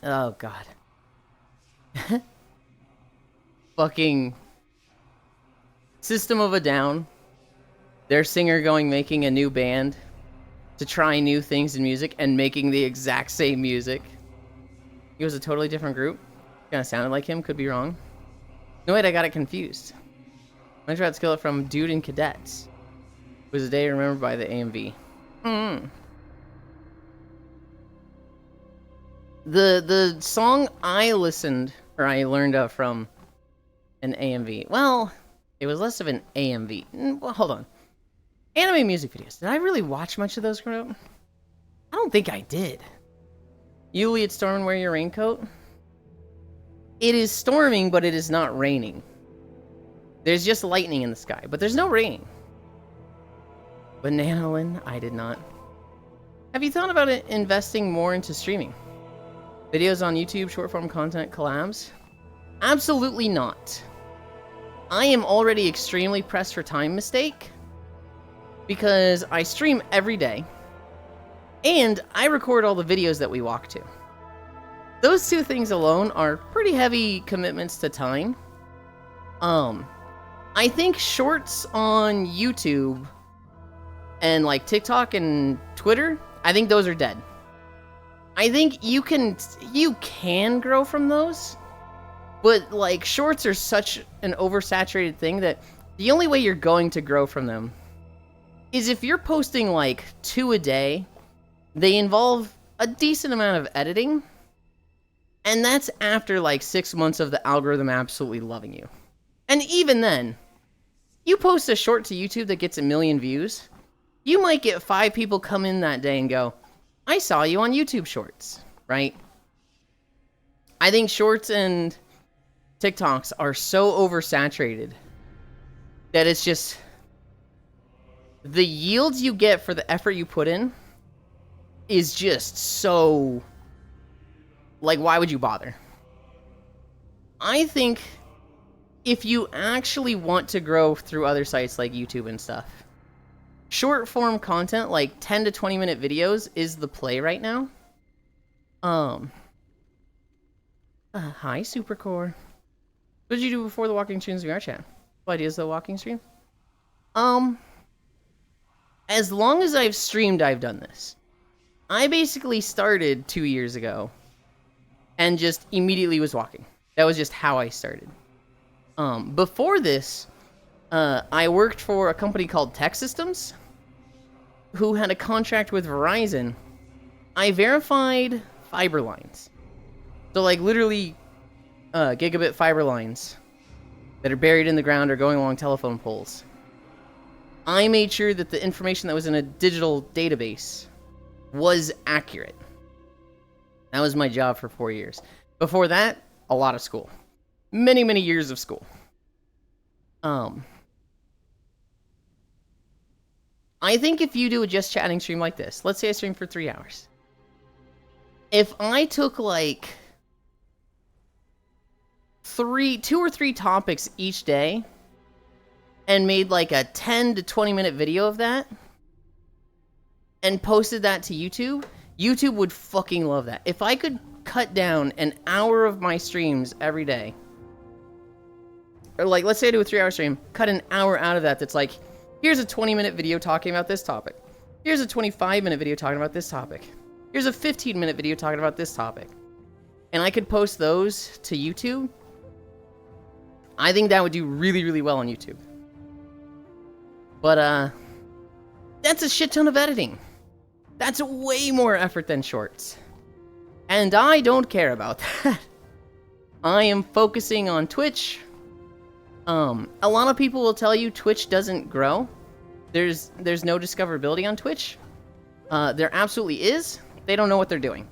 Oh, God. Fucking System of a Down. Their singer making a new band to try new things in music and making the exact same music. He was a totally different group. Kinda sounded like him, could be wrong. No, wait, I got it confused. I tried Skillet from Dude and Cadets. It was a day remembered by the AMV. The song I listened, or I learned from an AMV. Well, it was less of an AMV. Well, hold on. Anime music videos. Did I really watch much of those growing up? I don't think I did. Yulind, it's storming, wear your raincoat. It is storming, but it is not raining. There's just lightning in the sky, but there's no rain. Bananalin, I did not. Have you thought about investing more into streaming? Videos on YouTube, short form content, collabs? Absolutely not. I am already extremely pressed for time, mistake, because I stream every day, and I record all the videos that we walk to. Those two things alone are pretty heavy commitments to time. I think shorts on YouTube and like TikTok and Twitter, I think those are dead. I think you can grow from those, but like shorts are such an oversaturated thing that the only way you're going to grow from them is if you're posting like 2 a day. They involve a decent amount of editing, and that's after like 6 months of the algorithm absolutely loving you. And even then, you post a short to YouTube that gets 1 million views, you might get 5 people come in that day and go, I saw you on YouTube Shorts, right? I think shorts and TikToks are so oversaturated that it's just the yields you get for the effort you put in is just so, like, why would you bother? I think if you actually want to grow through other sites like YouTube and stuff, short form content like 10 to 20 minute videos is the play right now. Hi Supercore. What did you do before the walking streams VR chat? What ideas the walking stream? As long as I've streamed, I've done this. I basically started 2 years ago and just immediately was walking. That was just how I started. Before this, I worked for a company called Tech Systems, who had a contract with Verizon. I verified fiber lines. So like literally gigabit fiber lines that are buried in the ground or going along telephone poles. I made sure that the information that was in a digital database was accurate. That was my job for 4 years. Before that, a lot of school. Many, many years of school. I think if you do a just chatting stream like this, let's say I stream for 3 hours. If I took like 2 or 3 topics each day and made like a 10 to 20 minute video of that and posted that to YouTube, YouTube would fucking love that. If I could cut down an hour of my streams every day, or like, let's say I do a 3-hour stream, cut an hour out of that that's like, here's a 20-minute video talking about this topic. Here's a 25-minute video talking about this topic. Here's a 15-minute video talking about this topic. And I could post those to YouTube. I think that would do really, really well on YouTube. But, that's a shit ton of editing. That's way more effort than shorts. And I don't care about that. I am focusing on Twitch. A lot of people will tell you Twitch doesn't grow. There's no discoverability on Twitch. There absolutely is. They don't know what they're doing.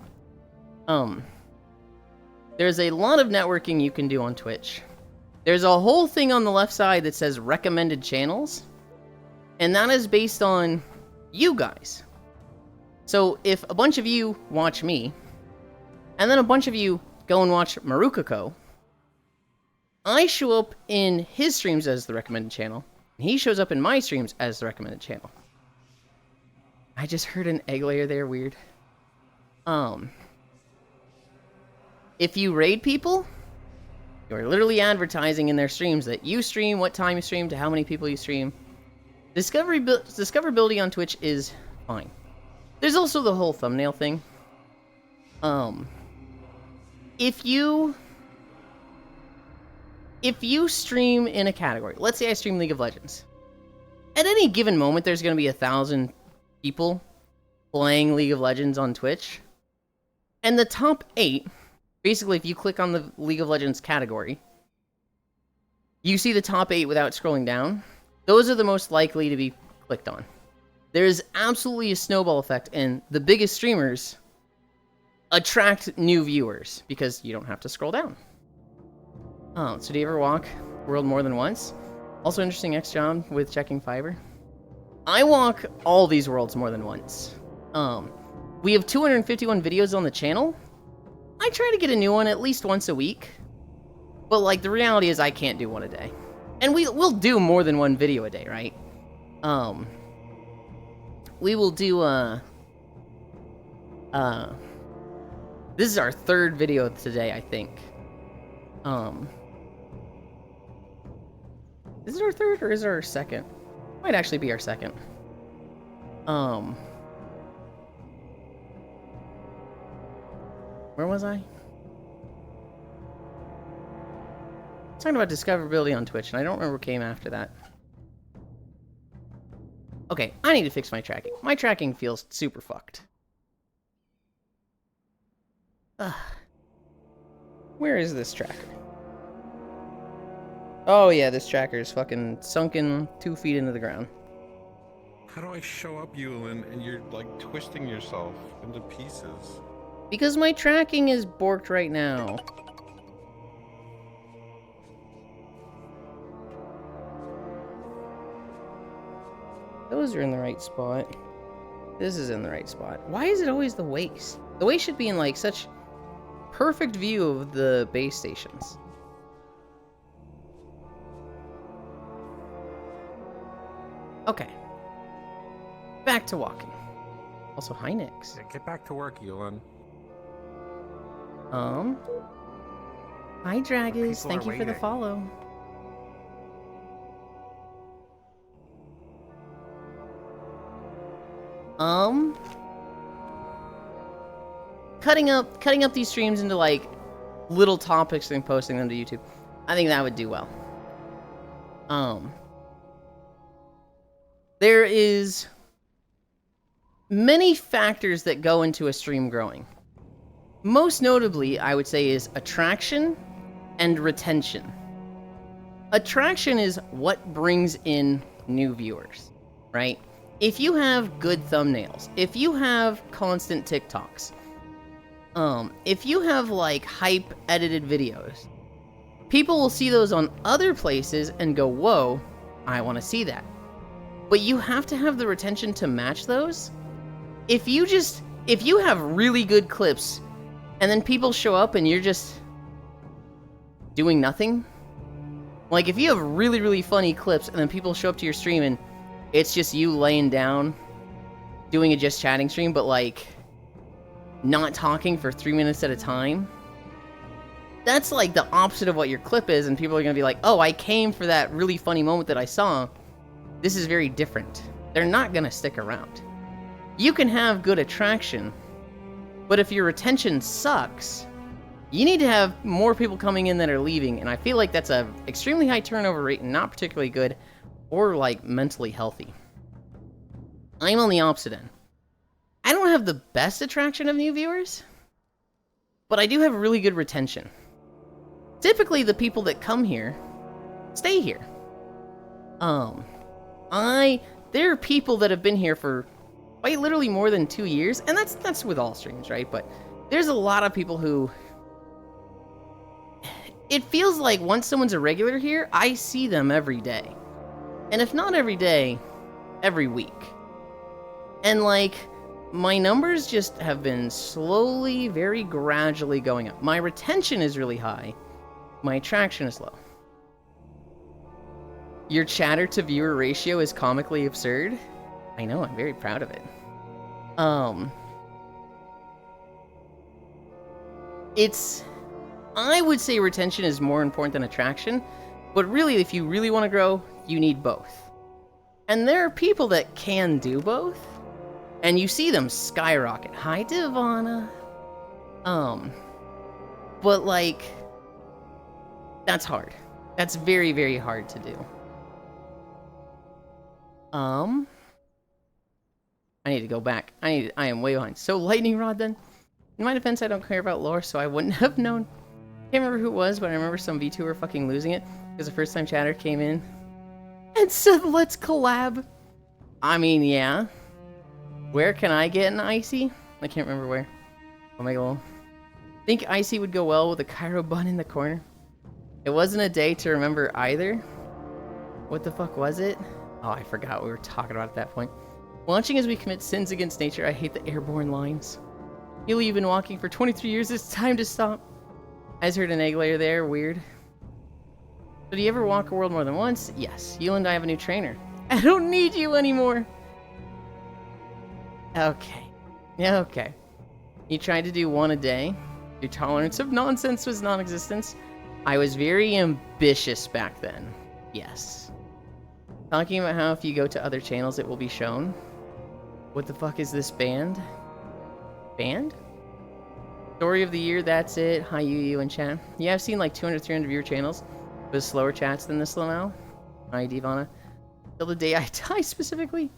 There's a lot of networking you can do on Twitch. There's a whole thing on the left side that says recommended channels. And that is based on you guys. So if a bunch of you watch me, and then a bunch of you go and watch Marukako, I show up in his streams as the recommended channel, and he shows up in my streams as the recommended channel. I just heard an egg layer there, weird. If you raid people, you're literally advertising in their streams that you stream, what time you stream, to how many people you stream. Discoverability on Twitch is fine. There's also the whole thumbnail thing. If you stream in a category, let's say I stream League of Legends. At any given moment, there's going to be 1,000 people playing League of Legends on Twitch. And the top 8, basically if you click on the League of Legends category, you see the top 8 without scrolling down, those are the most likely to be clicked on. There's absolutely a snowball effect, and the biggest streamers attract new viewers because you don't have to scroll down. Oh, so do you ever walk world more than once? Also interesting X job with checking fiber. I walk all these worlds more than once. We have 251 videos on the channel. I try to get a new one at least once a week. But like the reality is I can't do one a day. And we'll do more than one video a day, right? We will do this is our 3rd video today, I think. Is it our 3rd or is it our 2nd? Might actually be our 2nd. Where was I? Talking about discoverability on Twitch, and I don't remember what came after that. Okay, I need to fix my tracking. My tracking feels super fucked. Where is this tracker? Oh yeah, this tracker is fucking sunken 2 feet into the ground. How do I show up, Yulind, and you're like twisting yourself into pieces? Because my tracking is borked right now. Those are in the right spot. This is in the right spot. Why is it always the waist? The waist should be in like such perfect view of the base stations. Okay. Back to walking. Also, hi, Nix. Yeah, get back to work, Yulind. Hi, Dragus. People Thank are you for the waiting. follow. Cutting up these streams into like little topics and posting them to YouTube. I think that would do well. There is many factors that go into a stream growing. Most notably, I would say, is attraction and retention. Attraction is what brings in new viewers, right? If you have good thumbnails, if you have constant TikToks, if you have like hype edited videos, people will see those on other places and go, whoa, I want to see that. But you have to have the retention to match those. If you have really good clips and then people show up and you're just doing nothing, like if you have really, really funny clips and then people show up to your stream and it's just you laying down doing a just chatting stream, but like not talking for 3 minutes at a time, that's like the opposite of what your clip is, and people are gonna be like, oh, I came for that really funny moment that I saw. This is very different. They're not gonna stick around. You can have good attraction, but if your retention sucks, you need to have more people coming in than are leaving, and I feel like that's a extremely high turnover rate and not particularly good or like mentally healthy. I'm on the opposite end. I don't have the best attraction of new viewers, but I do have really good retention. Typically, the people that come here stay here. There are people that have been here for quite literally more than 2 years, and that's with all streams, right? But there's a lot of people who, it feels like once someone's a regular here, I see them every day. And if not every day, every week. And like, my numbers just have been slowly, very gradually going up. My retention is really high. My attraction is low. Your chatter to viewer ratio is comically absurd. I know, I'm very proud of it. I would say retention is more important than attraction, but really, if you really want to grow, you need both. And there are people that can do both, and you see them skyrocket. Hi, Divana. But like, that's hard. That's very, very hard to do. I need to go back. I am way behind. So lightning rod then. In my defense, I don't care about lore, so I wouldn't have known. Can't remember who it was, but I remember some VTuber fucking losing it because the first time chatter came in and said, "Let's collab." I mean, yeah. Where can I get an Icy? I can't remember where. Oh my god. Think Icy would go well with a Cairo bun in the corner. It wasn't a day to remember either. What the fuck was it? Oh, I forgot what we were talking about at that point. Launching as we commit sins against nature. I hate the airborne lines. Yuli, you've been walking for 23 years. It's time to stop. I just heard an egg layer there. Weird. So do you ever walk a world more than once? Yes. Yulind and I have a new trainer. I don't need you anymore. Okay. Yeah, okay. You tried to do one a day. Your tolerance of nonsense was non-existent. I was very ambitious back then. Yes. Talking about how if you go to other channels, it will be shown. What the fuck is this band? Band? Story of the year, that's it. Hi, you in chat. Yeah, I've seen like 200, 300 viewer channels with slower chats than this now. Hi, Divana. Till the day I die, specifically.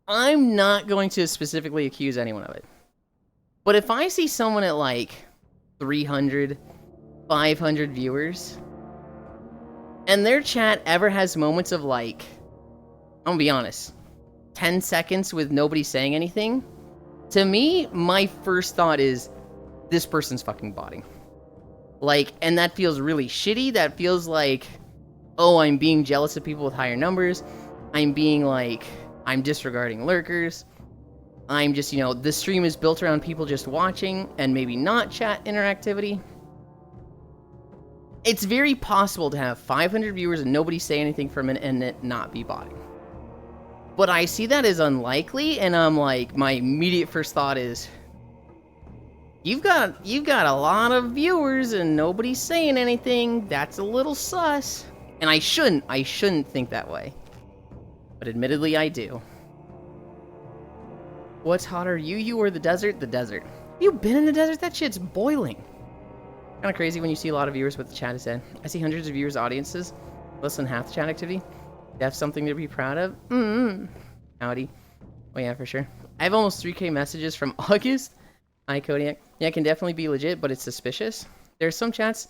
I'm not going to specifically accuse anyone of it. But if I see someone at like 300, 500 viewers, and their chat ever has moments of like, I'm gonna be honest, 10 seconds with nobody saying anything, to me, my first thought is, this person's fucking botting. Like, and that feels really shitty. That feels like, oh, I'm being jealous of people with higher numbers. I'm being like, I'm disregarding lurkers. I'm just, the stream is built around people just watching and maybe not chat interactivity. It's very possible to have 500 viewers and nobody say anything for a minute and it not be botting. But I see that as unlikely, and I'm like, my immediate first thought is, you've got a lot of viewers and nobody's saying anything. That's a little sus. And I shouldn't think that way. But admittedly, I do. What's hotter, you or the desert? The desert. Have you been in the desert? That shit's boiling. Kind of crazy when you see a lot of viewers with the chat is in. I see hundreds of viewers, audiences, less than half the chat activity. That's something to be proud of. Howdy. Oh yeah, for sure. I have almost 3K messages from August. Hi, Kodiak. Yeah, it can definitely be legit, but it's suspicious. There's some chats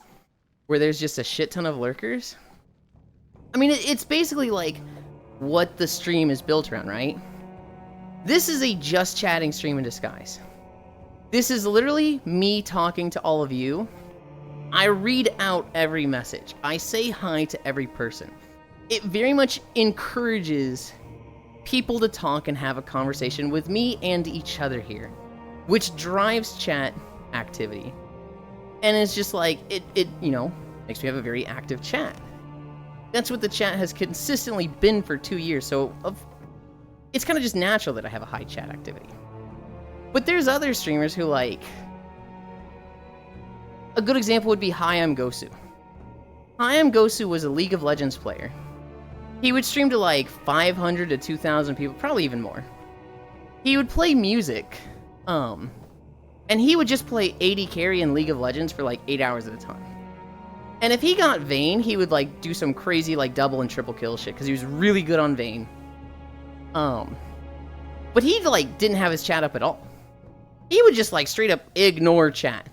where there's just a shit ton of lurkers. I mean, it's basically like what the stream is built around, right? This is a just chatting stream in disguise. This is literally me talking to all of you. I read out every message. I say hi to every person. It very much encourages people to talk and have a conversation with me and each other here, which drives chat activity. And it's just like, it makes me have a very active chat. That's what the chat has consistently been for 2 years, so it's kind of just natural that I have a high chat activity. But there's other streamers who like... A good example would be Hi, I'm Gosu. Hi, I'm Gosu was a League of Legends player. He would stream to like 500 to 2,000 people, probably even more. He would play music, and he would just play AD carry in League of Legends for like 8 hours at a time. And if he got Vayne, he would like do some crazy like double and triple kill shit, because he was really good on Vayne. But he like didn't have his chat up at all. He would just like straight up ignore chat.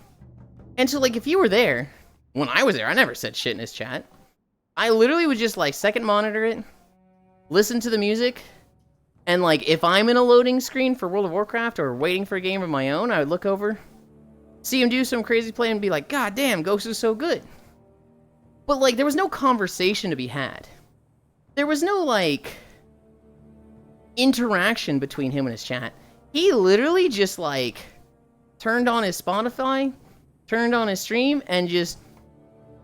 And so like if you were there, when I was there, I never said shit in his chat. I literally would just like second monitor it, listen to the music, and like if I'm in a loading screen for World of Warcraft or waiting for a game of my own, I would look over, see him do some crazy play and be like, God damn, Ghost is so good. But like there was no conversation to be had. There was no like interaction between him and his chat. He literally just like turned on his Spotify, turned on his stream, and just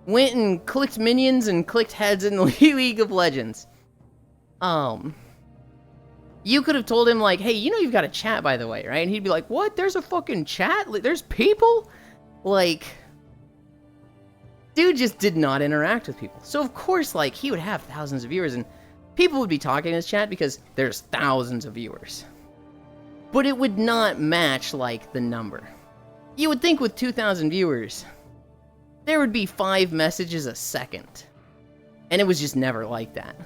went and clicked minions and clicked heads in League of Legends. You could have told him like, hey, you've got a chat, by the way, right? And he'd be like, what? There's a fucking chat? There's people? Like, dude just did not interact with people. So of course, like, he would have thousands of viewers and people would be talking in his chat because there's thousands of viewers. But it would not match, like, the number. You would think with 2,000 viewers, there would be 5 messages a second. And it was just never like that.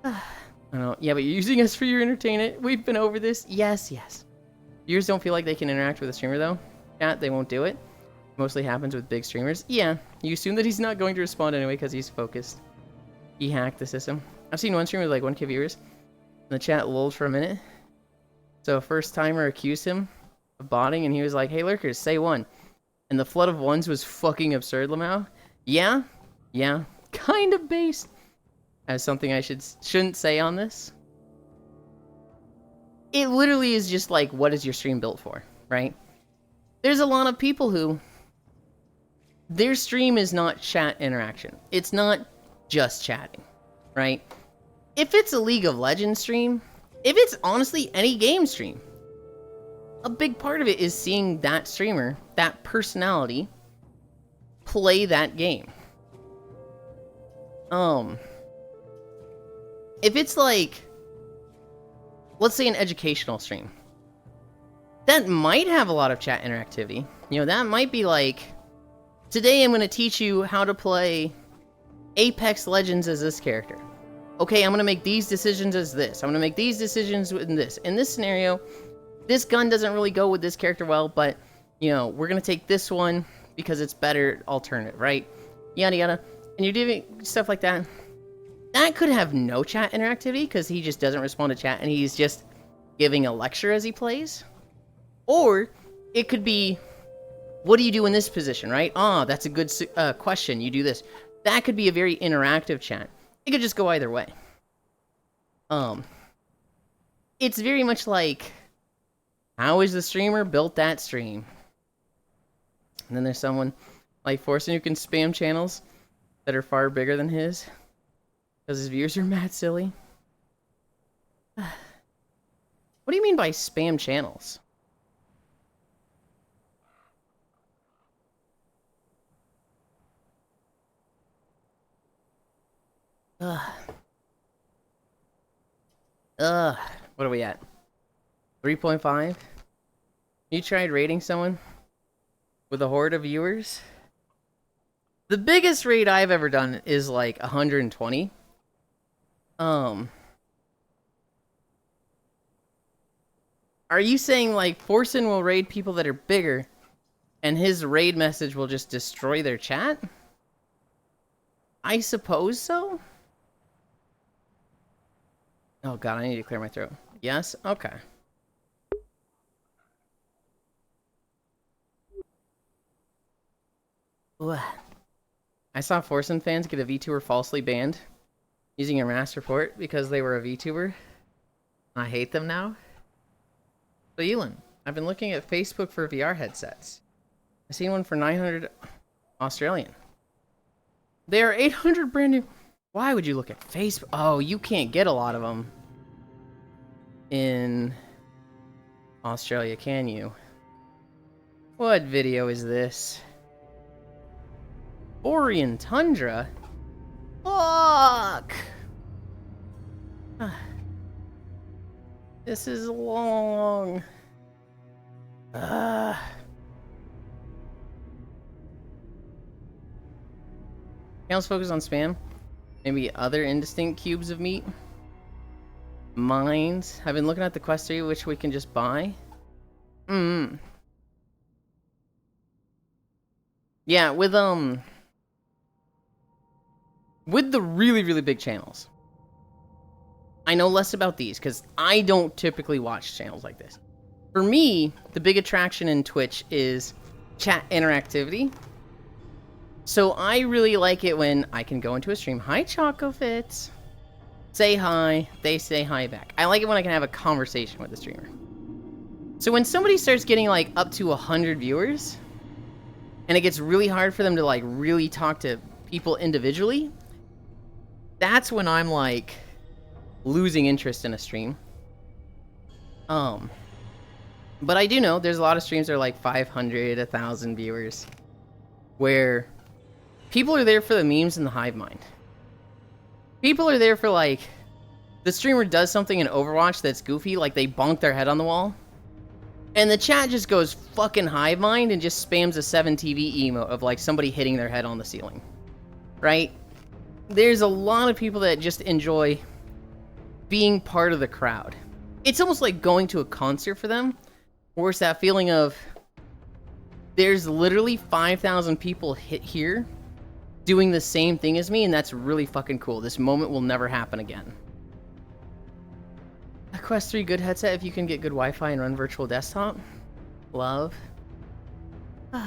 I don't know. Yeah, but you're using us for your entertainment. We've been over this. Yes, yes. Viewers don't feel like they can interact with a streamer though. Chat, they won't do it. Mostly happens with big streamers. Yeah, you assume that he's not going to respond anyway because he's focused. He hacked the system. I've seen one streamer with like 1K viewers. And the chat lulled for a minute. So a first timer accused him of botting and he was like, hey lurkers, say one. And the flood of ones was fucking absurd, Lamau. Yeah, kind of based. As something I shouldn't say on this. It literally is just like, what is your stream built for, right? There's a lot of people who their stream is not chat interaction. It's not just chatting, right? If it's a League of Legends stream, if it's honestly any game stream, a big part of it is seeing that streamer, that personality, play that game. If it's like, let's say an educational stream, that might have a lot of chat interactivity. You know, that might be like, today I'm going to teach you how to play Apex Legends as this character. Okay, I'm going to make these decisions as this. I'm going to make these decisions in this. In this scenario, this gun doesn't really go with this character well, but, you know, we're going to take this one because it's better alternative, right? Yada yada. And you're doing stuff like that. That could have no chat interactivity because he just doesn't respond to chat and he's just giving a lecture as he plays. Or it could be, what do you do in this position, right? Ah, that's a good question. You do this. That could be a very interactive chat. It could just go either way. It's very much like, how is the streamer built that stream? And then there's someone like Forsen who can spam channels that are far bigger than his. Because his viewers are mad silly. What do you mean by spam channels? What are we at? 3.5? You tried raiding someone with a horde of viewers? The biggest raid I've ever done is like 120. Are you saying like Forsen will raid people that are bigger and his raid message will just destroy their chat? I suppose so. Oh god, I need to clear my throat. Yes? Okay. Ugh. I saw Forsen fans get a VTuber falsely banned using a mass report because they were a VTuber. I hate them now. So Yulind, I've been looking at Facebook for VR headsets. I seen one for 900 Australian. They are 800 brand new. Why would you look at Facebook? Oh, you can't get a lot of them in Australia, can you? What video is this? Borean Tundra? Fuck! This is long. Channels focus on spam. Maybe other indistinct cubes of meat. Mines. I've been looking at the quest tree, which we can just buy. Yeah, with the really, really big channels. I know less about these, because I don't typically watch channels like this. For me, the big attraction in Twitch is chat interactivity. So I really like it when I can go into a stream. Hi, Chocofits. Say hi. They say hi back. I like it when I can have a conversation with the streamer. So when somebody starts getting like up to 100 viewers, and it gets really hard for them to like really talk to people individually, that's when I'm like losing interest in a stream. But I do know there's a lot of streams that are like 500, 1,000 viewers, where people are there for the memes and the hive mind. People are there for like, the streamer does something in Overwatch that's goofy, like they bonk their head on the wall, and the chat just goes fucking hive mind and just spams a 7TV emote of like somebody hitting their head on the ceiling. Right? There's a lot of people that just enjoy being part of the crowd. It's almost like going to a concert for them, Or it's that feeling of there's literally 5,000 people hit here doing the same thing as me, and that's really fucking cool. This moment will never happen again. A Quest 3 good headset if you can get good Wi-Fi and run virtual desktop. Love. But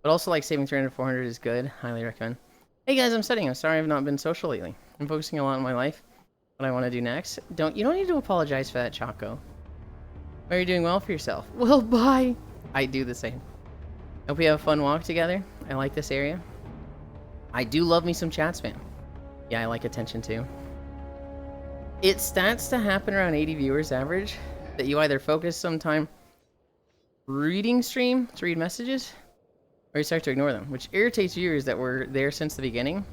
also, like, saving 300, 400 is good. Highly recommend. Hey guys, I'm studying. I'm sorry I've not been social lately. I'm focusing a lot on my life. What I want to do next. You don't need to apologize for that, Choco. Are you doing well for yourself? Well, bye. I do the same. Hope we have a fun walk together. I like this area. I do love me some chat spam. Yeah, I like attention too. It starts to happen around 80 viewers average that you either focus some time reading stream to read messages, or you start to ignore them, which irritates viewers that were there since the beginning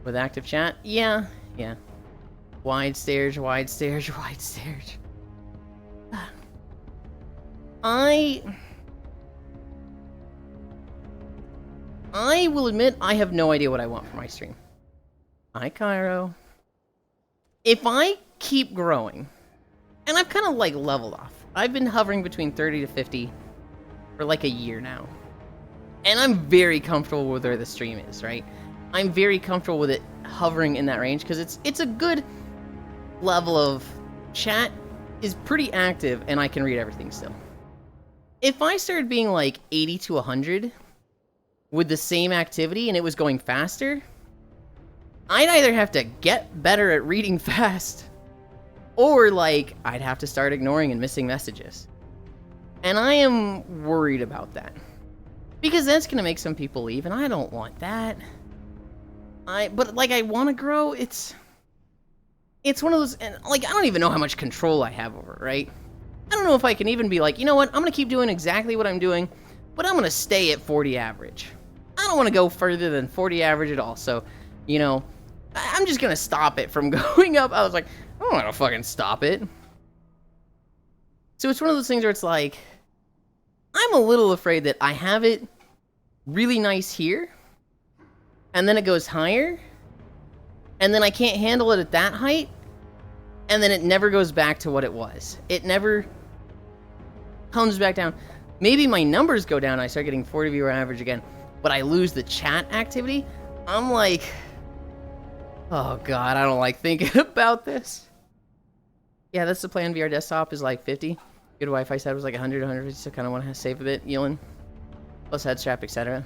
with active chat. Yeah. Wide stares, wide stares, wide stares. I will admit I have no idea what I want for my stream. Hi, Cairo. If I keep growing, and I've kind of like leveled off. I've been hovering between 30 to 50 for like a year now. And I'm very comfortable with where the stream is, right? I'm very comfortable with it hovering in that range because it's a good level of chat is pretty active and I can read everything still. If I started being like 80 to 100 with the same activity and it was going faster, I'd either have to get better at reading fast or like I'd have to start ignoring and missing messages. And I am worried about that. Because that's going to make some people leave and I don't want that. But like I want to grow, it's one of those, and like I don't even know how much control I have over it, right? I don't know if I can even be like, you know what, I'm going to keep doing exactly what I'm doing, but I'm going to stay at 40 average. I don't want to go further than 40 average at all, so, you know, I'm just going to stop it from going up. I was like, I don't want to fucking stop it. So it's one of those things where it's like, I'm a little afraid that I have it really nice here, and then it goes higher, and then I can't handle it at that height, and then it never goes back to what it was. It never comes back down. Maybe my numbers go down and I start getting 40 viewer average again, but I lose the chat activity. I'm like, oh god, I don't like thinking about this. Yeah, that's the plan. VR desktop is like 50. Good Wi-Fi set was like 100, 150, so kind of want to save a bit. Yulind, plus head strap, etc.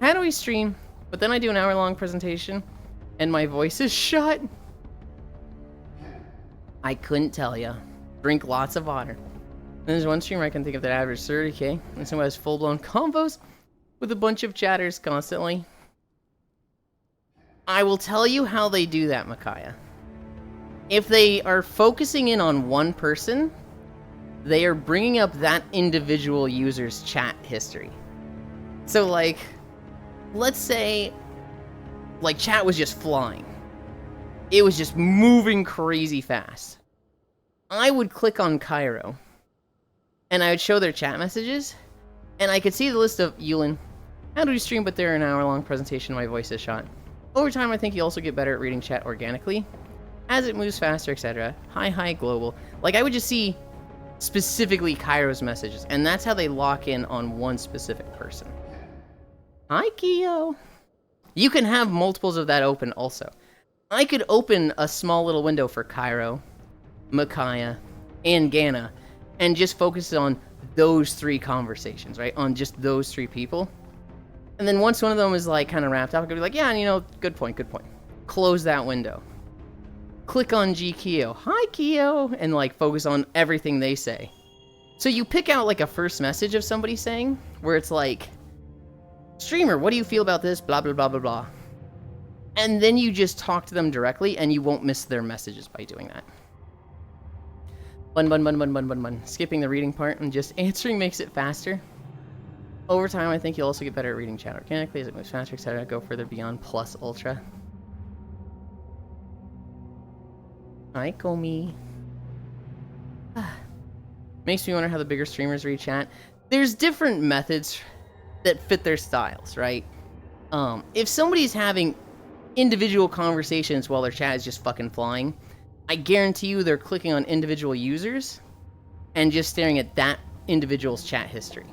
How do we stream? But then I do an hour-long presentation, and my voice is shut. I couldn't tell ya. Drink lots of water. And there's one streamer I can think of that averaged 30k, and someone has full-blown combos with a bunch of chatters constantly. I will tell you how they do that, Micaiah. If they are focusing in on one person, they are bringing up that individual user's chat history. So, like, let's say, like, chat was just flying. It was just moving crazy fast. I would click on Cairo, and I would show their chat messages, and I could see the list of Yulind. How do we stream but they're an hour-long presentation, my voice is shot. Over time, I think you also get better at reading chat organically, as it moves faster, etc. Hi, global. Like, I would just see specifically Cairo's messages, and that's how they lock in on one specific person. Hi, Keo. You can have multiples of that open also. I could open a small little window for Cairo, Micaiah, and Gana, and just focus on those three conversations, right? On just those three people. And then once one of them is like kind of wrapped up, I could be like, yeah, you know, good point. Close that window. Click on G Keo. Hi, Keo. And like focus on everything they say. So you pick out like a first message of somebody saying, where it's like, streamer, what do you feel about this? Blah, blah, blah, blah, blah. And then you just talk to them directly, and you won't miss their messages by doing that. Bun. Skipping the reading part and just answering makes it faster. Over time, I think you'll also get better at reading chat organically as it moves faster, etc. Go further beyond plus ultra. Hi, Komi. Makes me wonder how the bigger streamers read chat. There's different methods that fit their styles, right? If somebody's having individual conversations while their chat is just fucking flying, I guarantee you they're clicking on individual users and just staring at that individual's chat history.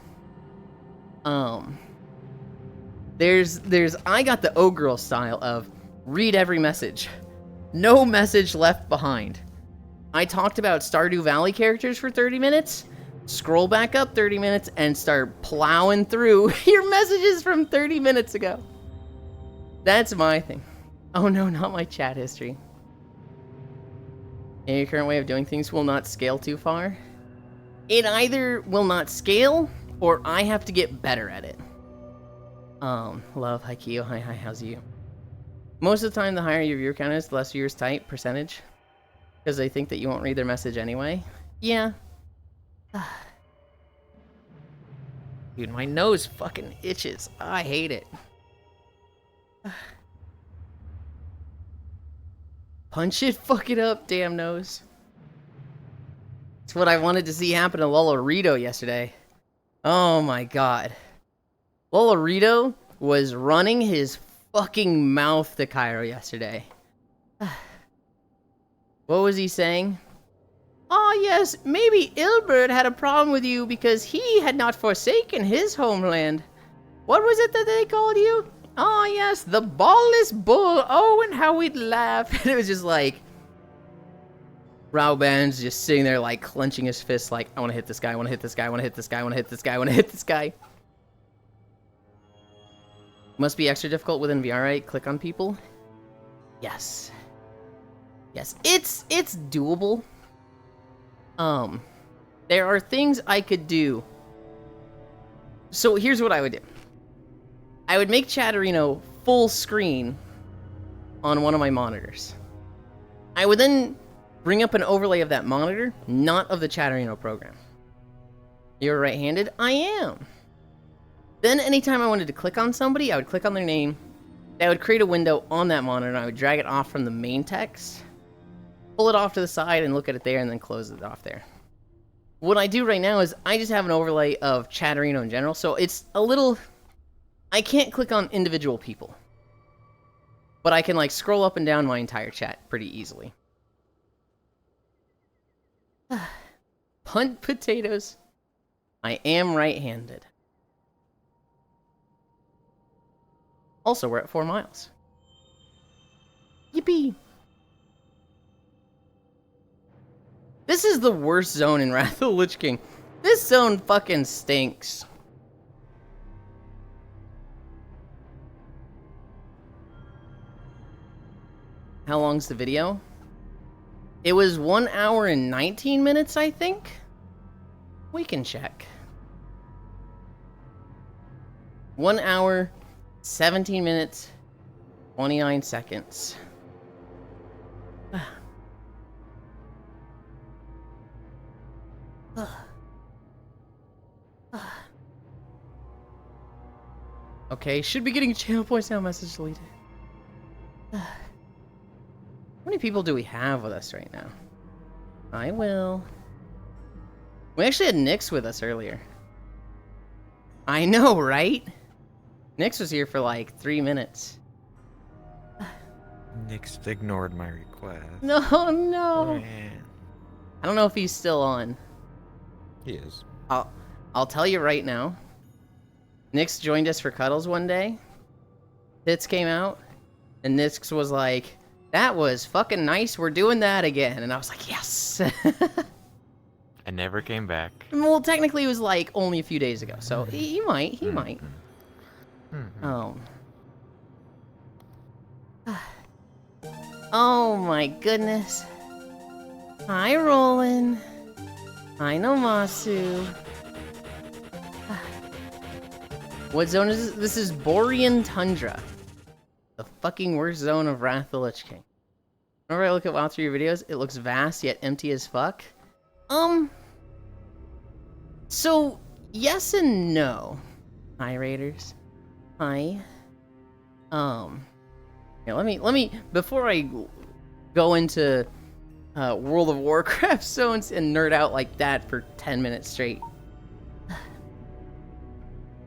There's I got the O-Girl style of read every message. No message left behind. I talked about Stardew Valley characters for 30 minutes, scroll back up 30 minutes, and start plowing through your messages from 30 minutes ago. That's my thing. Oh no, not my chat history. Your current way of doing things will not scale too far. It either will not scale, or I have to get better at it. Love, hi Kyo, hi, how's you? Most of the time, the higher your viewer count is, the less viewers type, percentage. Because they think that you won't read their message anyway. Yeah. Dude, my nose fucking itches. I hate it. Punch it, fuck it up, damn nose. It's what I wanted to see happen to Lolorito yesterday. Oh my god. Lolorito was running his fucking mouth to Cairo yesterday. What was he saying? Oh yes, maybe Ilbert had a problem with you because he had not forsaken his homeland. What was it that they called you? Oh yes, the ballless bull. Oh, and how we'd laugh. And it was just like... Raoban's just sitting there like clenching his fists like, I want to hit this guy, I want to hit this guy, I want to hit this guy, I want to hit this guy, I want to hit this guy. Must be extra difficult within VR, right? Click on people? Yes. Yes, it's doable. There are things I could do. So here's what I would do. I would make Chatterino full screen on one of my monitors. I would then bring up an overlay of that monitor, not of the Chatterino program. You're right-handed? I am. Then anytime I wanted to click on somebody, I would click on their name. That would create a window on that monitor, and I would drag it off from the main text, pull it off to the side, and look at it there, and then close it off there. What I do right now is I just have an overlay of Chatterino in general, so it's a little... I can't click on individual people. But I can, like, scroll up and down my entire chat pretty easily. Punt potatoes. I am right-handed. Also, we're at 4 miles. Yippee! This is the worst zone in Wrath of the Lich King. This zone fucking stinks. How long's the video? It was 1 hour and 19 minutes, I think? We can check. 1 hour, 17 minutes, 29 seconds. Okay, should be getting channel points now, message deleted. How many people do we have with us right now? I will. We actually had Nyx with us earlier. I know, right? Nyx was here for like 3 minutes. Nyx ignored my request. No, no. Man. I don't know if he's still on. He is. I'll tell you right now. Nyx joined us for cuddles one day. Tits came out, and Nyx was like, "That was fucking nice. We're doing that again." And I was like, "Yes." I never came back. Well, technically, it was like only a few days ago, so he might. He might. Oh my goodness. Hi, Roland. Hi, Nomasu. What zone is this? This is Borean Tundra. The fucking worst zone of Wrath of the Lich King. Whenever I look at WoW through your videos, it looks vast yet empty as fuck. So, yes and no. Hi, Raiders. Hi. Yeah, let me, before I go into World of Warcraft zones and nerd out like that for 10 minutes straight.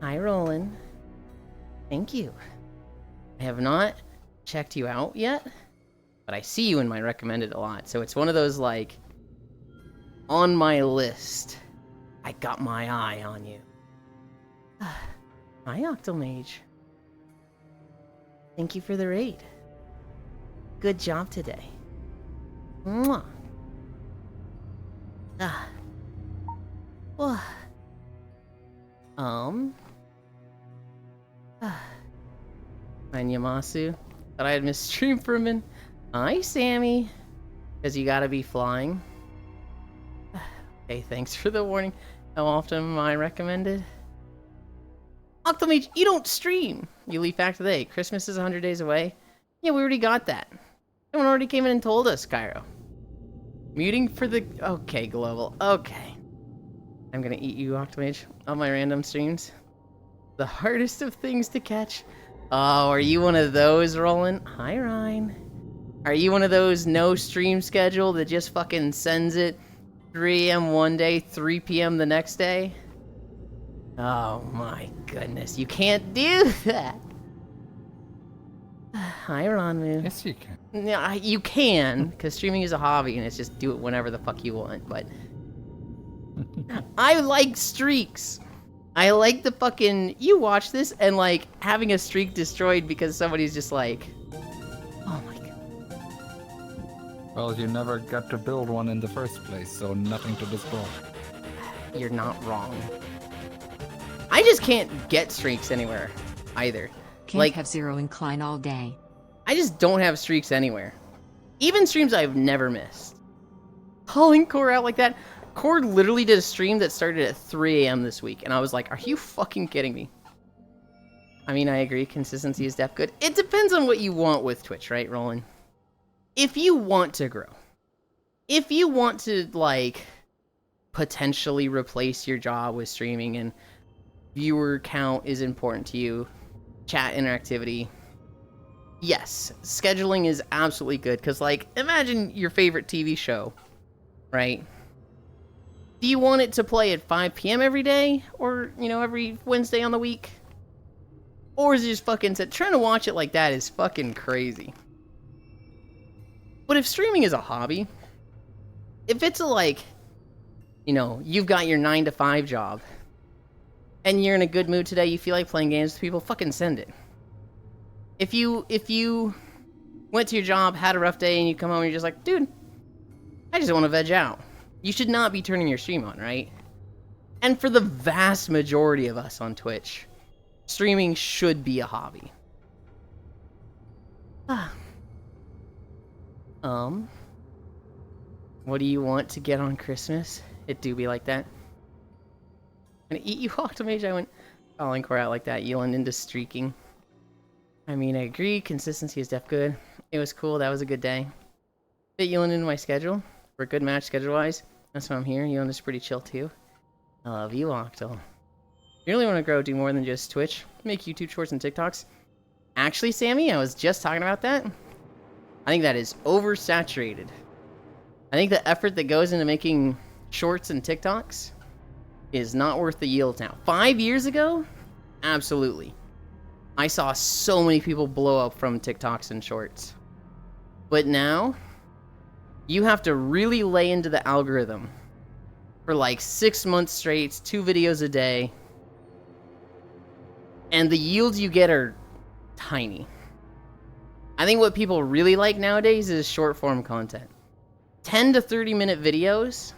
Hi, Roland. Thank you. I have not checked you out yet, but I see you in my recommended a lot, so it's one of those, like, on my list. I got my eye on you. Hi, Octomage. Thank you for the raid. Good job today. Mwah. Ah. Well. And Yamasu. Thought I had missed stream for a minute. Hi, Sammy. Because you gotta be flying. Hey, thanks for the warning. How often am I recommended? Octomage, you don't stream! You leave fact of the day. Christmas is 100 days away. Yeah, we already got that. Someone already came in and told us, Cairo. Muting for the... Okay, Global. Okay. I'm gonna eat you, Octomage, on my random streams. The hardest of things to catch. Oh, are you one of those, Roland? Hi, Ryan. Are you one of those no stream schedule that just fucking sends it 3 a.m. one day, 3 p.m. the next day? Oh my goodness, you can't do that. Hi, Ronmu. Yes, you can. Yeah, you can, because streaming is a hobby and it's just do it whenever the fuck you want, but... I like streaks. I like the fucking... You watch this and, like, having a streak destroyed because somebody's just like... Oh my god. Well, you never got to build one in the first place, so nothing to destroy. You're not wrong. I just can't get streaks anywhere, either. Can't Like, have zero incline all day. I just don't have streaks anywhere. Even streams I've never missed. Calling Core out like that. Core literally did a stream that started at 3 a.m. this week, and I was like, are you fucking kidding me? I mean, I agree, consistency is def good. It depends on what you want with Twitch, right, Roland? If you want to grow, if you want to, like, potentially replace your job with streaming and viewer count is important to you, chat interactivity, yes, scheduling is absolutely good, because, like, imagine your favorite TV show, right? Do you want it to play at 5 p.m. every day? Or, you know, every Wednesday on the week? Or is it just fucking... Trying to watch it like that is fucking crazy. But if streaming is a hobby, if it's a, like, you know, you've got your 9 to 5 job, and you're in a good mood today, you feel like playing games with people, fucking send it. If you went to your job, had a rough day, and you come home and you're just like, dude, I just want to veg out. You should not be turning your stream on, right? And for the vast majority of us on Twitch, streaming should be a hobby. What do you want to get on Christmas? It do be like that. I'm gonna eat you, Octomage. I went calling Core out like that. Yulind into streaking. I mean, I agree. Consistency is def good. It was cool. That was a good day. Fit Yulind into my schedule. For a good match schedule-wise. That's why I'm here. Yulind is pretty chill, too. I love you, Octo. You really want to grow, do more than just Twitch. Make YouTube shorts and TikToks. Actually, Sammy, I was just talking about that. I think that is oversaturated. I think the effort that goes into making shorts and TikToks is not worth the yield now. 5 years ago? Absolutely. I saw so many people blow up from TikToks and shorts. But now, you have to really lay into the algorithm for like 6 months straight, 2 videos a day. And the yields you get are tiny. I think what people really like nowadays is short form content. 10 to 30 minute videos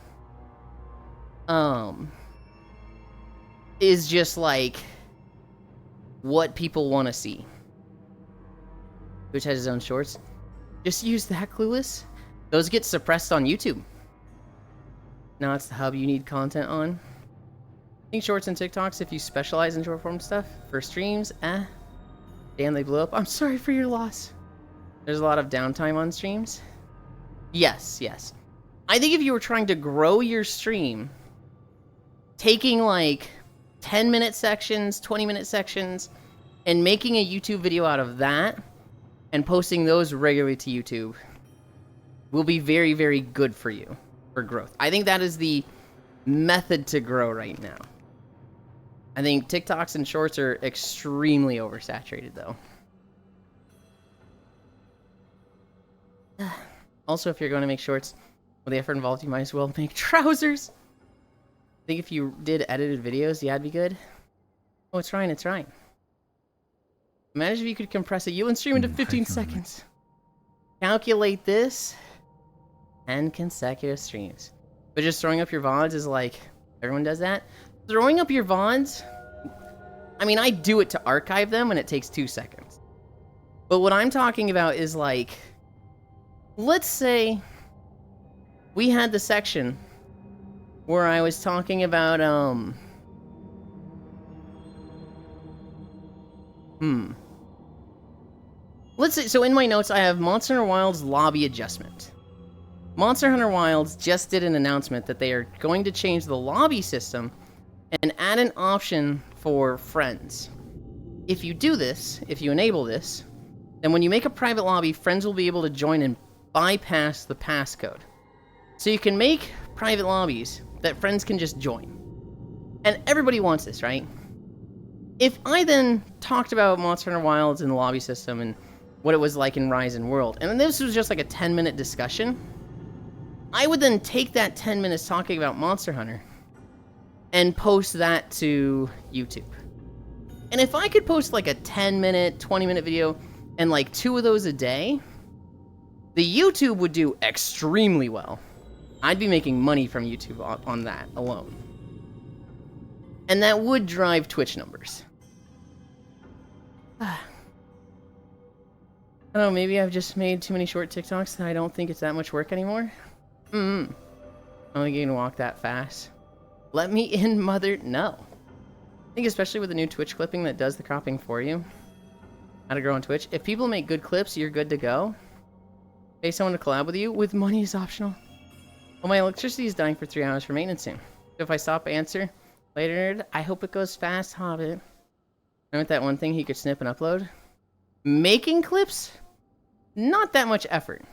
is just like what people want to see. Which has his own shorts. Just use that, Clueless. Those get suppressed on YouTube. Now it's the hub you need content on. I think shorts and TikToks, if you specialize in short form stuff for streams, damn, they blew up. I'm sorry for your loss. There's a lot of downtime on streams. Yes, yes. I think if you were trying to grow your stream, taking like 10-minute sections, 20-minute sections, and making a YouTube video out of that, and posting those regularly to YouTube, will be very, very good for you for growth. I think that is the method to grow right now. I think TikToks and shorts are extremely oversaturated, though. Also, if you're going to make shorts, With the effort involved, you might as well make trousers. I think if you did edited videos, yeah, it'd be good. Oh, it's Ryan, it's Ryan. Imagine if you could compress a Yulind stream into 15 seconds. Calculate this. 10 consecutive streams. But just throwing up your VODs is like, everyone does that. Throwing up your VODs, I mean, I do it to archive them and it takes 2 seconds. But what I'm talking about is like, let's say we had the section where I was talking about, let's say, so in my notes I have Monster Hunter Wilds lobby adjustment. Monster Hunter Wilds just did an announcement that they are going to change the lobby system and add an option for friends. If you do this, if you enable this, then when you make a private lobby, friends will be able to join and bypass the passcode. So you can make private lobbies that friends can just join. And everybody wants this, right? If I then talked about Monster Hunter Wilds and the lobby system and what it was like in Rise and World, and this was just like a 10-minute discussion, I would then take that 10 minutes talking about Monster Hunter and post that to YouTube. And if I could post like a 10-minute, 20-minute video and like 2 of those a day, the YouTube would do extremely well. I'd be making money from YouTube on that alone. And that would drive Twitch numbers. I don't know, maybe I've just made too many short TikToks that I don't think it's that much work anymore. Only getting to walk that fast. Let me in, mother. No. I think especially with the new Twitch clipping that does the cropping for you. How to grow on Twitch. If people make good clips, you're good to go. Pay someone to collab with you. With money is optional. Well, my electricity is dying for 3 hours for maintenance soon. So if I stop, answer. Later, nerd. I hope it goes fast, Hobbit. Remember that one thing he could snip and upload? Making clips? Not that much effort.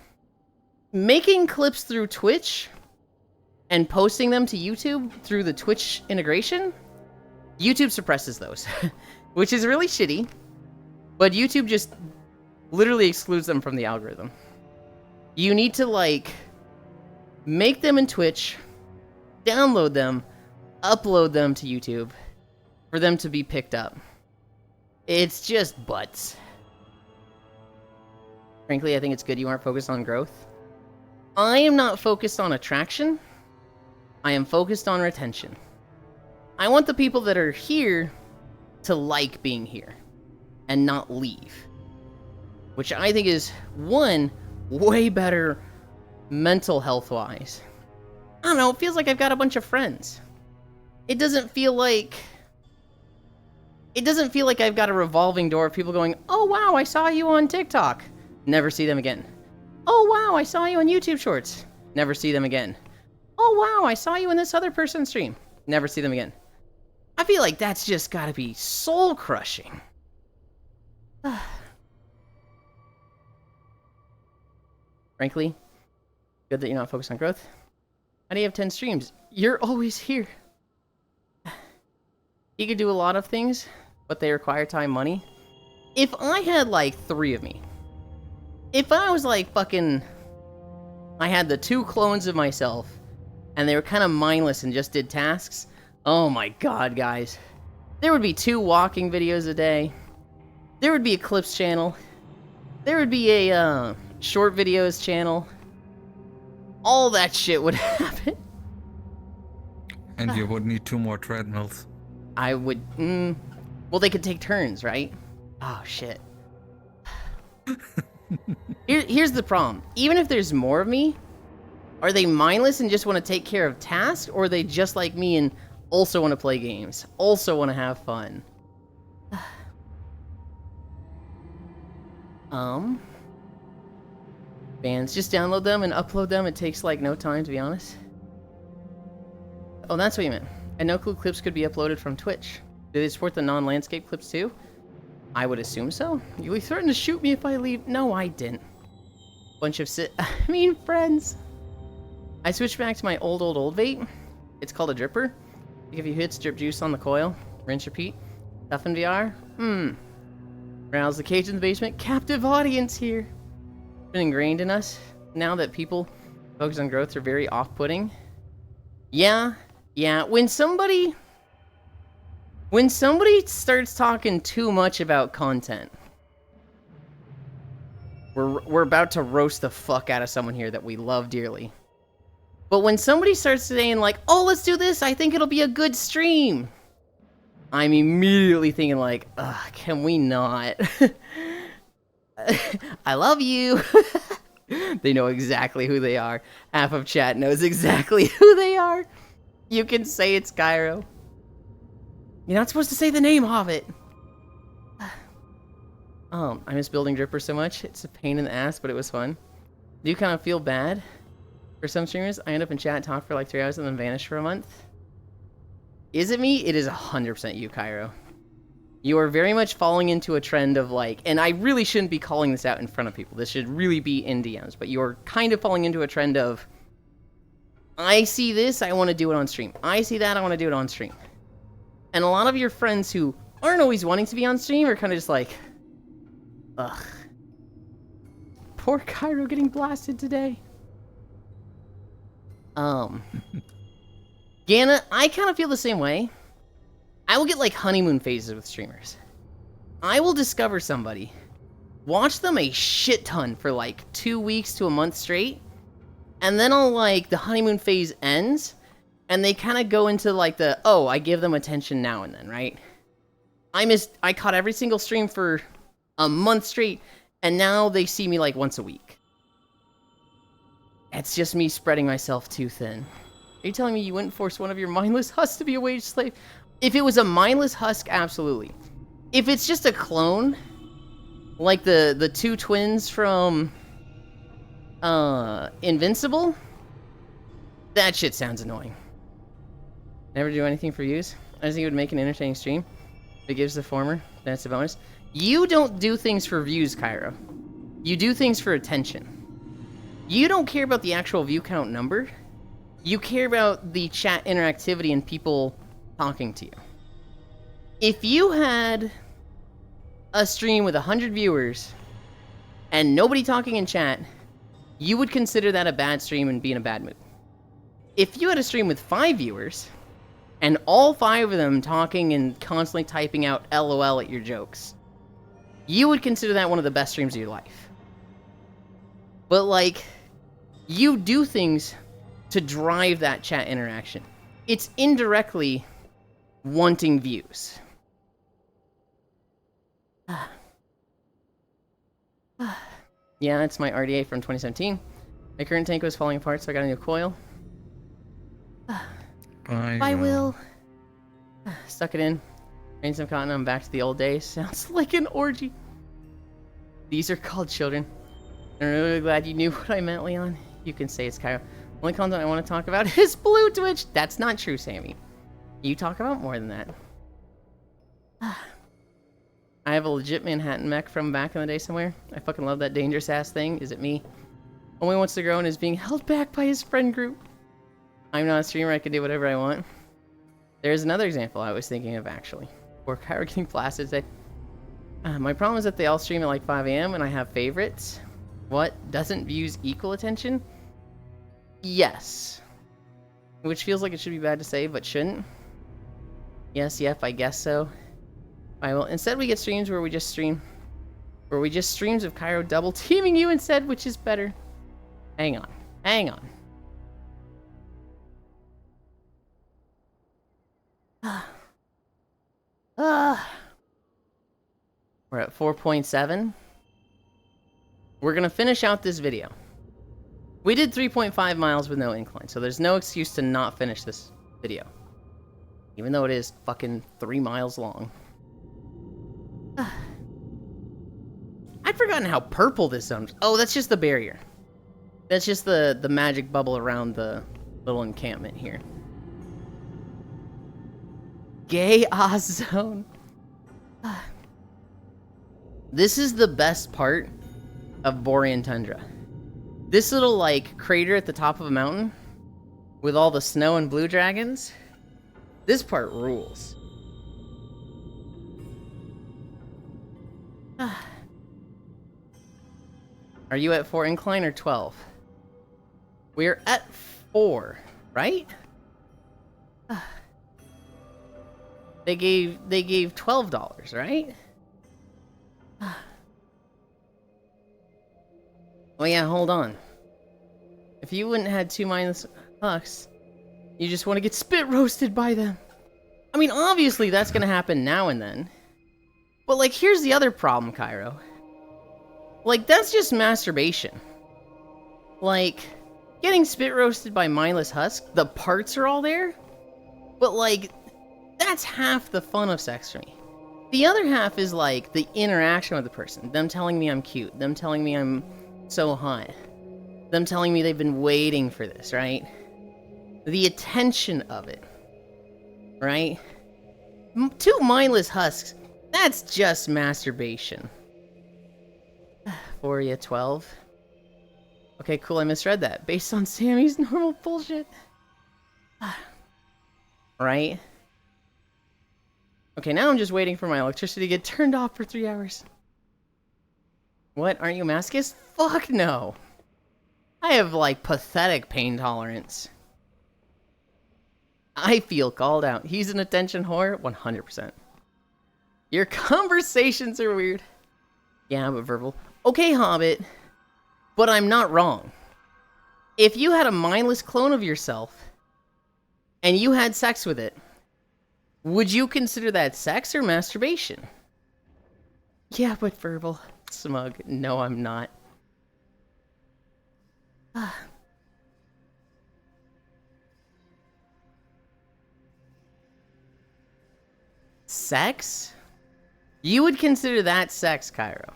Making clips through Twitch and posting them to YouTube through the Twitch integration? YouTube suppresses those, which is really shitty. But YouTube just literally excludes them from the algorithm. You need to, like, make them in Twitch, download them, upload them to YouTube for them to be picked up. It's just butts. Frankly, I think it's good you aren't focused on growth. I am not focused on attraction. I am focused on retention. I want the people that are here to like being here and not leave. Which I think is, one, way better mental health-wise. I don't know, it feels like I've got a bunch of friends. It doesn't feel like I've got a revolving door of people going, oh wow, I saw you on TikTok. Never see them again. Oh wow, I saw you on YouTube Shorts. Never see them again. Oh wow, I saw you in this other person's stream. Never see them again. I feel like that's just gotta be soul-crushing. Frankly, good that you're not focused on growth. How do you have 10 streams? You're always here. You could do a lot of things, but they require time, money. If I had like 3 of me, if I was like fucking, I had the 2 clones of myself, and they were kind of mindless and just did tasks, oh my god, guys. There would be 2 walking videos a day. There would be a clips channel. There would be a short videos channel. All that shit would happen. And you would need 2 more treadmills. I would, well, they could take turns, right? Oh, shit. Here's the problem. Even if there's more of me, are they mindless and just want to take care of tasks, or are they just like me and also want to play games, also want to have fun? Bands, just download them and upload them. It takes like no time, to be honest. Oh, that's what you meant. And no clue clips could be uploaded from Twitch. Do they support the non-landscape clips too? I would assume so. You threatened to shoot me if I leave. No, I didn't. Bunch of friends. I switched back to my old vape. It's called a dripper. If you hits drip juice on the coil, rinse, repeat. Stuff in VR. Rouse the cage in the basement. Captive audience here. Been ingrained in us now that people Focus on growth are very off-putting. Yeah. When somebody starts talking too much about content, we're about to roast the fuck out of someone here that we love dearly. But when somebody starts saying like, "Oh, let's do this. I think it'll be a good stream," I'm immediately thinking like, "Ugh, can we not?" I love you. They know exactly who they are. Half of chat knows exactly who they are. You can say it's Cairo. You're not supposed to say the name, Hobbit. I miss building Dripper so much. It's a pain in the ass, but it was fun. Do you kind of feel bad? For some streamers, I end up in chat, talk for like 3 hours, and then vanish for a month. Is it me? It is 100% you, Cairo. You are very much falling into a trend of like, and I really shouldn't be calling this out in front of people. This should really be in DMs, but you're kind of falling into a trend of, I see this, I want to do it on stream. I see that, I want to do it on stream. And a lot of your friends who aren't always wanting to be on stream are kind of just like, ugh. Poor Cairo getting blasted today. Ganna, I kind of feel the same way. I will get like honeymoon phases with streamers. I will discover somebody, watch them a shit ton for like 2 weeks to a month straight, and then I'll like, the honeymoon phase ends, and they kind of go into like the, oh, I give them attention now and then, right? I caught every single stream for a month straight, and now they see me like once a week. It's just me spreading myself too thin. Are you telling me you wouldn't force one of your mindless husks to be a wage slave? If it was a mindless husk, absolutely. If it's just a clone, like the two twins from Invincible, that shit sounds annoying. Never do anything for views. I just think it would make an entertaining stream. If it gives the former, then it's a bonus. You don't do things for views, Cairo. You do things for attention. You don't care about the actual view count number. You care about the chat interactivity and people talking to you. If you had a stream with 100 viewers and nobody talking in chat, you would consider that a bad stream and be in a bad mood. If you had a stream with 5 viewers and all 5 of them talking and constantly typing out LOL at your jokes, you would consider that one of the best streams of your life. But like, you do things to drive that chat interaction. It's indirectly wanting views. Yeah, it's my RDA from 2017. My current tank was falling apart, so I got a new coil. Bye, Will. Stuck it in. Rain some cotton, I'm back to the old days. Sounds like an orgy. These are called children. I'm really glad you knew what I meant, Leon. You can say it's Cairo. Only content I want to talk about is Blue Twitch. That's not true, Sammy. You talk about more than that. I have a legit Manhattan mech from back in the day somewhere. I fucking love that dangerous ass thing. Is it me? Only wants to grow and is being held back by his friend group. I'm not a streamer, I can do whatever I want. There's another example I was thinking of actually. Or Cairo getting blasted today. My problem is that they all stream at like 5 AM and I have favorites. What? Doesn't views equal attention? Yes. Which feels like it should be bad to say, but shouldn't. Yes, yep, I guess so. I will. Instead, we get streams where we just stream. Where we just streams of Cairo double teaming you instead, which is better. Hang on. Hang on. We're at 4.7. We're gonna finish out this video. We did 3.5 miles with no incline, so there's no excuse to not finish this video. Even though it is fucking 3 miles long. I'd forgotten how purple this zone is. Oh, that's just the barrier. That's just the magic bubble around the little encampment here. Gay Oz zone. This is the best part of Borean Tundra. This little, like, crater at the top of a mountain with all the snow and blue dragons. This part rules. Are you at 4 incline or 12? We're at 4, right? They gave $12, right? Oh yeah, hold on. If you wouldn't had 2 mindless husks, you just want to get spit roasted by them. I mean, obviously that's gonna happen now and then. But like, here's the other problem, Cairo. Like, that's just masturbation. Like, getting spit roasted by mindless husk, the parts are all there, but like, that's half the fun of sex for me. The other half is like the interaction with the person, them telling me I'm cute, them telling me I'm so hot, them telling me they've been waiting for this, right? The attention of it, right? 2 mindless husks, that's just masturbation. For you, 12. Okay, cool, I misread that. Based on Sammy's normal bullshit. Right? Okay, now I'm just waiting for my electricity to get turned off for 3 hours. What? Aren't you a masochist? Fuck no. I have, like, pathetic pain tolerance. I feel called out. He's an attention whore? 100%. Your conversations are weird. Yeah, but verbal. Okay, Hobbit. But I'm not wrong. If you had a mindless clone of yourself, and you had sex with it, would you consider that sex or masturbation? Yeah, but verbal. Smug. No, I'm not. Sex? You would consider that sex, Cairo.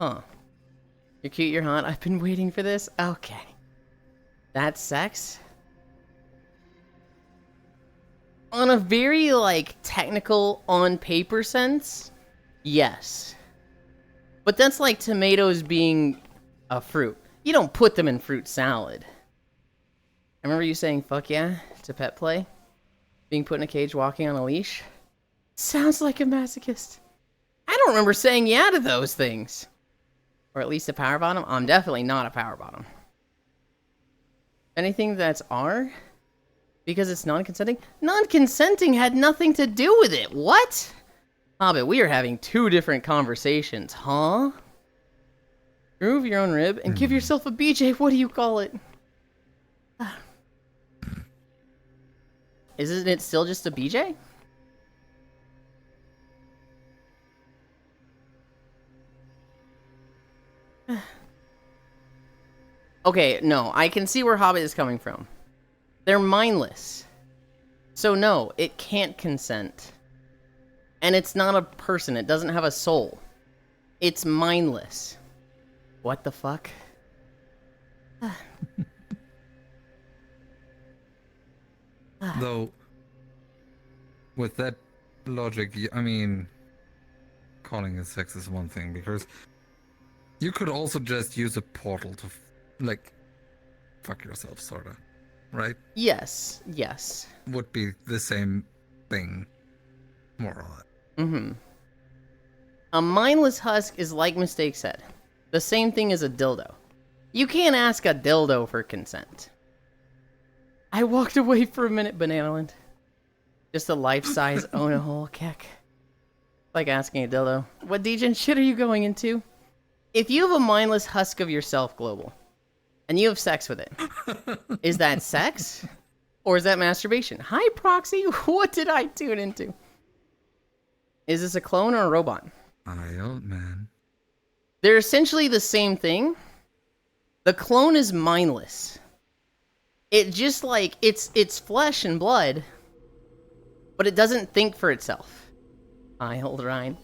Huh. You're cute, you're hot. I've been waiting for this? Okay. That's sex? On a very, like, technical, on-paper sense, yes. But that's like tomatoes being a fruit. You don't put them in fruit salad. I remember you saying, fuck yeah, to pet play. Being put in a cage, walking on a leash. Sounds like a masochist. I don't remember saying yeah to those things. Or at least a power bottom. I'm definitely not a power bottom. Anything that's R? Because it's non-consenting? Non-consenting had nothing to do with it. What? Hobbit, we are having 2 different conversations, huh? Remove your own rib and give yourself a BJ. What do you call it? Isn't it still just a BJ? Okay, no, I can see where Hobbit is coming from. They're mindless. So no, it can't consent. And it's not a person, it doesn't have a soul. It's mindless. What the fuck? Though, with that logic, I mean, calling it sex is one thing, because you could also just use a portal to, like, fuck yourself, sorta. Right? Yes, yes. Would be the same thing, more or less. Mm-hmm. A mindless husk is like Mistake said. The same thing as a dildo. You can't ask a dildo for consent. I walked away for a minute, Bananaland. Just a life-size own a hole kick. Like asking a dildo, what degen shit are you going into? If you have a mindless husk of yourself, Global, and you have sex with it, is that sex? Or is that masturbation? Hi, Proxy, what did I tune into? Is this a clone or a robot? Old man. They're essentially the same thing. The clone is mindless. It just like, it's flesh and blood, but it doesn't think for itself. Hi, old Ryan.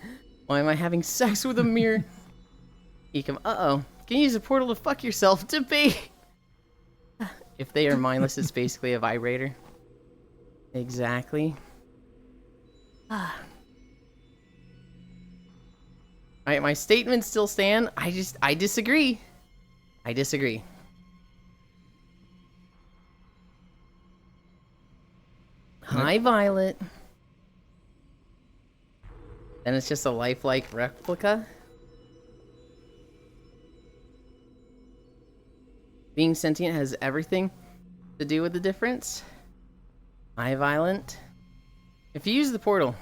Why am I having sex with a mirror? Ecom, uh-oh. Can you use a portal to fuck yourself? Debate! If they are mindless, it's basically a vibrator. Exactly. Alright, my statements still stand. I disagree. I disagree. Hi, Violet. Then it's just a lifelike replica? Being sentient has everything to do with the difference. High violent. If you use the portal,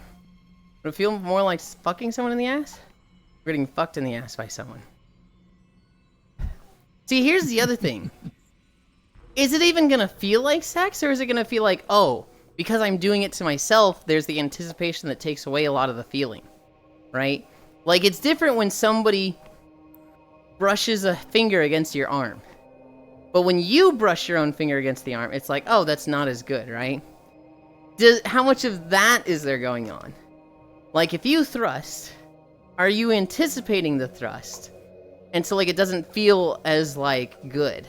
would it feel more like fucking someone in the ass? Or getting fucked in the ass by someone? See, here's the other thing. Is it even gonna feel like sex, or is it gonna feel like, oh, because I'm doing it to myself, there's the anticipation that takes away a lot of the feeling, right? Like, it's different when somebody brushes a finger against your arm. But when you brush your own finger against the arm, it's like, oh, that's not as good, right? How much of that is there going on? Like, if you thrust, are you anticipating the thrust? And so, like, it doesn't feel as, like, good.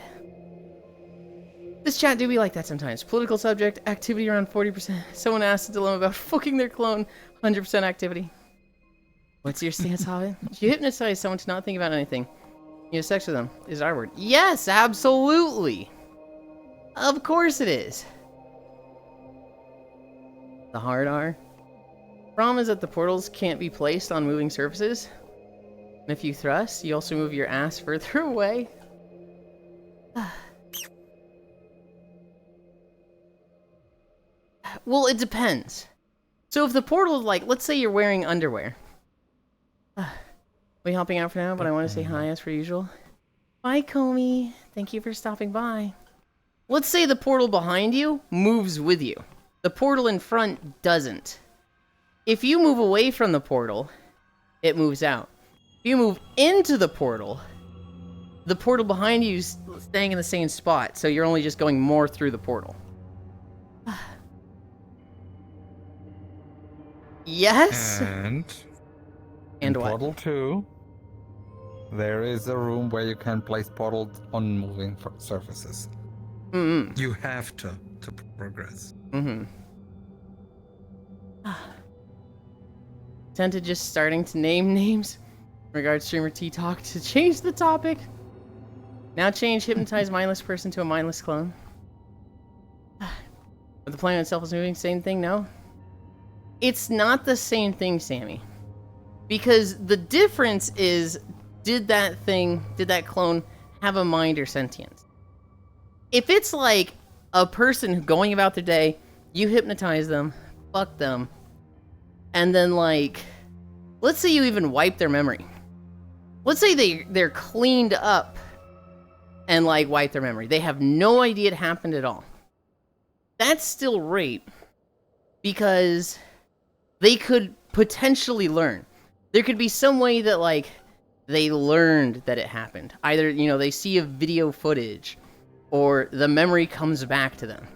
This chat do be like that sometimes. Political subject, activity around 40%. Someone asked a dilemma about fucking their clone, 100% activity. What's your stance on it? You hypnotize someone to not think about anything. You have sex with them. Is our word. Yes, absolutely. Of course it is. The hard R. Problem is that the portals can't be placed on moving surfaces. And if you thrust, you also move your ass further away. Well, it depends. So if the portal is like, let's say you're wearing underwear. We hopping out for now, but I want to say hi as per usual. Bye, Comey. Thank you for stopping by. Let's say the portal behind you moves with you. The portal in front doesn't. If you move away from the portal, it moves out. If you move into the portal behind you is staying in the same spot, so you're only just going more through the portal. Yes? And And in what? Portal 2, there is a room where you can place portals on moving surfaces. Mm-hmm. You have to progress. Mm-hmm. Tend to just starting to name names. Regards streamer T-Talk to change the topic. Now change hypnotized mindless person to a mindless clone. But the planet itself is moving, same thing, no? It's not the same thing, Sammy. Because the difference is, did that clone have a mind or sentience? If it's like a person going about their day, you hypnotize them, fuck them, and then like, let's say you even wipe their memory. Let's say they're cleaned up and like wipe their memory. They have no idea it happened at all. That's still rape because they could potentially learn. There could be some way that like they learned that it happened. Either, you know, they see a video footage or the memory comes back to them.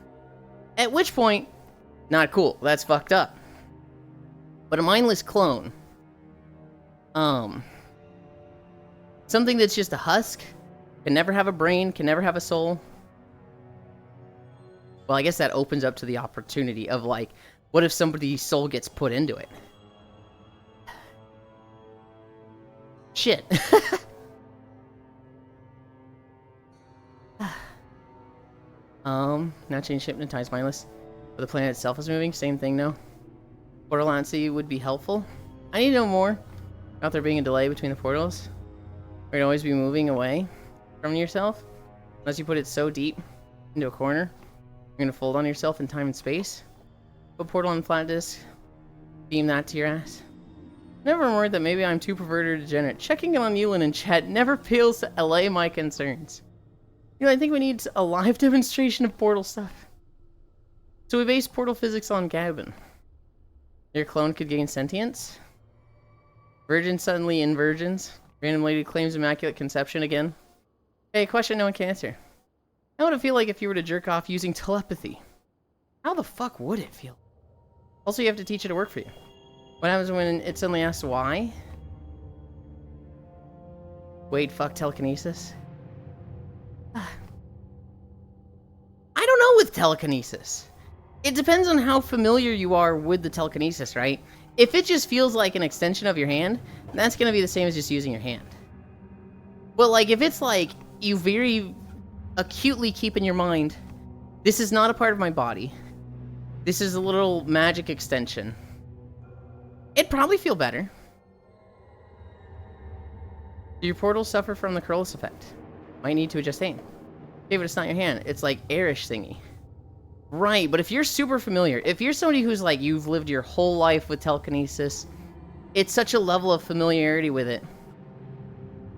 At which point, not cool. That's fucked up. But a mindless clone, something that's just a husk, can never have a brain, can never have a soul. Well, I guess that opens up to the opportunity of like, what if somebody's soul gets put into it? Shit. Now change hypnotized mindless. But the planet itself is moving, same thing, no? Portalancy would be helpful. I need to know more about there being a delay between the portals. Or you'd always be moving away from yourself. Unless you put it so deep into a corner, you're gonna fold on yourself in time and space. Put portal on flat disk. Beam that to your ass. Never worried that maybe I'm too perverted or degenerate. Checking in on Yulind in chat never fails to allay my concerns. You know, I think we need a live demonstration of portal stuff. So we base portal physics on Gavin. Your clone could gain sentience. Virgin suddenly invirgins. Random lady claims immaculate conception again. Hey, question no one can answer. How would it feel like if you were to jerk off using telepathy? How the fuck would it feel? Also, you have to teach it to work for you. What happens when it suddenly asks why? Wait, fuck telekinesis? I don't know with telekinesis. It depends on how familiar you are with the telekinesis, right? If it just feels like an extension of your hand, that's gonna be the same as just using your hand. But like, if it's like, you very acutely keep in your mind, this is not a part of my body. This is a little magic extension. It'd probably feel better. Do your portals suffer from the Corollas effect? Might need to adjust aim. David, it's not your hand. It's like airish thingy. Right, but if you're super familiar, if you're somebody who's like, you've lived your whole life with telekinesis, it's such a level of familiarity with it.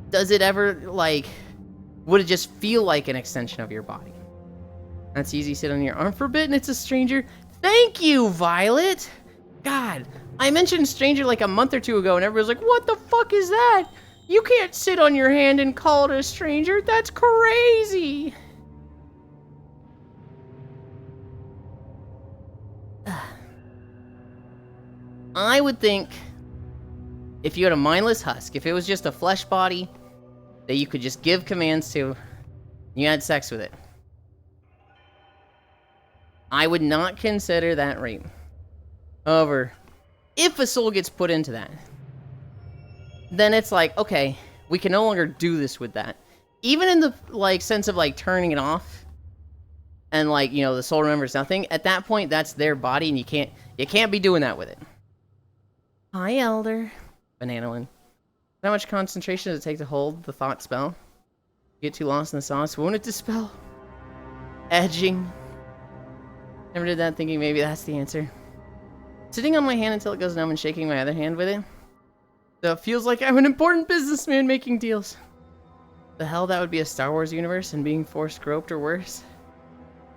Does it ever, like, would it just feel like an extension of your body? That's easy, sit on your arm. Forbidden, it's a stranger. Thank you, Violet! God, I mentioned stranger like a month or two ago, and everybody's like, what the fuck is that? You can't sit on your hand and call it a stranger. That's crazy! I would think if you had a mindless husk, if it was just a flesh body that you could just give commands to, you had sex with it, I would not consider that rape. However, if a soul gets put into that, then it's like, okay, we can no longer do this with that. Even in the, like, sense of, like, turning it off, and, like, you know, the soul remembers nothing, at that point, that's their body, and you can't be doing that with it. Hi, Elder. Bananaland. How much concentration does it take to hold the thought spell? Get too lost in the sauce, won't it dispel? Edging. Never did that, thinking maybe that's the answer. Sitting on my hand until it goes numb and shaking my other hand with it. So it feels like I'm an important businessman making deals. The hell, that would be a Star Wars universe and being force groped or worse.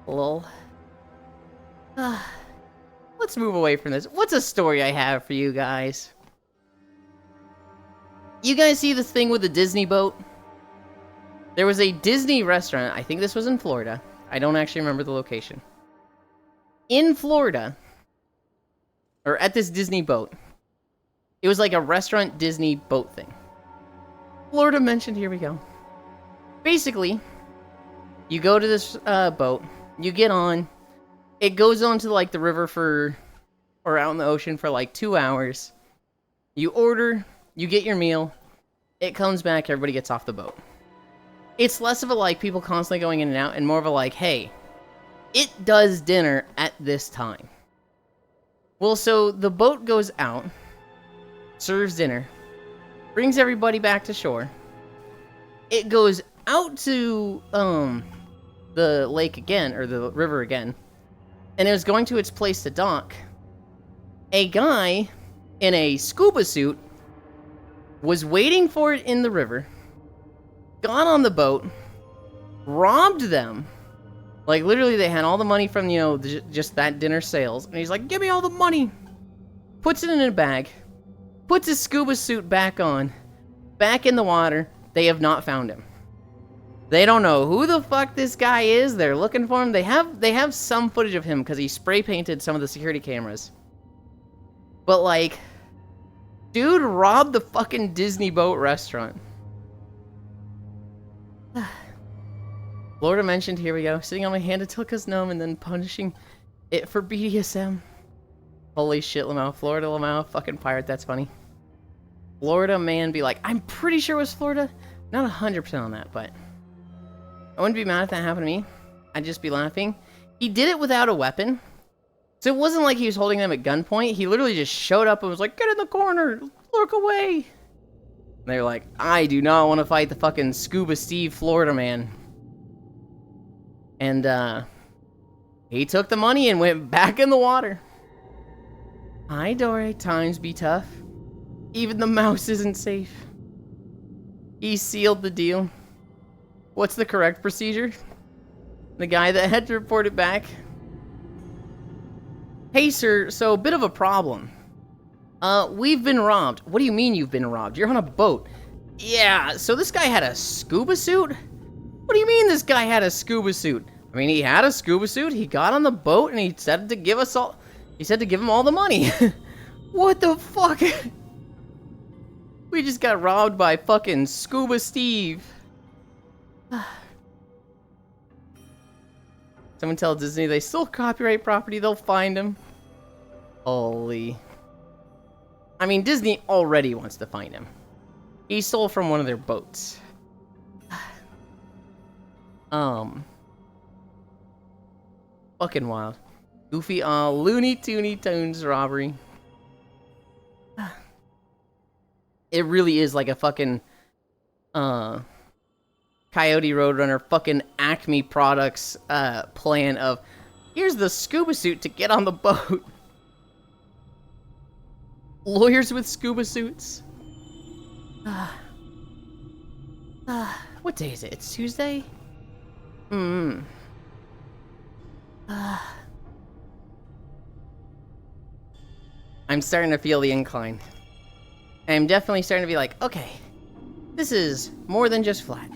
Lol. Let's move away from this. What's a story I have for you guys? You guys see this thing with the Disney boat? There was a Disney restaurant, I think this was in Florida. I don't actually remember the location. In Florida, or at this Disney boat, it was like a restaurant Disney boat thing. Florida mentioned, here we go. Basically, you go to this boat, you get on, it goes on to like the river or out in the ocean for like 2 hours. You order, you get your meal, it comes back, everybody gets off the boat. It's less of a like people constantly going in and out, and more of a like, hey, it does dinner at this time. Well, so the boat goes out, serves dinner, brings everybody back to shore. It goes out to the lake again, or the river again, and it was going to its place to dock. A guy in a scuba suit was waiting for it in the river, got on the boat, robbed them. Like, literally, they had all the money from, you know, just that dinner sales. And he's like, give me all the money. Puts it in a bag. Puts his scuba suit back on. Back in the water. They have not found him. They don't know who the fuck this guy is. They're looking for him. They have some footage of him because he spray painted some of the security cameras. But, like, dude robbed the fucking Disney boat restaurant. Florida mentioned, here we go, sitting on my hand until it goes numb and then punishing it for BDSM. Holy shit, Lamau. Florida, Lamau, fucking pirate, that's funny. Florida man be like, I'm pretty sure it was Florida. Not 100% on that, but I wouldn't be mad if that happened to me. I'd just be laughing. He did it without a weapon. So it wasn't like he was holding them at gunpoint. He literally just showed up and was like, get in the corner, look away. And they were like, I do not want to fight the fucking Scuba Steve Florida man. And, he took the money and went back in the water. Hi, Dory. Times be tough. Even the mouse isn't safe. He sealed the deal. What's the correct procedure? The guy that had to report it back. Hey, sir, so a bit of a problem. We've been robbed. What do you mean you've been robbed? You're on a boat. Yeah, so this guy had a scuba suit? What do you mean this guy had a scuba suit? I mean, he had a scuba suit, he got on the boat, and he said to give us all... He said to give him all the money. What the fuck? We just got robbed by fucking Scuba Steve. Someone tell Disney they still copyright property, they'll find him. Holy... I mean, Disney already wants to find him. He stole from one of their boats. Fucking wild. Goofy, Looney Tunes robbery. It really is like a fucking, Coyote Roadrunner fucking Acme Products plan of, here's the scuba suit to get on the boat. Lawyers with scuba suits. What day is it? It's Tuesday? I'm starting to feel the incline. I'm definitely starting to be like, okay, this is more than just flat.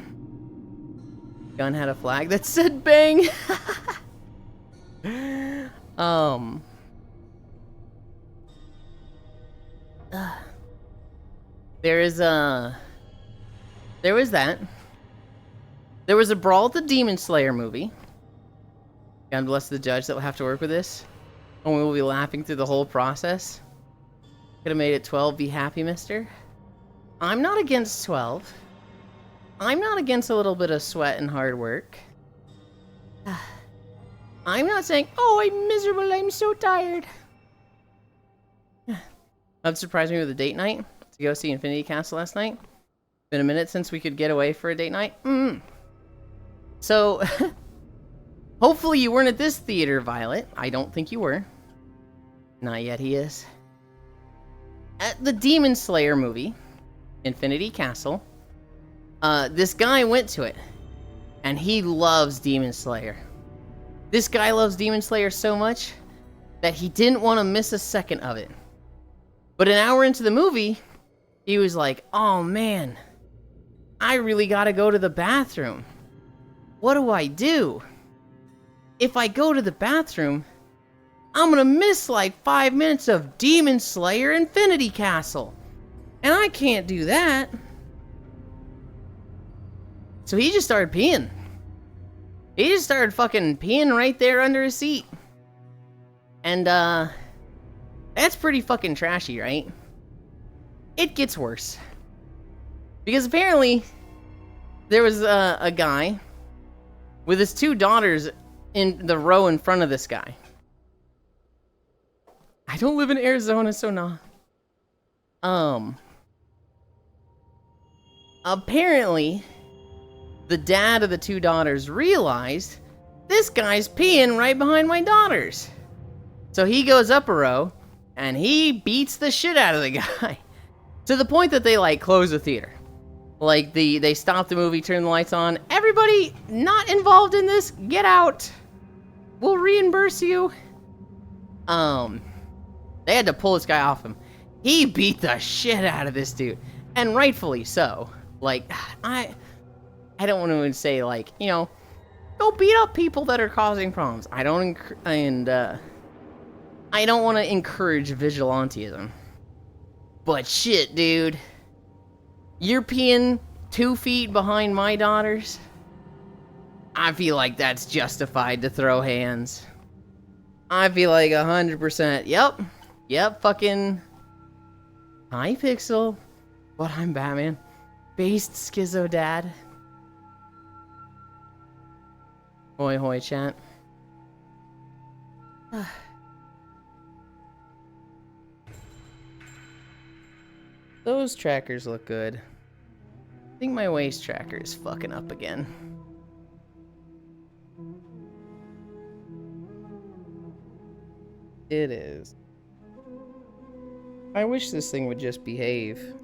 Gun had a flag that said bang. There was that. There was a Brawl at the Demon Slayer movie. God bless the judge that will have to work with this. And we will be laughing through the whole process. Could have made it 12, be happy, mister. I'm not against 12. I'm not against a little bit of sweat and hard work. I'm not saying, oh, I'm miserable, I'm so tired. That'd surprise me with a date night to go see Infinity Castle last night. Been a minute since we could get away for a date night. So, hopefully you weren't at this theater, Violet. I don't think you were. Not yet, he is. At the Demon Slayer movie, Infinity Castle, this guy went to it, and he loves Demon Slayer. This guy loves Demon Slayer so much that he didn't want to miss a second of it. But an hour into the movie, he was like, oh man, I really gotta go to the bathroom. What do I do? If I go to the bathroom, I'm gonna miss like 5 minutes of Demon Slayer Infinity Castle. And I can't do that. So he just started peeing. He just started fucking peeing right there under his seat. And, that's pretty fucking trashy, right? It gets worse. Because apparently, there was a guy with his 2 daughters in the row in front of this guy. I don't live in Arizona, so nah. Apparently, the dad of the 2 daughters realized this guy's peeing right behind my daughters. So he goes up a row and he beats the shit out of the guy to the point that they like close the theater. Like they stop the movie, turn the lights on. Everybody not involved in this, get out. We'll reimburse you. They had to pull this guy off him. He beat the shit out of this dude, and rightfully so. Like I don't want to say like, you know, go beat up people that are causing problems. I don't want to encourage vigilantism. But shit, dude. You're peeing 2 feet behind my daughters? I feel like that's justified to throw hands. I feel like 100%. Yep, fucking... Hi, Pixel. But I'm Batman. Based Schizo Dad. Hoi hoi, chat. Those trackers look good. I think my waist tracker is fucking up again. It is. I wish this thing would just behave.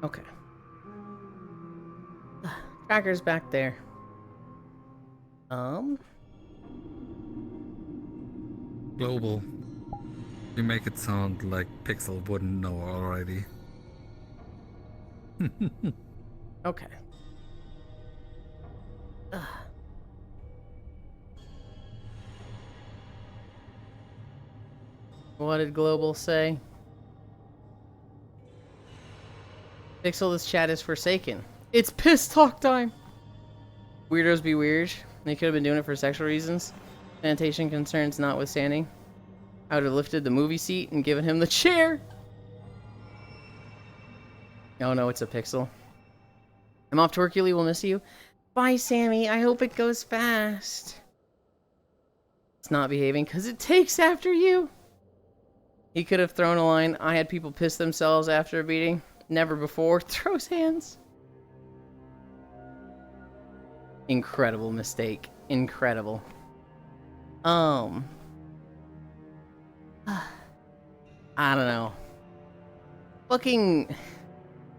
Okay. Tracker's back there. Global. You make it sound like Pixel wouldn't know already. Okay. What did Global say? Pixel, this chat is forsaken. It's piss talk time! Weirdos be weird. They could have been doing it for sexual reasons. Sanitation concerns notwithstanding. I would have lifted the movie seat and given him the chair! Oh no, it's a Pixel. I'm off to work, Yuli. We'll miss you. Bye, Sammy. I hope it goes fast. It's not behaving because it takes after you. He could have thrown a line. I had people piss themselves after a beating. Never before. Throws hands. Incredible mistake. Incredible. I don't know. Fucking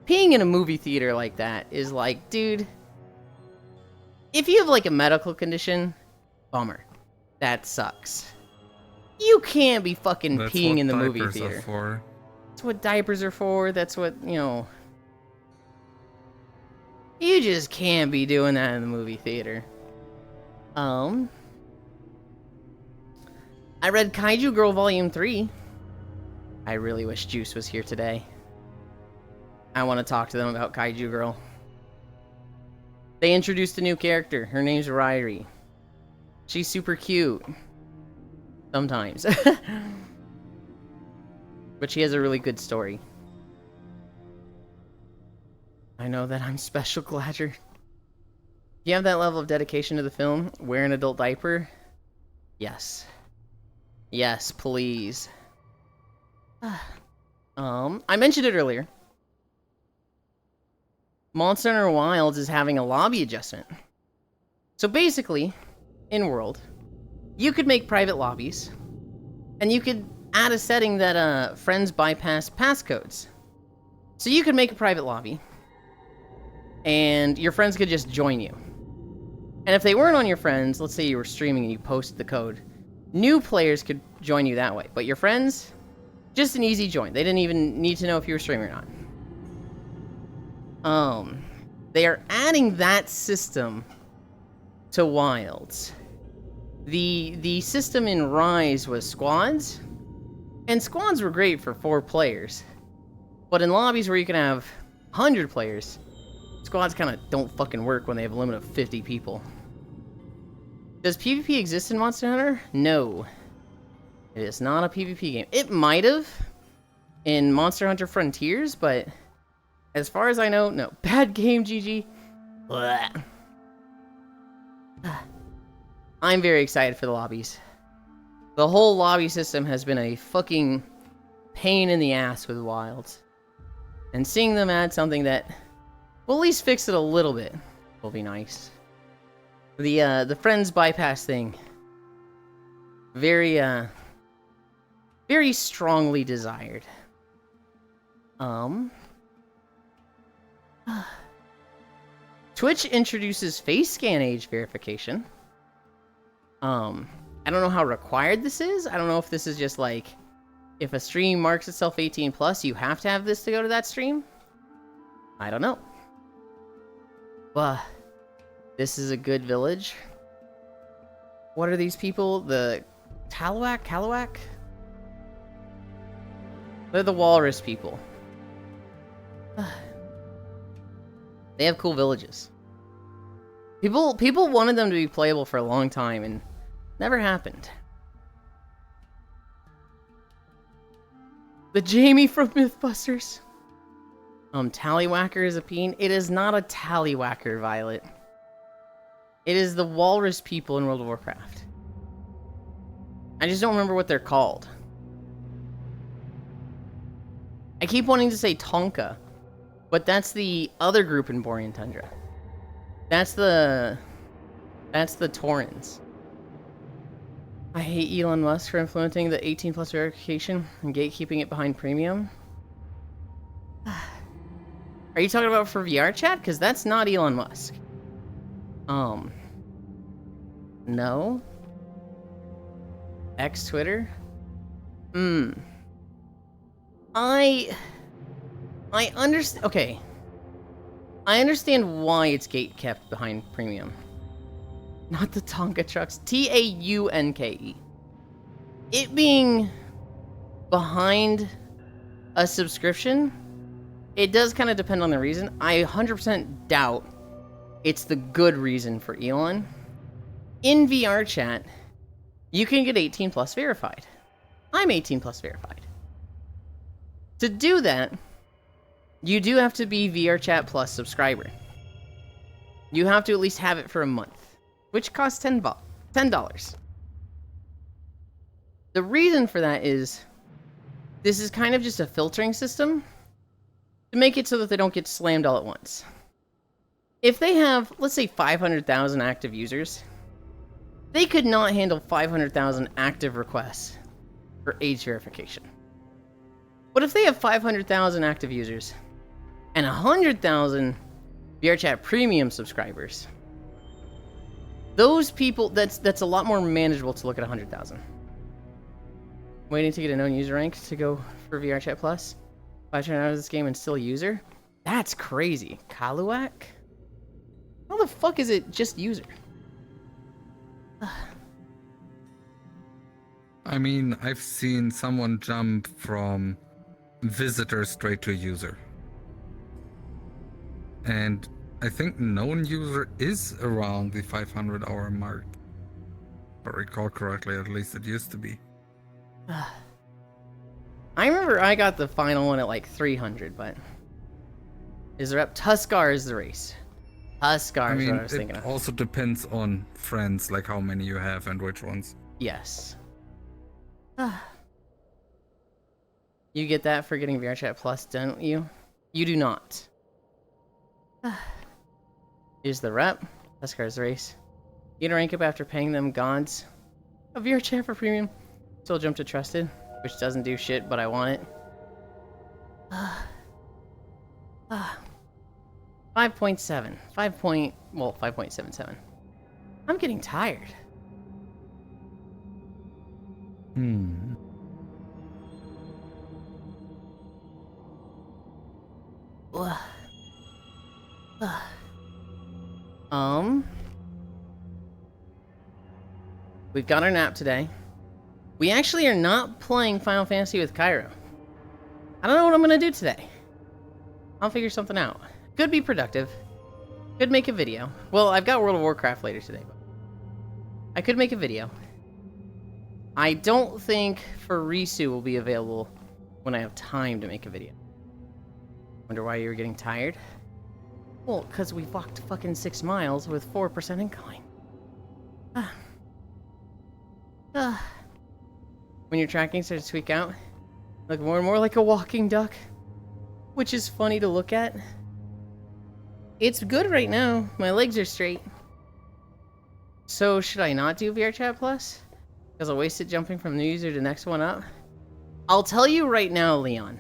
peeing in a movie theater like that is like, dude, if you have like a medical condition, bummer. That sucks. You can't be fucking That's peeing what in the movie diapers theater. are for. That's what diapers are for. That's what, you know. You just can't be doing that in the movie theater. I read Kaiju Girl Volume 3. I really wish Juice was here today. I want to talk to them about Kaiju Girl. They introduced a new character. Her name's Ryrie. She's super cute. Sometimes. But she has a really good story. I know that I'm special, Gladger. You have that level of dedication to the film? Wear an adult diaper? Yes. Yes, please. I mentioned it earlier. Monster Hunter Wilds is having a lobby adjustment. So basically, in World, you could make private lobbies, and you could add a setting that friends bypass passcodes. So you could make a private lobby, and your friends could just join you. And if they weren't on your friends, let's say you were streaming and you posted the code, new players could join you that way. But your friends, just an easy join. They didn't even need to know if you were streaming or not. They are adding that system to Wilds. The system in Rise was squads, and squads were great for 4 players. But in lobbies where you can have 100 players, squads kind of don't fucking work when they have a limit of 50 people. Does PvP exist in Monster Hunter? No. It is not a PvP game. It might have in Monster Hunter Frontiers, but as far as I know, no. Bad game, GG. Blech. I'm very excited for the lobbies. The whole lobby system has been a fucking pain in the ass with Wilds. And seeing them add something that will at least fix it a little bit will be nice. The friends bypass thing. Very strongly desired. Twitch introduces face scan age verification. I don't know how required this is. I don't know if this is just like, if a stream marks itself 18 plus, you have to have this to go to that stream. I don't know. But this is a good village. What are these people? The Kalawak? They're the walrus people. They have cool villages. People wanted them to be playable for a long time and never happened. The Jamie from Mythbusters. Tallywhacker is a peen. It is not a Tallywhacker, Violet. It is the walrus people in World of Warcraft. I just don't remember what they're called. I keep wanting to say Tonka, but that's the other group in Borean Tundra. That's the Taurans. I hate Elon Musk for implementing the 18 plus verification and gatekeeping it behind premium. Are you talking about for VR chat? Because that's not Elon Musk. No. X Twitter? I understand. Okay. I understand why it's gate kept behind premium. Not the Tonka trucks. Taunke. It being behind a subscription, it does kind of depend on the reason. I 100% doubt it's the good reason for Elon. In VR chat, you can get 18 plus verified. I'm 18 plus verified. To do that, you do have to be VR chat plus subscriber. You have to at least have it for a month, which costs $10. The reason for that is this is kind of just a filtering system to make it so that they don't get slammed all at once. If they have, let's say, 500,000 active users, they could not handle 500,000 active requests for age verification. But if they have 500,000 active users and 100,000 VRChat Premium subscribers, those people, that's a lot more manageable to look at 100,000. Waiting to get a known user rank to go for VRChat Plus? If I turn out of this game and still a user? That's crazy. Kaluak? How the fuck is it just user? I mean, I've seen someone jump from visitor straight to user. And I think known user is around the 500 hour mark. If I recall correctly, at least it used to be. I remember I got the final one at like 300, but is there up? Tuskar is the race. Tuskar is what I was thinking it of. also depends on friends, like how many you have and which ones. Yes. You get that for getting VRChat Plus, don't you? You do not. Here's the rep. Tuskar's race. You get a rank up after paying them gods. A VRChat for premium. Still jump to trusted, which doesn't do shit, but I want it. 5.7. 5.77. I'm getting tired. We've got our nap today. We actually are not playing Final Fantasy with Cairo. I don't know what I'm gonna do today. I'll figure something out. Could be productive. Could make a video. Well, I've got World of Warcraft later today, but I could make a video. I don't think Farisu will be available when I have time to make a video. Wonder why you were getting tired? Well, because we walked fucking 6 miles with 4% incline. When your tracking starts to tweak out, look more and more like a walking duck, which is funny to look at. It's good right now. My legs are straight. So should I not do VRChat Plus? Because I wasted jumping from new user to next one up? I'll tell you right now, Leon.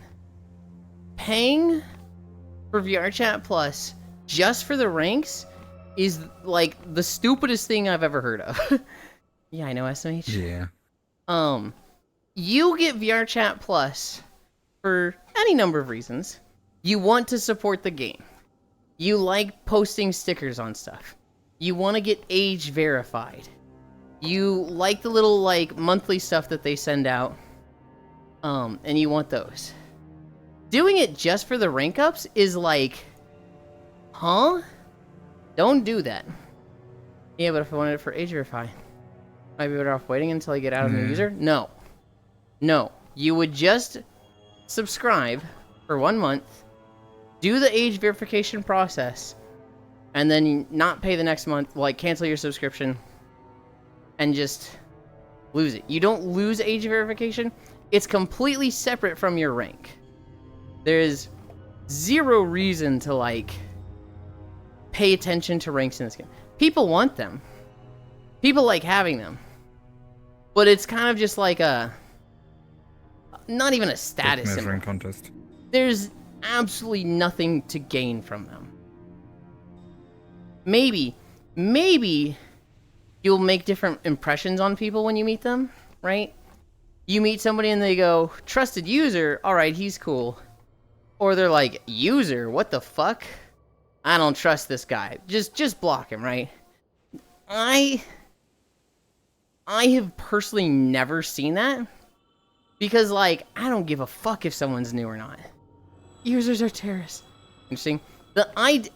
Paying for VRChat Plus just for the ranks is like the stupidest thing I've ever heard of. Yeah, I know, SMH. Yeah. You get VRChat Plus for any number of reasons. You want to support the game. You like posting stickers on stuff. You want to get age verified. You like the little, like, monthly stuff that they send out. And you want those. Doing it just for the rank ups is like, huh? Don't do that. Yeah, but if I wanted it for age verify, might be better off waiting until I get out of the user? No. No. You would just subscribe for 1 month, do the age verification process, and then not pay the next month, like cancel your subscription, and just lose it. You don't lose age verification. It's completely separate from your rank. There's zero reason to, like, pay attention to ranks in this game. People want them. People like having them. But it's kind of just like a... not even a status symbol. Contest. There's absolutely nothing to gain from them. Maybe you'll make different impressions on people when you meet them, right? You meet somebody and they go, trusted user, alright, he's cool. Or they're like, user, what the fuck? I don't trust this guy. Just block him, right? I have personally never seen that. Because, like, I don't give a fuck if someone's new or not. Users are terrorists. Interesting.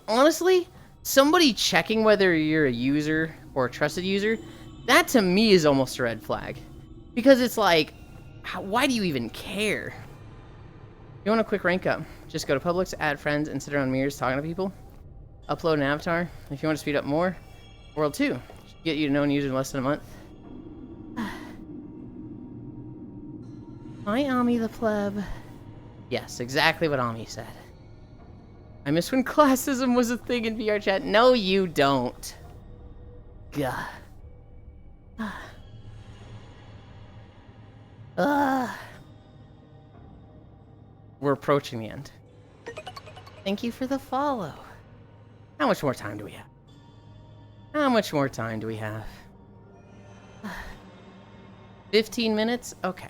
Honestly, somebody checking whether you're a user or a trusted user, that to me is almost a red flag. Because it's like, why do you even care? You want a quick rank up? Just go to Publix, add friends, and sit around mirrors talking to people. Upload an avatar. If you want to speed up more, World 2. Get you to know and user in less than a month. Hi, Ami the pleb. Yes, exactly what Ami said. I miss when classism was a thing in VR chat. No, you don't. Gah. We're approaching the end. Thank you for the follow. How much more time do we have? How much more time do we have? 15 minutes? Okay.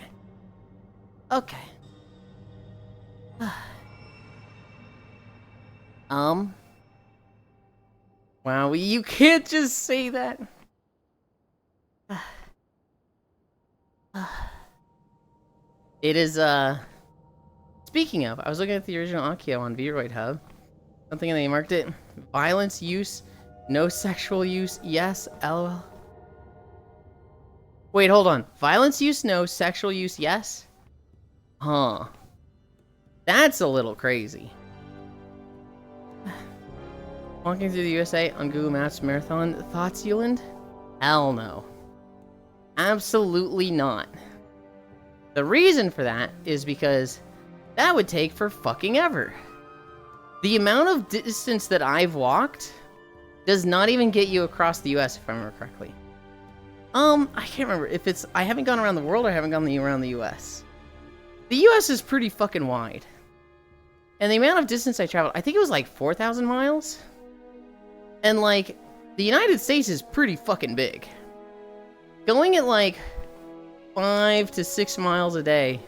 Okay. Wow, you can't just say that. It is, speaking of, I was looking at the original Akio on Vroid Hub. Something and they marked it. Violence use, no sexual use, yes, lol. Wait, hold on. Violence use, no, sexual use, yes? Huh. That's a little crazy. Walking through the USA on Google Maps Marathon. Thoughts, Yulind? Hell no. Absolutely not. The reason for that is because that would take for fucking ever. The amount of distance that I've walked does not even get you across the US, if I remember correctly. I can't remember if it's... I haven't gone around the world or I haven't gone around the US. The US is pretty fucking wide. And the amount of distance I traveled, I think it was like 4,000 miles. And like, the United States is pretty fucking big. Going at like 5 to 6 miles a day.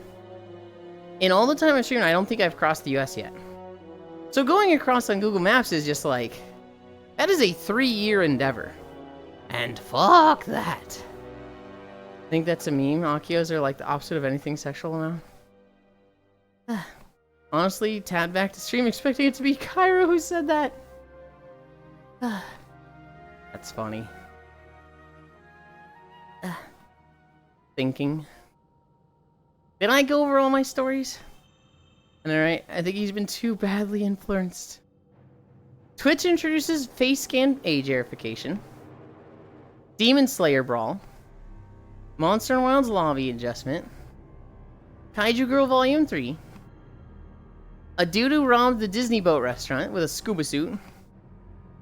In all the time I'm streaming, I don't think I've crossed the US yet. So going across on Google Maps is just like, that is a 3-year endeavor. And fuck that. I think that's a meme. Akios are like the opposite of anything sexual now. Honestly, tabbed back to stream expecting it to be Cairo who said that. That's funny. Thinking. Did I go over all my stories? Alright, I think he's been too badly influenced. Twitch introduces face scan age verification. Demon Slayer Brawl. Monster and Wilds lobby adjustment. Kaiju Girl Volume 3. A dude who robbed the Disney boat restaurant with a scuba suit.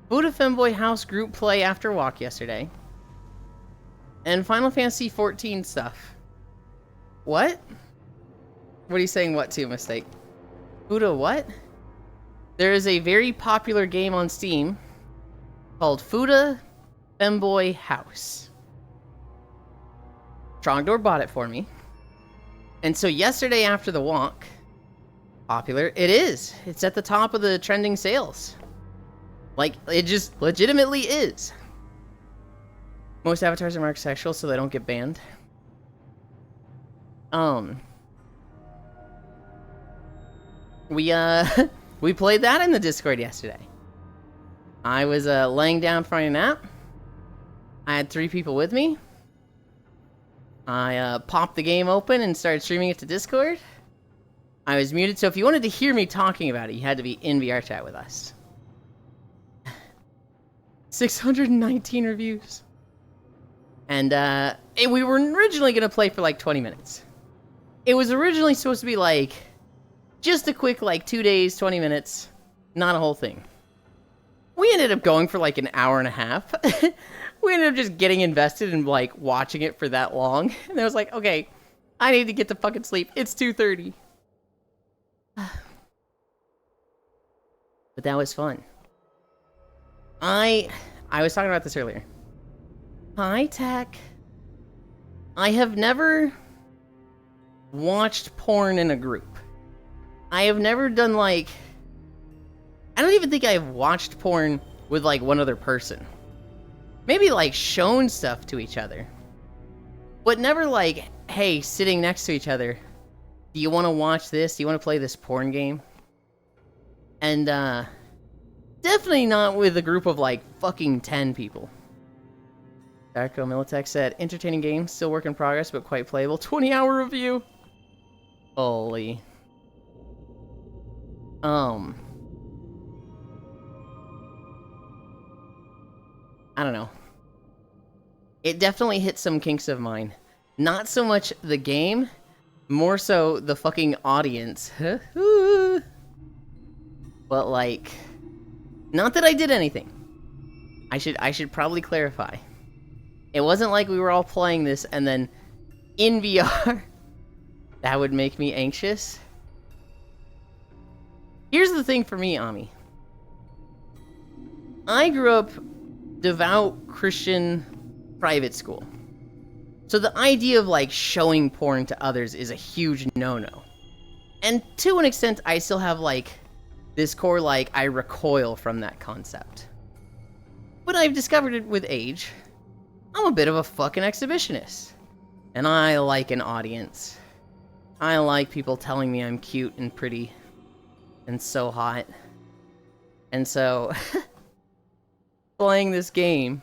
Buddha Femboy House group play after walk yesterday. And Final Fantasy 14 stuff. What? What are you saying what to, Mistake? Buddha what? There is a very popular game on Steam called Fuda Femboy House. Trogdor bought it for me. And so yesterday after the walk, popular, it is. It's at the top of the trending sales. Like, it just legitimately is. Most avatars are marked sexual so they don't get banned. We played that in the Discord yesterday. I was laying down for a nap. I had 3 people with me. I popped the game open and started streaming it to Discord. I was muted, so if you wanted to hear me talking about it, you had to be in VR chat with us. 619 reviews. And we were originally going to play for like 20 minutes. It was originally supposed to be like just a quick like 2 days, 20 minutes, not a whole thing. We ended up going for like an hour and a half. We ended up just getting invested in like watching it for that long. And I was like, okay, I need to get to fucking sleep. It's 2:30. But that was fun. I was talking about this earlier. High tech. I have never watched porn in a group. I have never done like... I don't even think I've watched porn with like one other person. Maybe like shown stuff to each other. But never like, hey, sitting next to each other. Do you want to watch this? Do you want to play this porn game? And definitely not with a group of like fucking 10 people. Darko Militech said, entertaining game, still work in progress, but quite playable. 20-hour review. Holy. I don't know. It definitely hit some kinks of mine. Not so much the game, More so the fucking audience. But like, not that I did anything. I should probably clarify. It wasn't like we were all playing this and then in VR. That would make me anxious. Here's the thing for me, Ami. I grew up devout Christian private school. So the idea of like showing porn to others is a huge no-no. And to an extent, I still have like this core like I recoil from that concept. But I've discovered it with age. I'm a bit of a fucking exhibitionist. And I like an audience. I like people telling me I'm cute and pretty and so hot. And so playing this game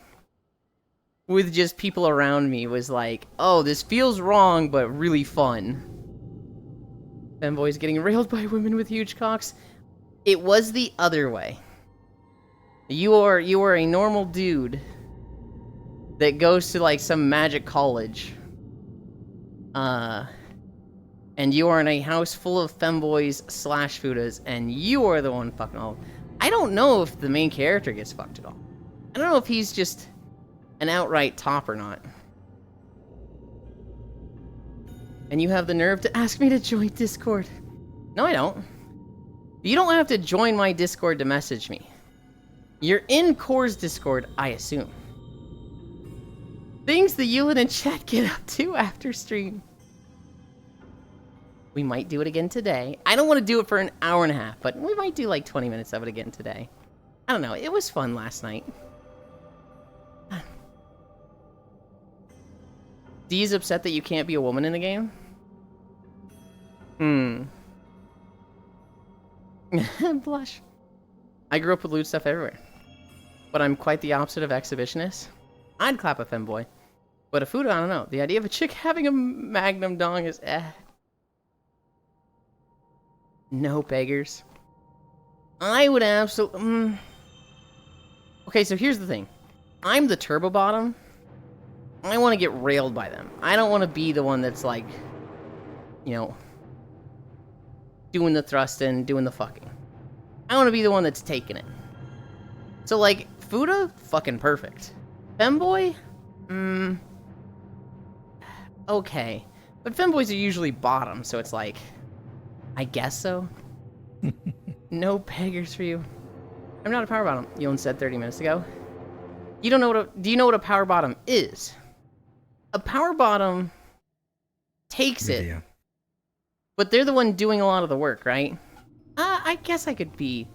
with just people around me was like, oh, this feels wrong, but really fun. Femboys getting railed by women with huge cocks. It was the other way. You are a normal dude that goes to like some magic college. And you are in a house full of femboys / fudas, and you are the one fucking all. I don't know if the main character gets fucked at all. I don't know if he's just an outright top or not. And you have the nerve to ask me to join Discord. No, I don't. You don't have to join my Discord to message me. You're in Core's Discord, I assume. Things the Yulind and chat get up to after stream. We might do it again today. I don't want to do it for an hour and a half, but we might do like 20 minutes of it again today. I don't know, it was fun last night. Dee's upset that you can't be a woman in the game? Blush. I grew up with lewd stuff everywhere. But I'm quite the opposite of exhibitionist. I'd clap a femboy. But a food, I don't know. The idea of a chick having a magnum dong is No beggars. I would absolutely... Okay, so here's the thing. I'm the turbo bottom. I want to get railed by them. I don't want to be the one that's like, you know, doing the thrusting, doing the fucking. I want to be the one that's taking it. So like, Fuda, fucking perfect. Femboy? Okay. But femboys are usually bottom, so it's like, I guess so. No beggars for you. I'm not a power bottom. Yulind said 30 minutes ago. You don't know what do you know what a power bottom is? A power bottom takes it, but they're the one doing a lot of the work, right? I guess I could be.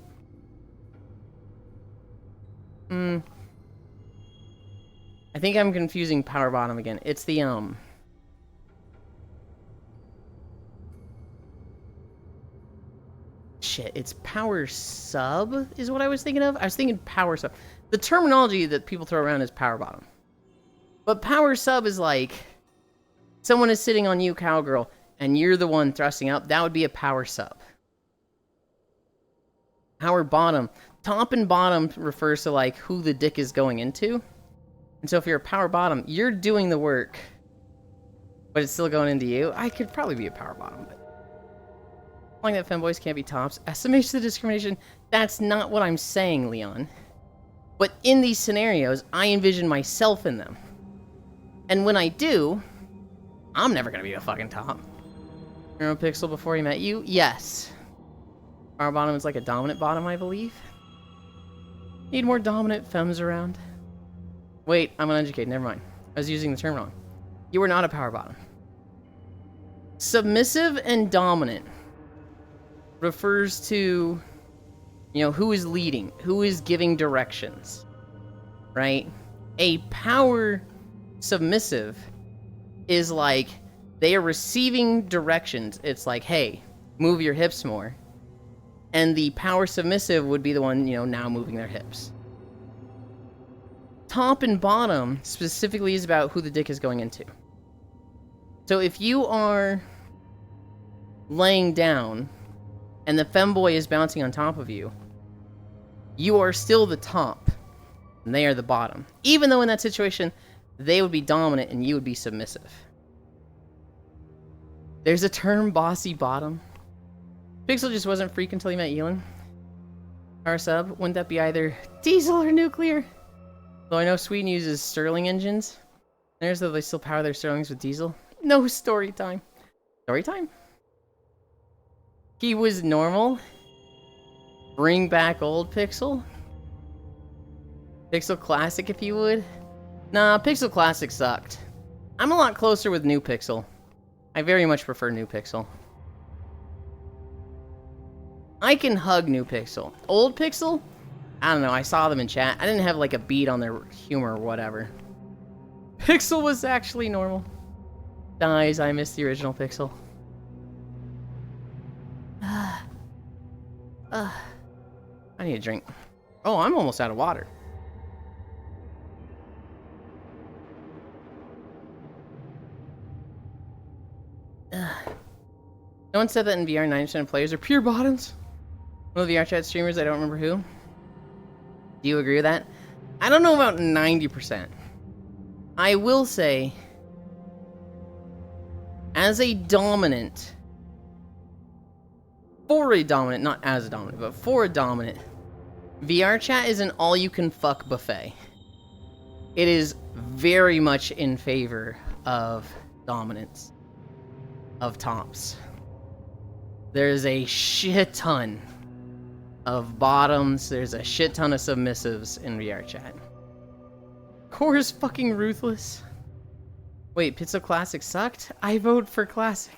I think I'm confusing power bottom again. It's the Shit, it's power sub is what I was thinking of. I was thinking power sub. The terminology that people throw around is power bottom. But power sub is like, someone is sitting on you, cowgirl, and you're the one thrusting up. That would be a power sub. Power bottom. Top and bottom refers to like who the dick is going into. And so if you're a power bottom, you're doing the work, but it's still going into you. I could probably be a power bottom, but... Like that femboys can't be tops. SMH the discrimination. That's not what I'm saying, Leon. But in these scenarios, I envision myself in them. And when I do, I'm never gonna be a fucking top. Neuropixel before he met you? Yes. Power bottom is like a dominant bottom, I believe. Need more dominant femmes around. Wait, I'm uneducated, never mind. I was using the term wrong. You are not a power bottom. Submissive and dominant refers to, you know, who is leading, who is giving directions, right? A power submissive is like, they are receiving directions. It's like, hey, move your hips more. And the power submissive would be the one, you know, now moving their hips. Top and bottom specifically is about who the dick is going into. So if you are laying down and the femboy is bouncing on top of you, you are still the top, and they are the bottom. Even though in that situation, they would be dominant and you would be submissive. There's a term, bossy bottom. Pixel just wasn't freak until he met Yulind. Our sub, wouldn't that be either diesel or nuclear? Though I know Sweden uses Stirling engines. There's though they still power their Stirlings with diesel. No story time. Story time? He was normal. Bring back old Pixel. Pixel Classic, if you would. Nah, Pixel Classic sucked. I'm a lot closer with new Pixel. I very much prefer new Pixel. I can hug new Pixel. Old Pixel? I don't know, I saw them in chat. I didn't have like a beat on their humor or whatever. Pixel was actually normal. Dies, I miss the original Pixel. I need a drink. Oh, I'm almost out of water. No one said that in VR 90% of players are pure bottoms. One of the VR chat streamers, I don't remember who. Do you agree with that? I don't know about 90%. I will say, as a dominant, for a dominant, not as a dominant, but for a dominant, VR chat is an all-you-can-fuck buffet. It is very much in favor of dominance, of tops. There's a shit ton of bottoms, there's a shit ton of submissives in VR chat. Core is fucking ruthless. Wait, Pizza Classic sucked? I vote for Classic.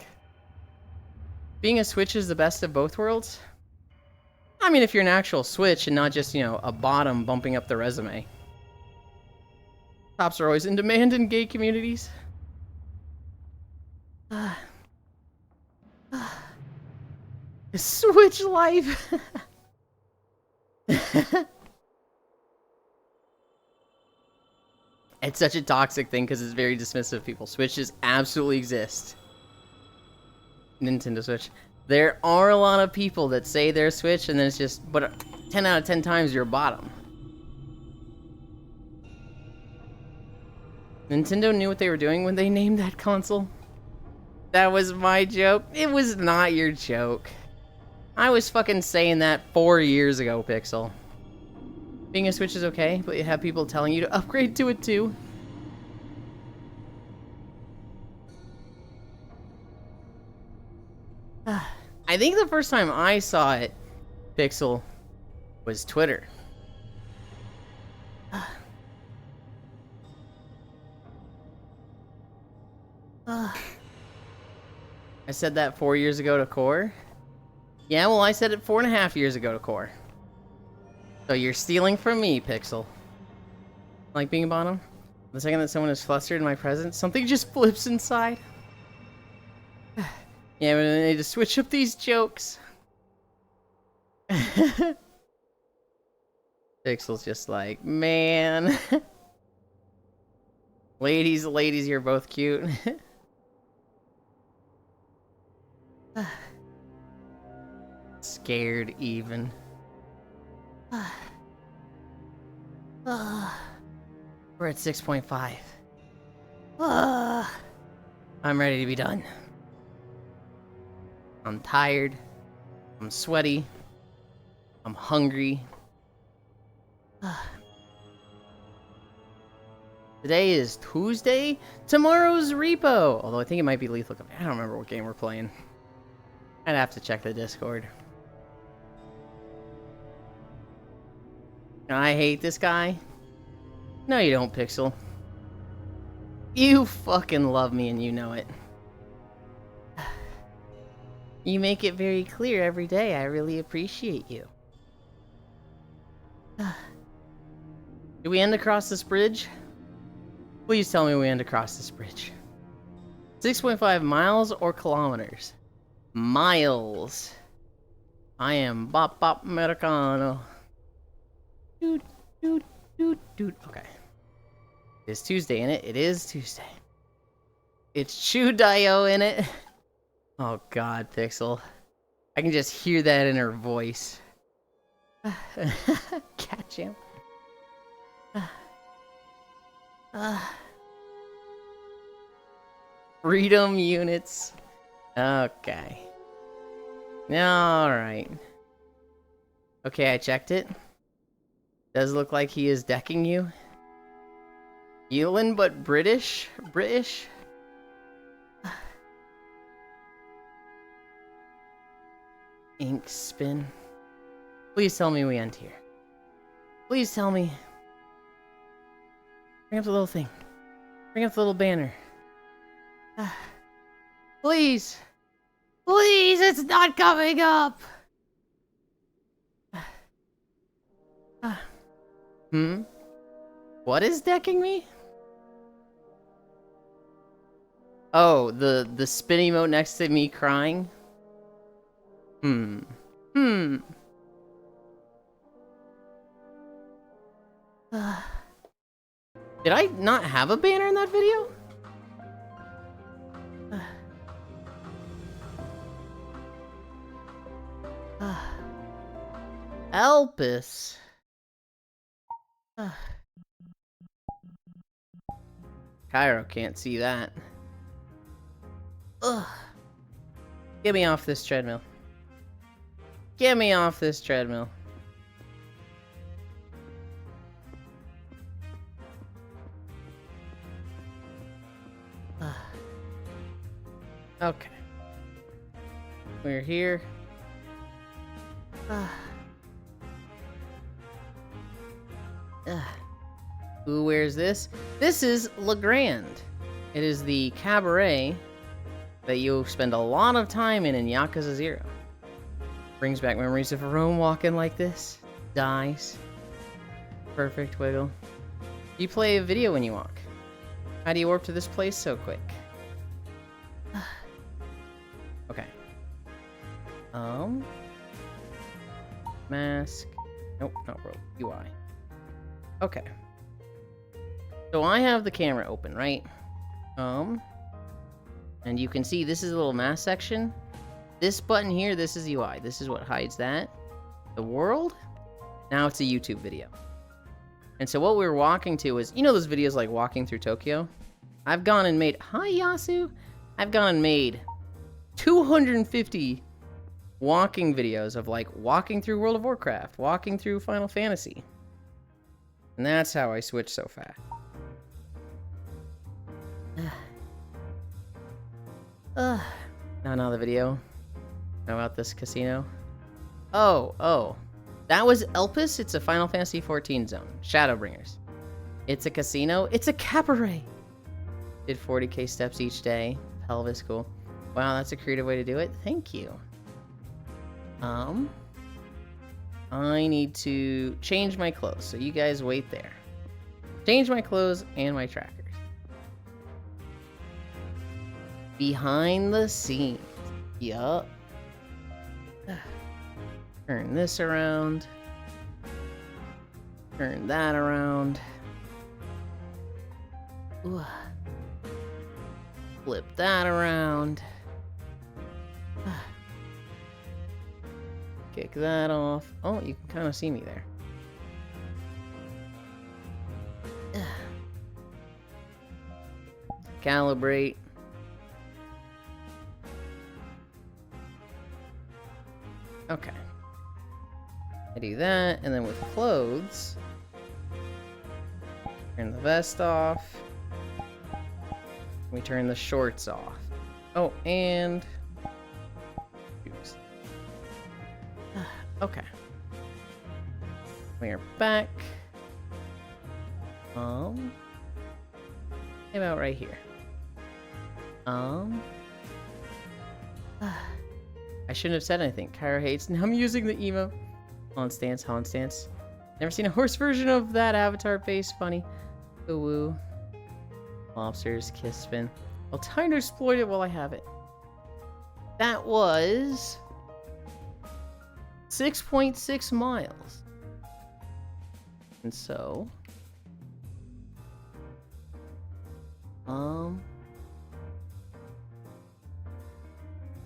Being a Switch is the best of both worlds? I mean, if you're an actual Switch and not just, you know, a bottom bumping up the resume. Tops are always in demand in gay communities. Switch life! It's such a toxic thing because it's very dismissive of people. Switches absolutely exist. Nintendo Switch. There are a lot of people that say they're Switch and then it's just, but 10 out of 10 times you're bottom. Nintendo knew what they were doing when they named that console. That was my joke. It was not your joke. I was fucking saying that 4 years ago, Pixel. Being a Switch is okay, but you have people telling you to upgrade to it too. I think the first time I saw it, Pixel, was Twitter. I said that 4 years ago to Core. Yeah, well, I said it 4.5 years ago to Core. So you're stealing from me, Pixel. Like being a bottom? The second that someone is flustered in my presence, something just flips inside. Yeah, but I need to switch up these jokes. Pixel's just like, man. Ladies, you're both cute. Scared even. We're at 6.5. I'm ready to be done. I'm tired. I'm sweaty. I'm hungry. Today is Tuesday. Tomorrow's Repo. Although I think it might be Lethal Company. I don't remember what game we're playing. I'd have to check the Discord. I hate this guy. No, you don't, Pixel. You fucking love me and you know it. You make it very clear every day. I really appreciate you. Do we end across this bridge? Please tell me we end across this bridge. 6.5 miles or kilometers? Miles. I am Bop Bop Americano. Dude. Okay. It's Tuesday in it. It is Tuesday. It's Chudayo in it. Oh god, Pixel. I can just hear that in her voice. Catch him. Freedom units. Okay. Alright. Okay, I checked it. Does look like he is decking you. Yulind, but British? British? Ink spin. Please tell me we end here. Please tell me. Bring up the little thing. Bring up the little banner. Please. Please, it's not coming up. What is decking me? Oh, the spin emote next to me crying? Did I not have a banner in that video? Elpis. Cairo can't see that. Ugh. Get me off this treadmill. Get me off this treadmill. Okay. We're here. Who wears this? This is Legrand. It is the cabaret that you'll spend a lot of time in Yakuza 0. Brings back memories of Rome walking like this. Dies. Perfect wiggle. You play a video when you walk. How do you warp to this place so quick? Okay. Mask. Nope, not rope. UI. Okay. So I have the camera open, right? And you can see this is a little mask section. This button here, this is UI. This is what hides that. The world? Now it's a YouTube video. And so what we're walking to is, you know those videos like walking through Tokyo? I've gone and made, hi Yasu! I've gone and made 250 walking videos of like walking through World of Warcraft, walking through Final Fantasy. And that's how I switch so fast. Not another video. How about this casino? Oh. That was Elpis. It's a Final Fantasy 14 zone. Shadowbringers. It's a casino. It's a cabaret. Did 40k steps each day. Pelvis cool. Wow, that's a creative way to do it. Thank you. I need to change my clothes, so you guys wait there. Change my clothes and my trackers. Behind the scenes. Yup. Turn this around. Turn that around. Ooh. Flip that around. Kick that off. Oh, you can kind of see me there. Calibrate. Okay. I do that, and then with clothes, turn the vest off. We turn the shorts off. Oh, and oops. Okay. We are back. About right here. I shouldn't have said anything. Kyra hates. Now I'm using the emo. Holland stance. Never seen a horse version of that avatar face. Funny. Ooh woo. Lobsters. Kiss spin. I'll try to exploit it while I have it. That was 6.6 miles. And so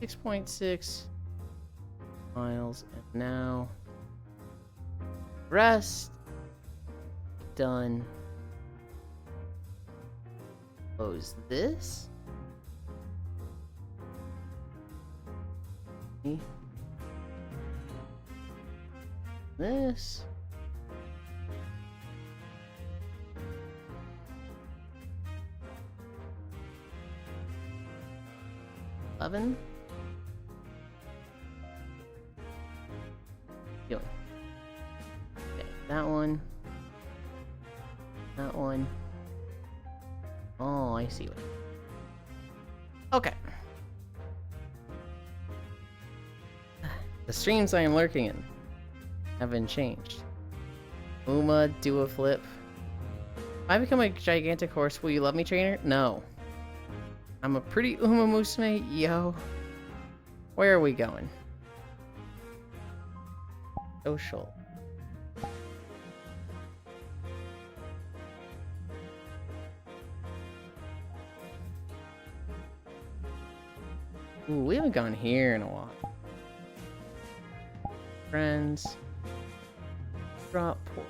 6.6 miles, and now rest. Done. Close this. This. $11. Yulind. Okay, that one. That one. Oh, I see what. Okay. The streams I am lurking in have been changed. Uma, do a flip. If I become a gigantic horse, will you love me, trainer? No. I'm a pretty Uma Musume, yo. Where are we going? Social. Ooh, we haven't gone here in a while. Friends. Drop port.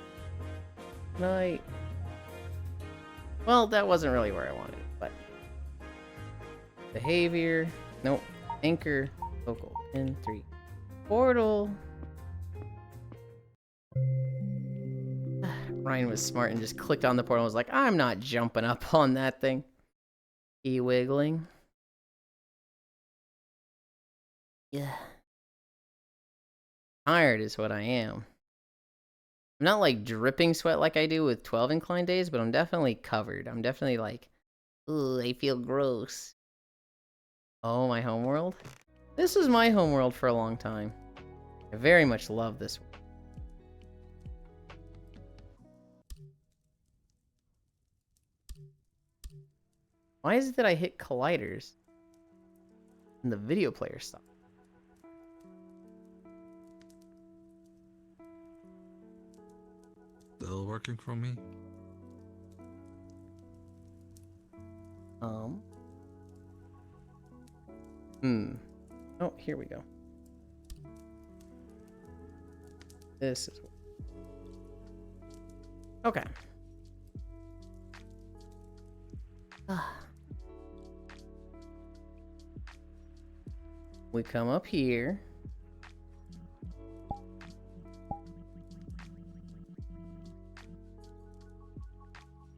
Night. Well, that wasn't really where I wanted it, but. Behavior. Nope. Anchor. Local. Pin 3. Portal. Ryan was smart and just clicked on the portal and was like, I'm not jumping up on that thing. E-wiggling. Yeah. Tired is what I am. I'm not like dripping sweat like I do with 12 inclined days, but I'm definitely covered. I'm definitely like, ooh, I feel gross. Oh, my homeworld? This was my homeworld for a long time. I very much love this one. Why is it that I hit colliders and the video player stopped? Still working for me? Oh, here we go. This is... Okay. We come up here.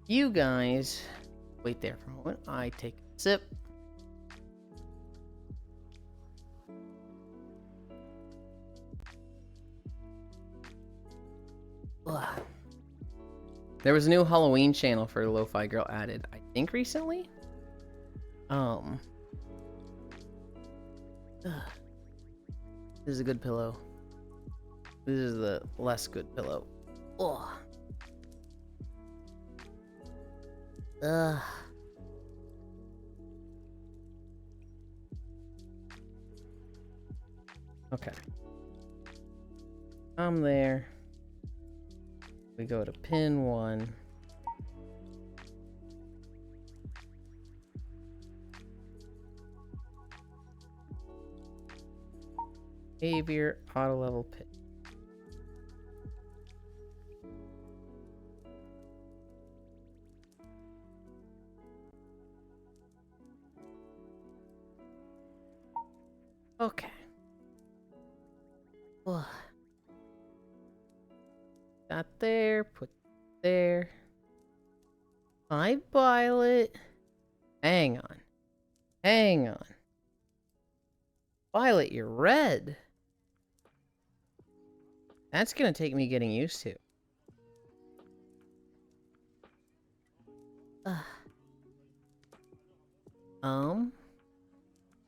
You guys wait there for a moment. I take a sip. Ugh. There was a new Halloween channel for Lo-Fi Girl added, I think recently. This is a good pillow. This is the less good pillow. Ugh. Ugh. Okay. I'm there. We go to pin 1. Behavior, auto level pit. Okay. Ugh. Got there, put there. Hi, Violet. Hang on. Hang on. Violet, you're red. That's gonna take me getting used to.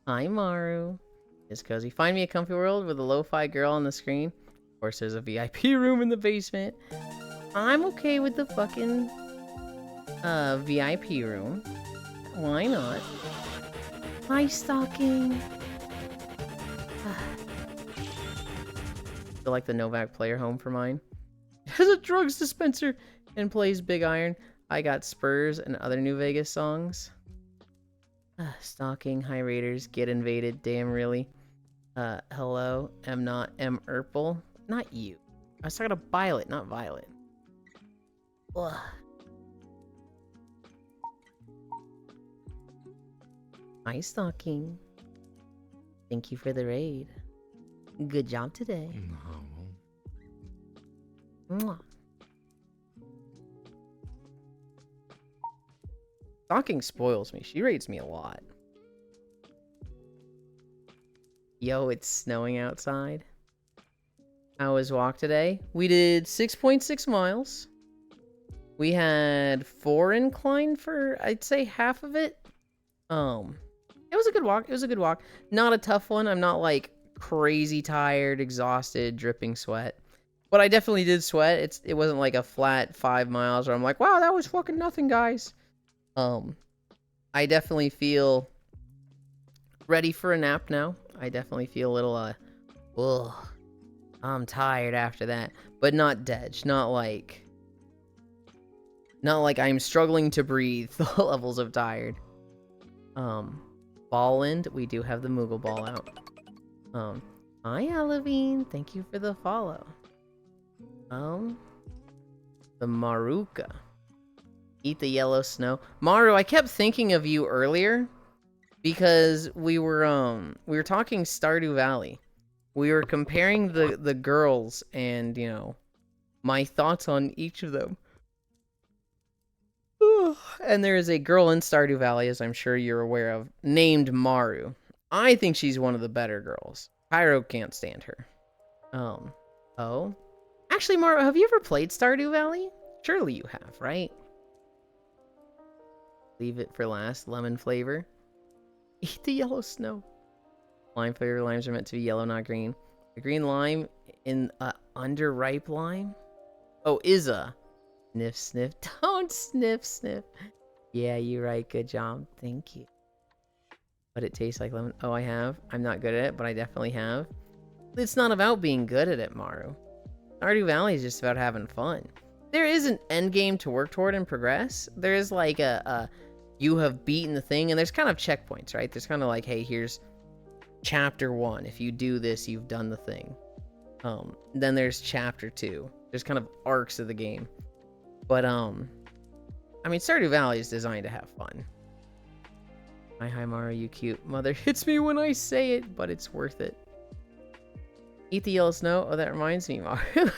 Hi, Maru. It's cozy. Find me a comfy world with a lo-fi girl on the screen. Of course, there's a VIP room in the basement. I'm okay with the fucking VIP room. Why not? Hi, stalking. Feel like the Novak player home for mine. Has a drugs dispenser and plays Big Iron. I got Spurs and other New Vegas songs. Stalking, High Raiders, Get Invaded, damn really. Hello, am not M Urple. Not you. I was talking to Violet, not Violet. Ugh. Hi, Stalking. Thank you for the raid. Good job today. No. Mwah. Stalking spoils me. She rates me a lot. Yo, it's snowing outside. How was walk today? We did 6.6 miles. We had 4 incline for, I'd say, half of it. It was a good walk. It was a good walk. Not a tough one. I'm not like crazy tired, exhausted, dripping sweat. But I definitely did sweat. It wasn't like a flat 5 miles where I'm like, wow, that was fucking nothing, guys. I definitely feel ready for a nap now. I definitely feel a little, ugh, I'm tired after that. But not dead. Not like I'm struggling to breathe the levels of tired. Balland, we do have the Moogle ball out. Hi, Olivine. Thank you for the follow. The Maruka. Eat the yellow snow. Maru, I kept thinking of you earlier because we were talking Stardew Valley. We were comparing the girls and, you know, my thoughts on each of them. And there is a girl in Stardew Valley, as I'm sure you're aware of, named Maru. I think she's one of the better girls. Pyro can't stand her. Oh. Actually, Maru, have you ever played Stardew Valley? Surely you have, right? Leave it for last. Lemon flavor. Eat the yellow snow. Lime flavor. Limes are meant to be yellow, not green. A green lime in underripe lime? Oh, is a. Sniff, sniff. Don't sniff, sniff. Yeah, you're right. Good job. Thank you. But it tastes like lemon. Oh, I have. I'm not good at it, but I definitely have. It's not about being good at it, Maru. Stardew Valley is just about having fun. There is an end game to work toward and progress. There is like you have beaten the thing, and there's kind of checkpoints, right? There's kind of like, hey, here's chapter 1. If you do this, you've done the thing. Then there's chapter 2. There's kind of arcs of the game. But I mean, Stardew Valley is designed to have fun. Hi, Maru, you cute. Mother hits me when I say it, but it's worth it. Eat the yellow snow. Oh, that reminds me, Maru.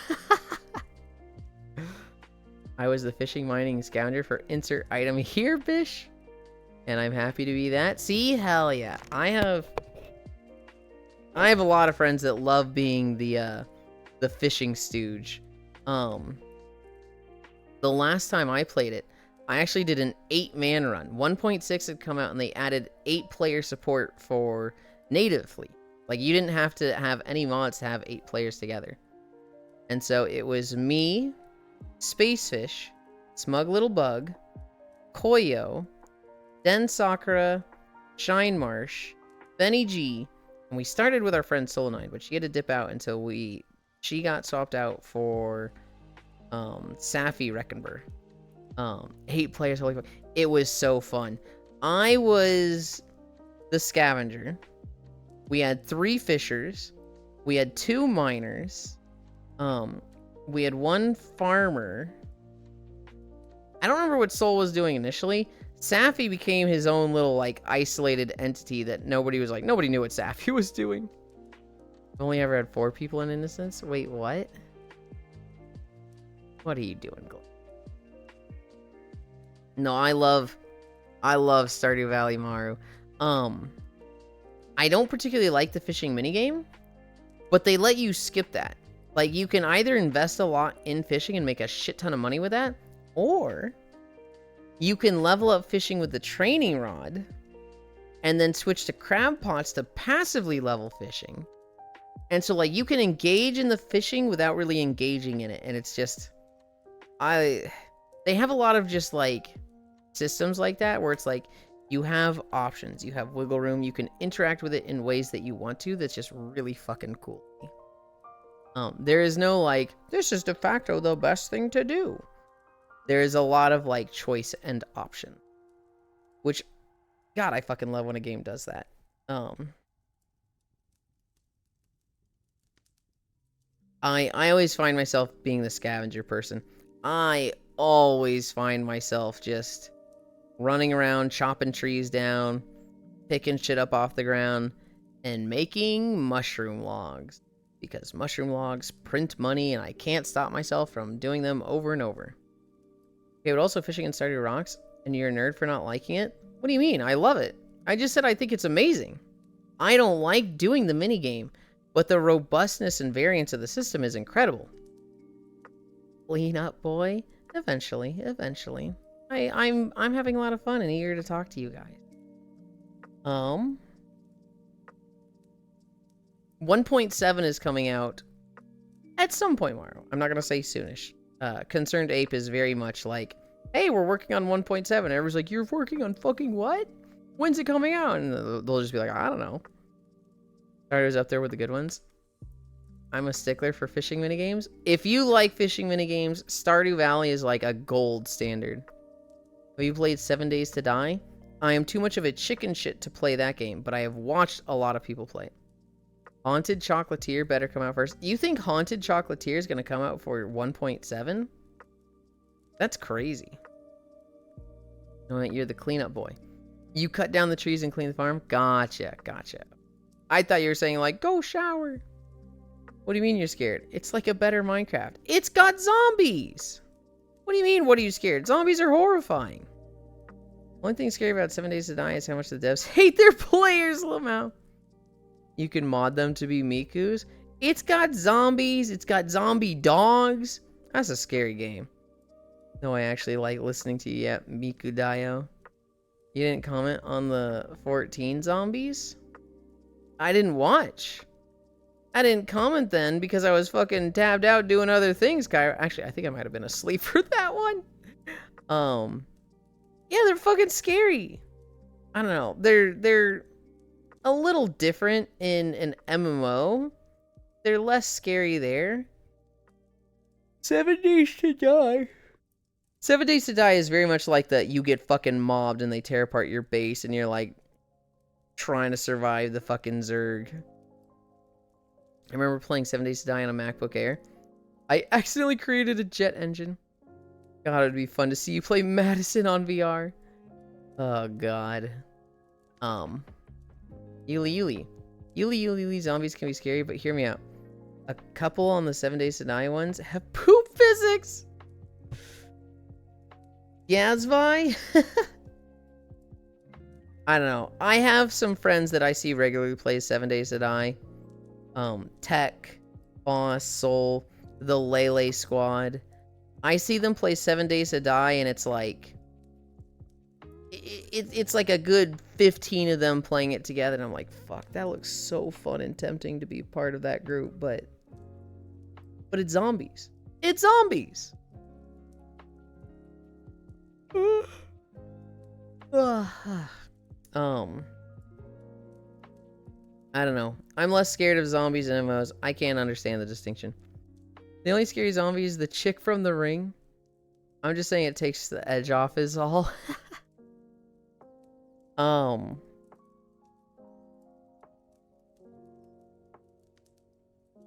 I was the fishing mining scavenger for insert item here, bish. And I'm happy to be that. See, hell yeah. I have a lot of friends that love being the fishing stooge. The last time I played it, I actually did an 8-man run. 1.6 had come out and they added 8-player support for natively. Like, you didn't have to have any mods to have 8 players together. And so it was me, Spacefish, Smug Little Bug, Koyo, Den Sakura, Shine Marsh, Benny G, and we started with our friend Solanine, but she had to dip out until she got swapped out for Safi Reckenber. 8 players, holy fuck. It was so fun. I was the scavenger. We had 3 fishers. We had 2 miners. We had 1 farmer. I don't remember what Soul was doing initially. Safi became his own little, like, isolated entity that nobody knew what Safi was doing. I've only ever had 4 people in Innocence. Wait, what? What are you doing, Glenn? No, I love Stardew Valley, Maru. I don't particularly like the fishing minigame, but they let you skip that. Like, you can either invest a lot in fishing and make a shit ton of money with that, or you can level up fishing with the training rod and then switch to crab pots to passively level fishing. And so, like, you can engage in the fishing without really engaging in it. And it's just, they have a lot of just, like, systems like that where it's like, you have options, you have wiggle room, you can interact with it in ways that you want to. That's just really fucking cool. There is no, like, this is de facto the best thing to do. There is a lot of, like, choice and option. Which, God, I fucking love when a game does that. I always find myself being the scavenger person. I always find myself just running around, chopping trees down, picking shit up off the ground, and making mushroom logs. because mushroom logs print money and I can't stop myself from doing them over and over. Okay, but also fishing in Stardew Rocks, and you're a nerd for not liking it? What do you mean? I love it. I just said I think it's amazing. I don't like doing the minigame, but the robustness and variance of the system is incredible. Clean up, boy. Eventually. I'm having a lot of fun and eager to talk to you guys. 1.7 is coming out at some point tomorrow. I'm not gonna say soonish. Concerned Ape is very much like, hey, we're working on 1.7. Everyone's like, you're working on fucking what? When's it coming out? And they'll just be like, I don't know. Stardew's up there with the good ones. I'm a stickler for fishing minigames. If you like fishing minigames, Stardew Valley is like a gold standard. Have you played 7 Days to Die? I am too much of a chicken shit to play that game, but I have watched a lot of people play it. Haunted Chocolatier better come out first. You think Haunted Chocolatier is going to come out for 1.7? That's crazy. No, you're the cleanup boy. You cut down the trees and clean the farm? Gotcha. I thought you were saying, like, go shower. What do you mean you're scared? It's like a better Minecraft. It's got zombies! What do you mean, what are you scared? Zombies are horrifying. Only thing scary about 7 Days to Die is how much the devs hate their players, Lamau. You can mod them to be Mikus. It's got zombies. It's got zombie dogs. That's a scary game. No, I actually like listening to you yet, Miku Dio. You didn't comment on the 14 zombies? I didn't watch. I didn't comment then because I was fucking tabbed out doing other things, Kyra. Actually, I think I might have been asleep for that one. Yeah, they're fucking scary. I don't know. They're a little different in an MMO. They're less scary there. 7 Days to Die. 7 Days to Die is very much like that. You get fucking mobbed and they tear apart your base and you're like trying to survive the fucking Zerg. I remember playing 7 Days to Die on a MacBook Air. I accidentally created a jet engine. God, it'd be fun to see you play Madison on VR. Oh, God. Yuli, zombies can be scary, but hear me out. A couple on the 7 Days to Die ones have poop physics! Yazvi? I don't know. I have some friends that I see regularly play 7 Days to Die. Tech, Boss, Soul, the Lele Squad. I see them play 7 Days to Die, and it's like... It's like a good 15 of them playing it together, and I'm like, fuck, that looks so fun and tempting to be part of that group, but it's zombies. It's zombies! I don't know. I'm less scared of zombies and MMOs. I can't understand the distinction. The only scary zombie is the chick from The Ring. I'm just saying it takes the edge off is all.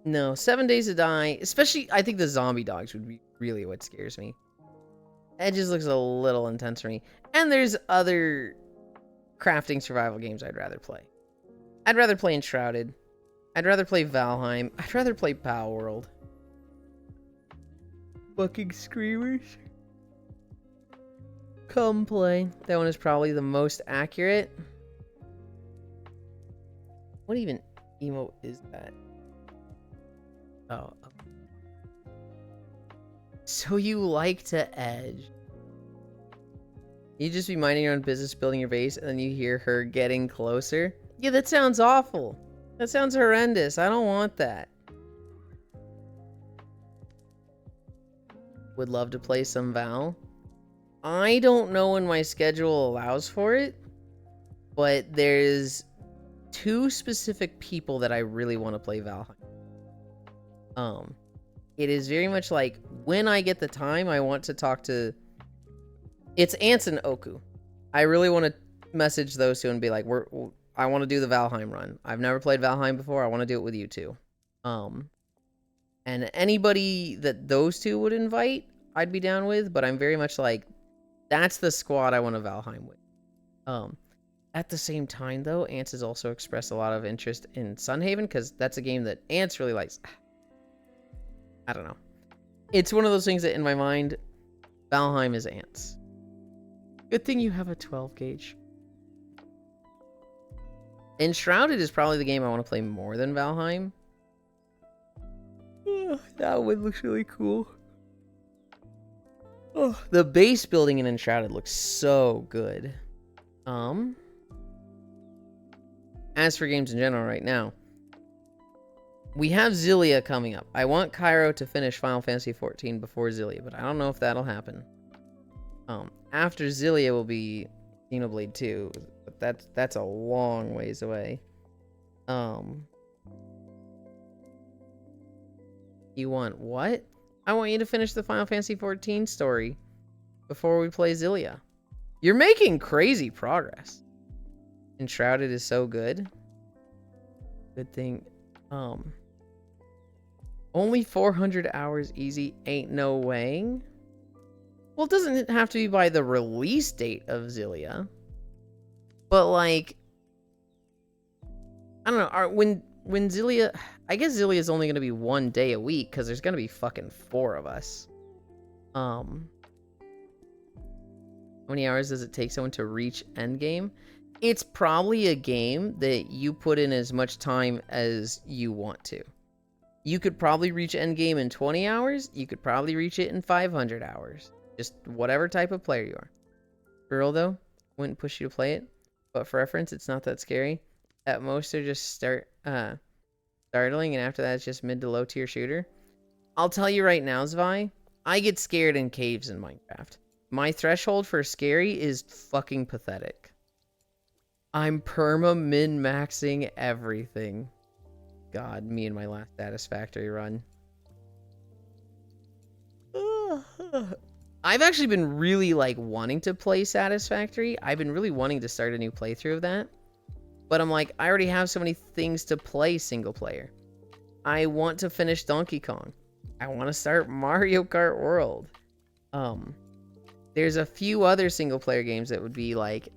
No, 7 Days to Die, especially, I think the zombie dogs would be really what scares me. It just looks a little intense for me. And there's other crafting survival games I'd rather play. I'd rather play Enshrouded. I'd rather play Valheim. I'd rather play Power World. Fucking screamers. Come play. That one is probably the most accurate. What even emote is that? Oh. So you like to edge. You just be minding your own business, building your base, and then you hear her getting closer. Yeah, that sounds awful. That sounds horrendous. I don't want that. Would love to play some Val. I don't know when my schedule allows for it, but there's 2 specific people that I really want to play Valheim. It is very much like when I get the time, I want to talk to. It's Ants and Oku. I really want to message those two and be like, I want to do the Valheim run. I've never played Valheim before. I want to do it with you two. And anybody that those two would invite, I'd be down with. But I'm very much like, that's the squad I want to Valheim with. At the same time, though, Ants has also expressed a lot of interest in Sunhaven because that's a game that Ants really likes. I don't know. It's one of those things that in my mind, Valheim is Ants. Good thing you have a 12 gauge. Enshrouded is probably the game I want to play more than Valheim. That one looks really cool. Oh, the base building in Enshrouded looks so good. As for games in general right now, we have Xillia coming up. I want Cairo to finish Final Fantasy XIV before Xillia, but I don't know if that'll happen. After Xillia will be Xenoblade 2, but that's a long ways away. You want what? I want you to finish the Final Fantasy XIV story before we play Xillia. You're making crazy progress. Enshrouded is so good. Good thing. Only 400 hours easy ain't no way. Well, it doesn't have to be by the release date of Xillia. But like, I don't know. When Xillia, I guess Xillia is only gonna be 1 day a week because there's gonna be fucking 4 of us. How many hours does it take someone to reach endgame? It's probably a game that you put in as much time as you want to. You could probably reach endgame in 20 hours. You could probably reach it in 500 hours. Just whatever type of player you are. For real though, wouldn't push you to play it. But for reference, it's not that scary. At most, they're just startling, and after that, it's just mid to low tier shooter. I'll tell you right now, Zvi, I get scared in caves in Minecraft. My threshold for scary is fucking pathetic. I'm perma min-maxing everything. God, me and my last Satisfactory run. I've actually been really, like, wanting to play Satisfactory. I've been really wanting to start a new playthrough of that. But I'm like, I already have so many things to play single player. I want to finish Donkey Kong. I want to start Mario Kart World. There's a few other single player games that would be like,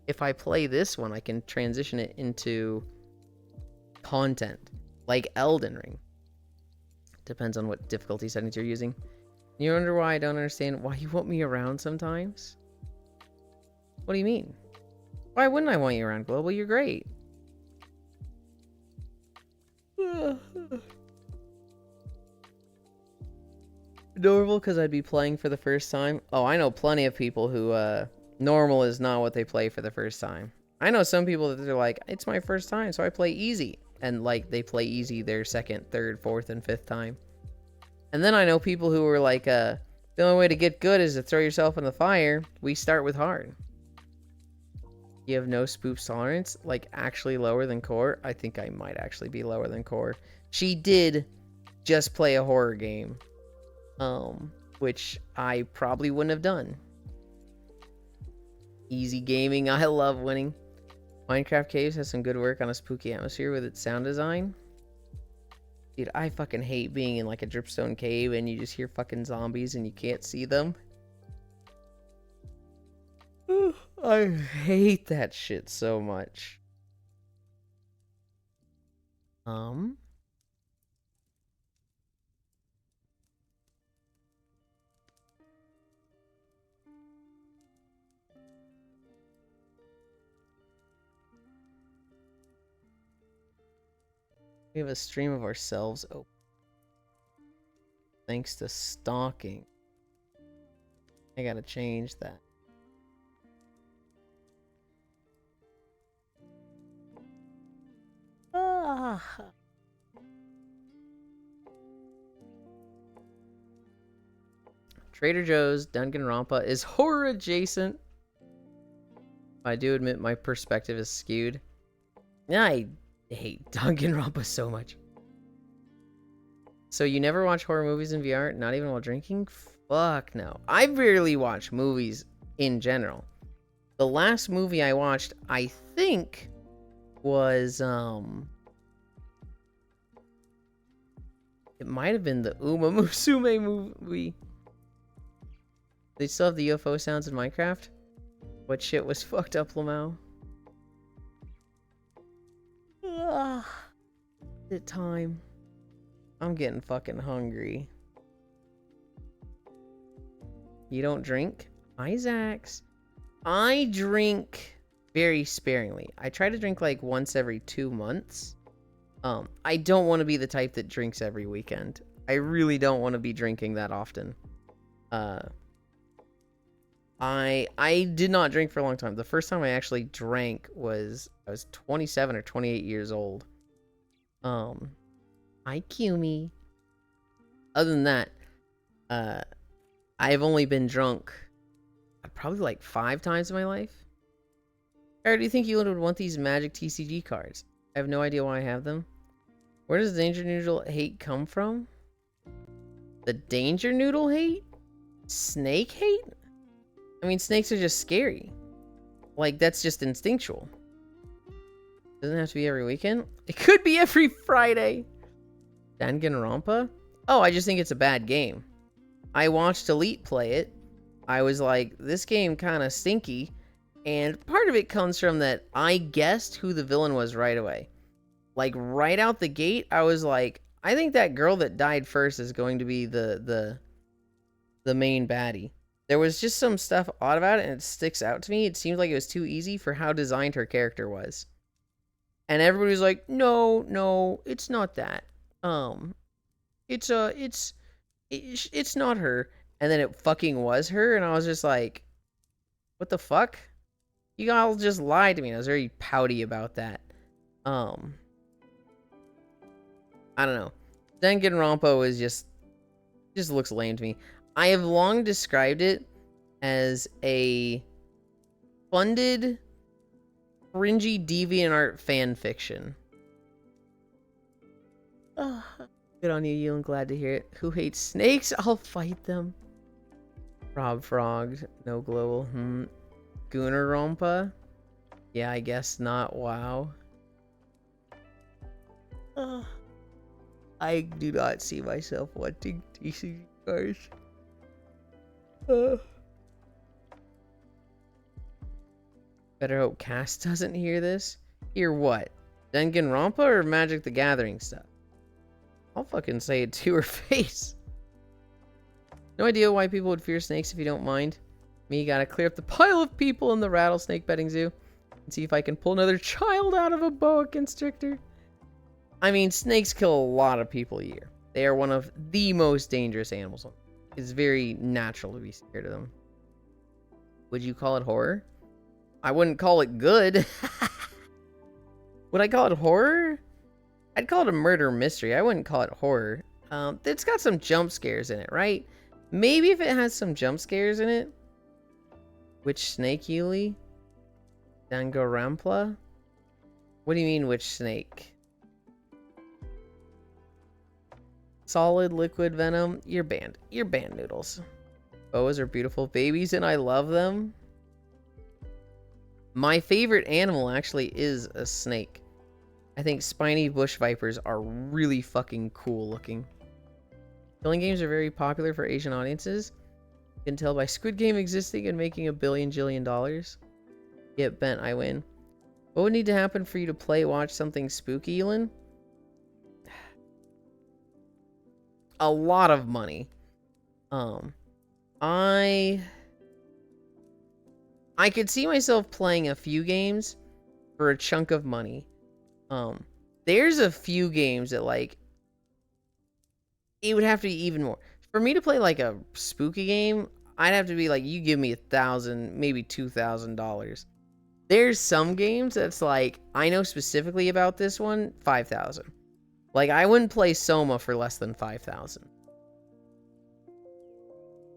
if I play this one, I can transition it into content, like Elden Ring. Depends on what difficulty settings you're using. You wonder why I don't understand why you want me around sometimes? What do you mean? Why wouldn't I want you around, Global? You're great. Normal, because I'd be playing for the first time. Oh, I know plenty of people who, normal is not what they play for the first time. I know some people that they're like, it's my first time, so I play easy. And, like, they play easy their second, third, fourth, and fifth time. And then I know people who are like, the only way to get good is to throw yourself in the fire. We start with hard. You have no spoof tolerance? Like, actually lower than Core? I think I might actually be lower than Core. She did just play a horror game. Which I probably wouldn't have done. Easy gaming. I love winning. Minecraft Caves has some good work on a spooky atmosphere with its sound design. Dude, I fucking hate being in like a dripstone cave and you just hear fucking zombies and you can't see them. I hate that shit so much. We have a stream of ourselves open. Thanks to stalking. I gotta change that. Trader Joe's Danganronpa is horror adjacent. I do admit my perspective is skewed. I hate Danganronpa so much. So you never watch horror movies in VR? Not even while drinking? Fuck no. I rarely watch movies in general. The last movie I watched, I think, was, it might have been the Uma Musume movie. They still have the UFO sounds in Minecraft? What shit was fucked up, Lamau? Ugh. Is it time? I'm getting fucking hungry. You don't drink? Isaacs. I drink very sparingly. I try to drink like once every 2 months. I don't want to be the type that drinks every weekend. I really don't want to be drinking that often. I did not drink for a long time. The first time I actually drank was I was 27 or 28 years old. Hi, Cumi. Other than that, I've only been drunk probably like 5 times in my life. Or do you think Yulind would want these magic TCG cards? I have no idea why I have them. Where does Danger Noodle hate come from? The Danger Noodle hate? Snake hate? I mean, snakes are just scary. Like, that's just instinctual. Doesn't have to be every weekend. It could be every Friday. Danganronpa? Oh, I just think it's a bad game. I watched Elite play it. I was like, this game kind of stinky. And part of it comes from that I guessed who the villain was right away. Like, right out the gate, I was like, I think that girl that died first is going to be the main baddie. There was just some stuff odd about it, and it sticks out to me. It seemed like it was too easy for how designed her character was. And everybody was like, no, it's not that. It's not her. And then it fucking was her, and I was just like, what the fuck? You all just lied to me. I was very pouty about that. I don't know. Danganronpa is just looks lame to me. I have long described it as a funded, cringy DeviantArt fan fiction. Oh, good on you, Yulind. Glad to hear it. Who hates snakes? I'll fight them. Rob Frog, no global. Goonerompa? Yeah, I guess not. Wow. I do not see myself wanting TCG cards. Better hope Cass doesn't hear this. Hear what? Danganronpa or Magic the Gathering stuff? I'll fucking say it to her face. No idea why people would fear snakes if you don't mind. Me gotta clear up the pile of people in the rattlesnake petting zoo and see if I can pull another child out of a boa constrictor. I mean, snakes kill a lot of people a year. They are one of the most dangerous animals. It's very natural to be scared of them. Would you call it horror? I wouldn't call it good. Would I call it horror? I'd call it a murder mystery. I wouldn't call it horror. It's got some jump scares in it, right? Maybe if it has some jump scares in it. Which snake, Yuli? Danganronpa? What do you mean, which snake? Solid liquid venom? You're banned. You're banned, Noodles. Boas are beautiful babies and I love them. My favorite animal actually is a snake. I think spiny bush vipers are really fucking cool looking. Killing games are very popular for Asian audiences. You can tell by Squid Game existing and making $1 billion. Get bent, I win. What would need to happen for you to watch something spooky, Yulind? A lot of money. I could see myself playing a few games for a chunk of money. There's a few games that, like, it would have to be even more. For me to play, like, a spooky game, I'd have to be like, you give me $1,000, maybe $2,000. There's some games that's like, I know specifically about this one, 5,000. Like, I wouldn't play Soma for less than 5,000.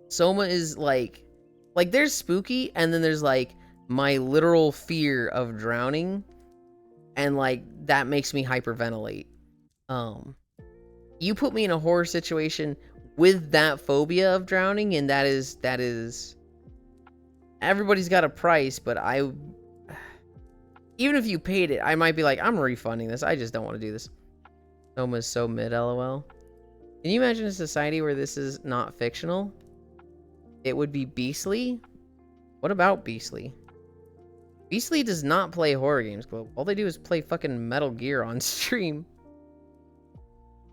Soma is like there's spooky, and then there's like my literal fear of drowning, and like that makes me hyperventilate. You put me in a horror situation with that phobia of drowning, and that is everybody's got a price, but even if you paid it, I might be like, I'm refunding this. I just don't want to do this. Soma's so mid, lol. Can you imagine a society where this is not fictional? It would be beastly. What about beastly? Beastly does not play horror games, Global. All they do is play fucking Metal Gear on stream.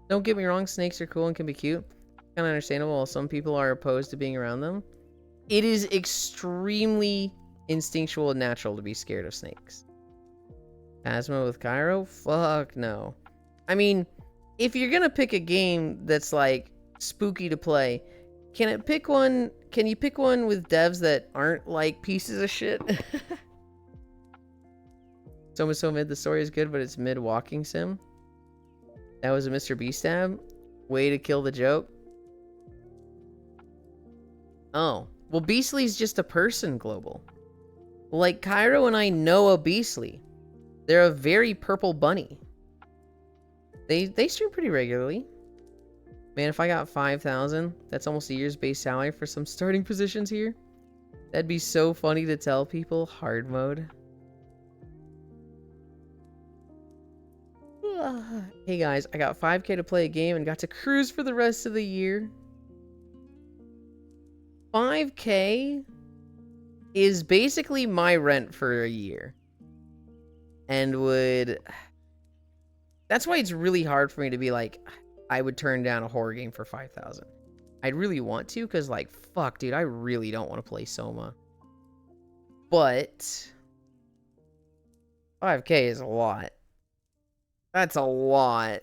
Don't get me wrong, snakes are cool and can be cute. Kind of understandable, while some people are opposed to being around them. It is extremely instinctual and natural to be scared of snakes. Asthma with Cairo? Fuck no. I mean, if you're gonna pick a game that's like spooky to play, can you pick one with devs that aren't like pieces of shit? So mid, the story is good, but it's mid walking sim. That was a Mr. Beast stab. Way to kill the joke. Oh. Well, Beastly's just a person, Global. Like, Cairo and I know a Beastly. They're a very purple bunny. They stream pretty regularly. Man, if I got 5,000, that's almost a year's base salary for some starting positions here. That'd be so funny to tell people. Hard mode. Hey guys, I got 5K to play a game and got to cruise for the rest of the year. 5K is basically my rent for a year. And would... That's why it's really hard for me to be like, I would turn down a horror game for 5,000. I'd really want to, because like, fuck, dude, I really don't want to play Soma. But 5K is a lot. That's a lot.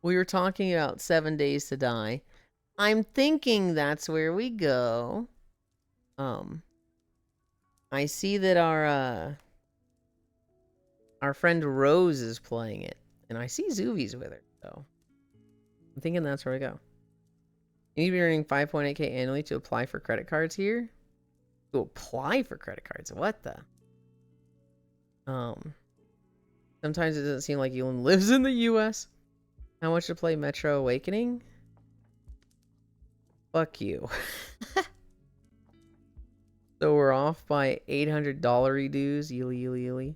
We were talking about 7 Days to Die. I'm thinking that's where we go. I see that our friend Rose is playing it, and I see Zuvi's with her, so I'm thinking that's where we go. You need to be earning 5.8K annually to apply for credit cards here. To apply for credit cards? What the? Sometimes it doesn't seem like Yulind lives in the US. How much to play Metro Awakening? Fuck you. So we're off by $800 dues. Yili.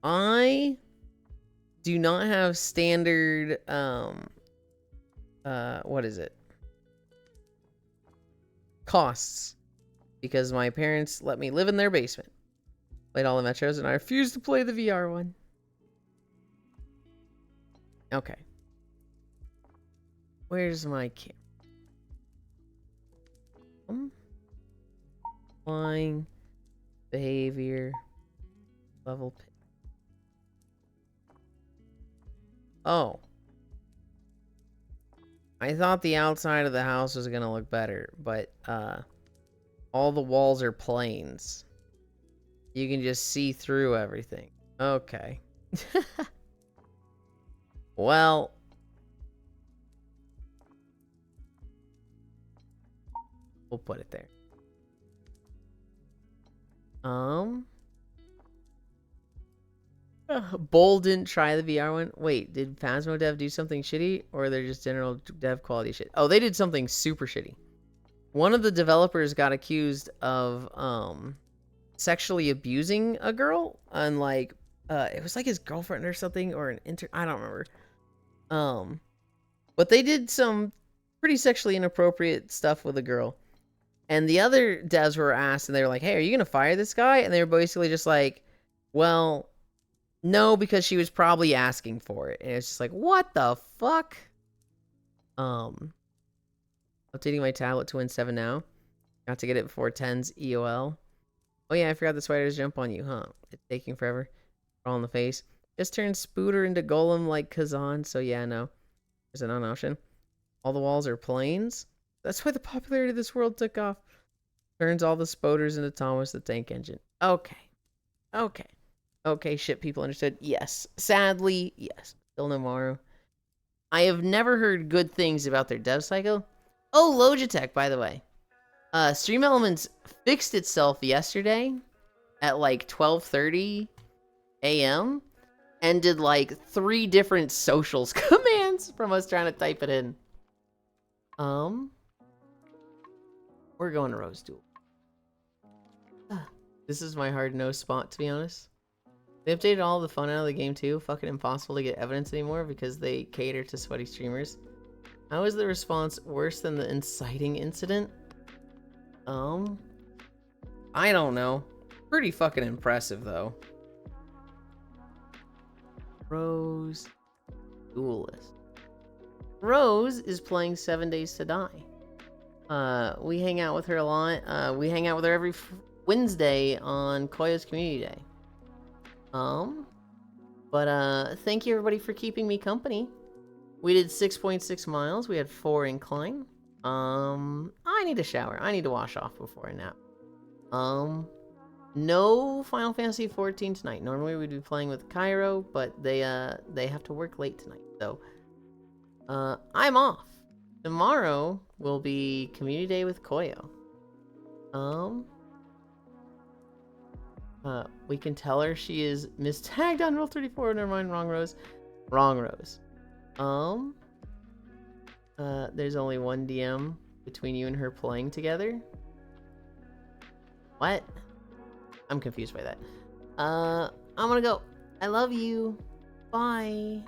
I do not have standard, what is it? Costs. Because my parents let me live in their basement. Played all the Metros, and I refuse to play the VR one. Okay. Where's my camera? Flying. Behavior. Level. Oh. I thought the outside of the house was gonna look better, but, all the walls are planes. You can just see through everything. Okay. Well. We'll put it there. Bull didn't try the VR one. Wait, did Phasmo Dev do something shitty? Or they're just general dev quality shit? Oh, they did something super shitty. One of the developers got accused of, sexually abusing a girl. And, like, it was like his girlfriend or something. Or an I don't remember. But they did some pretty sexually inappropriate stuff with a girl. And the other devs were asked, and they were like, hey, are you going to fire this guy? And they were basically just like, well, no, because she was probably asking for it. And it's just like, what the fuck? Updating my tablet to Win 7 now. Got to get it before 10's EOL. Oh yeah, I forgot the spiders jump on you, huh? It's taking forever. All in the face. Just turned Spooter into Golem like Kazan, so yeah, no. There's an option. All the walls are planes. That's why the popularity of this world took off. Turns all the spoders into Thomas the Tank Engine. Okay. Okay, shit, people understood. Yes. Sadly, yes. Still no Maru. I have never heard good things about their dev cycle. Oh, Logitech, by the way. Stream Elements fixed itself yesterday at like 12:30 a.m. and did like 3 different socials commands from us trying to type it in. We're going to Rose Duel. This is my hard no spot, to be honest. They updated all the fun out of the game too. Fucking impossible to get evidence anymore because they cater to sweaty streamers. How is the response worse than the inciting incident? I don't know. Pretty fucking impressive, though. Rose. Duelist. Rose is playing 7 Days to Die. We hang out with her a lot. We hang out with her every Wednesday on Koya's Community Day. But thank you everybody for keeping me company. We did 6.6 miles. We had 4 incline. I need a shower. I need to wash off before I nap. No Final Fantasy 14 tonight. Normally we'd be playing with Cairo, but they have to work late tonight. So, I'm off. Tomorrow will be Community Day with Koyo. We can tell her she is mistagged on Rule 34. Never mind, wrong Rose. Wrong Rose. There's only one DM between you and her playing together. What? I'm confused by that. I'm gonna go. I love you. Bye.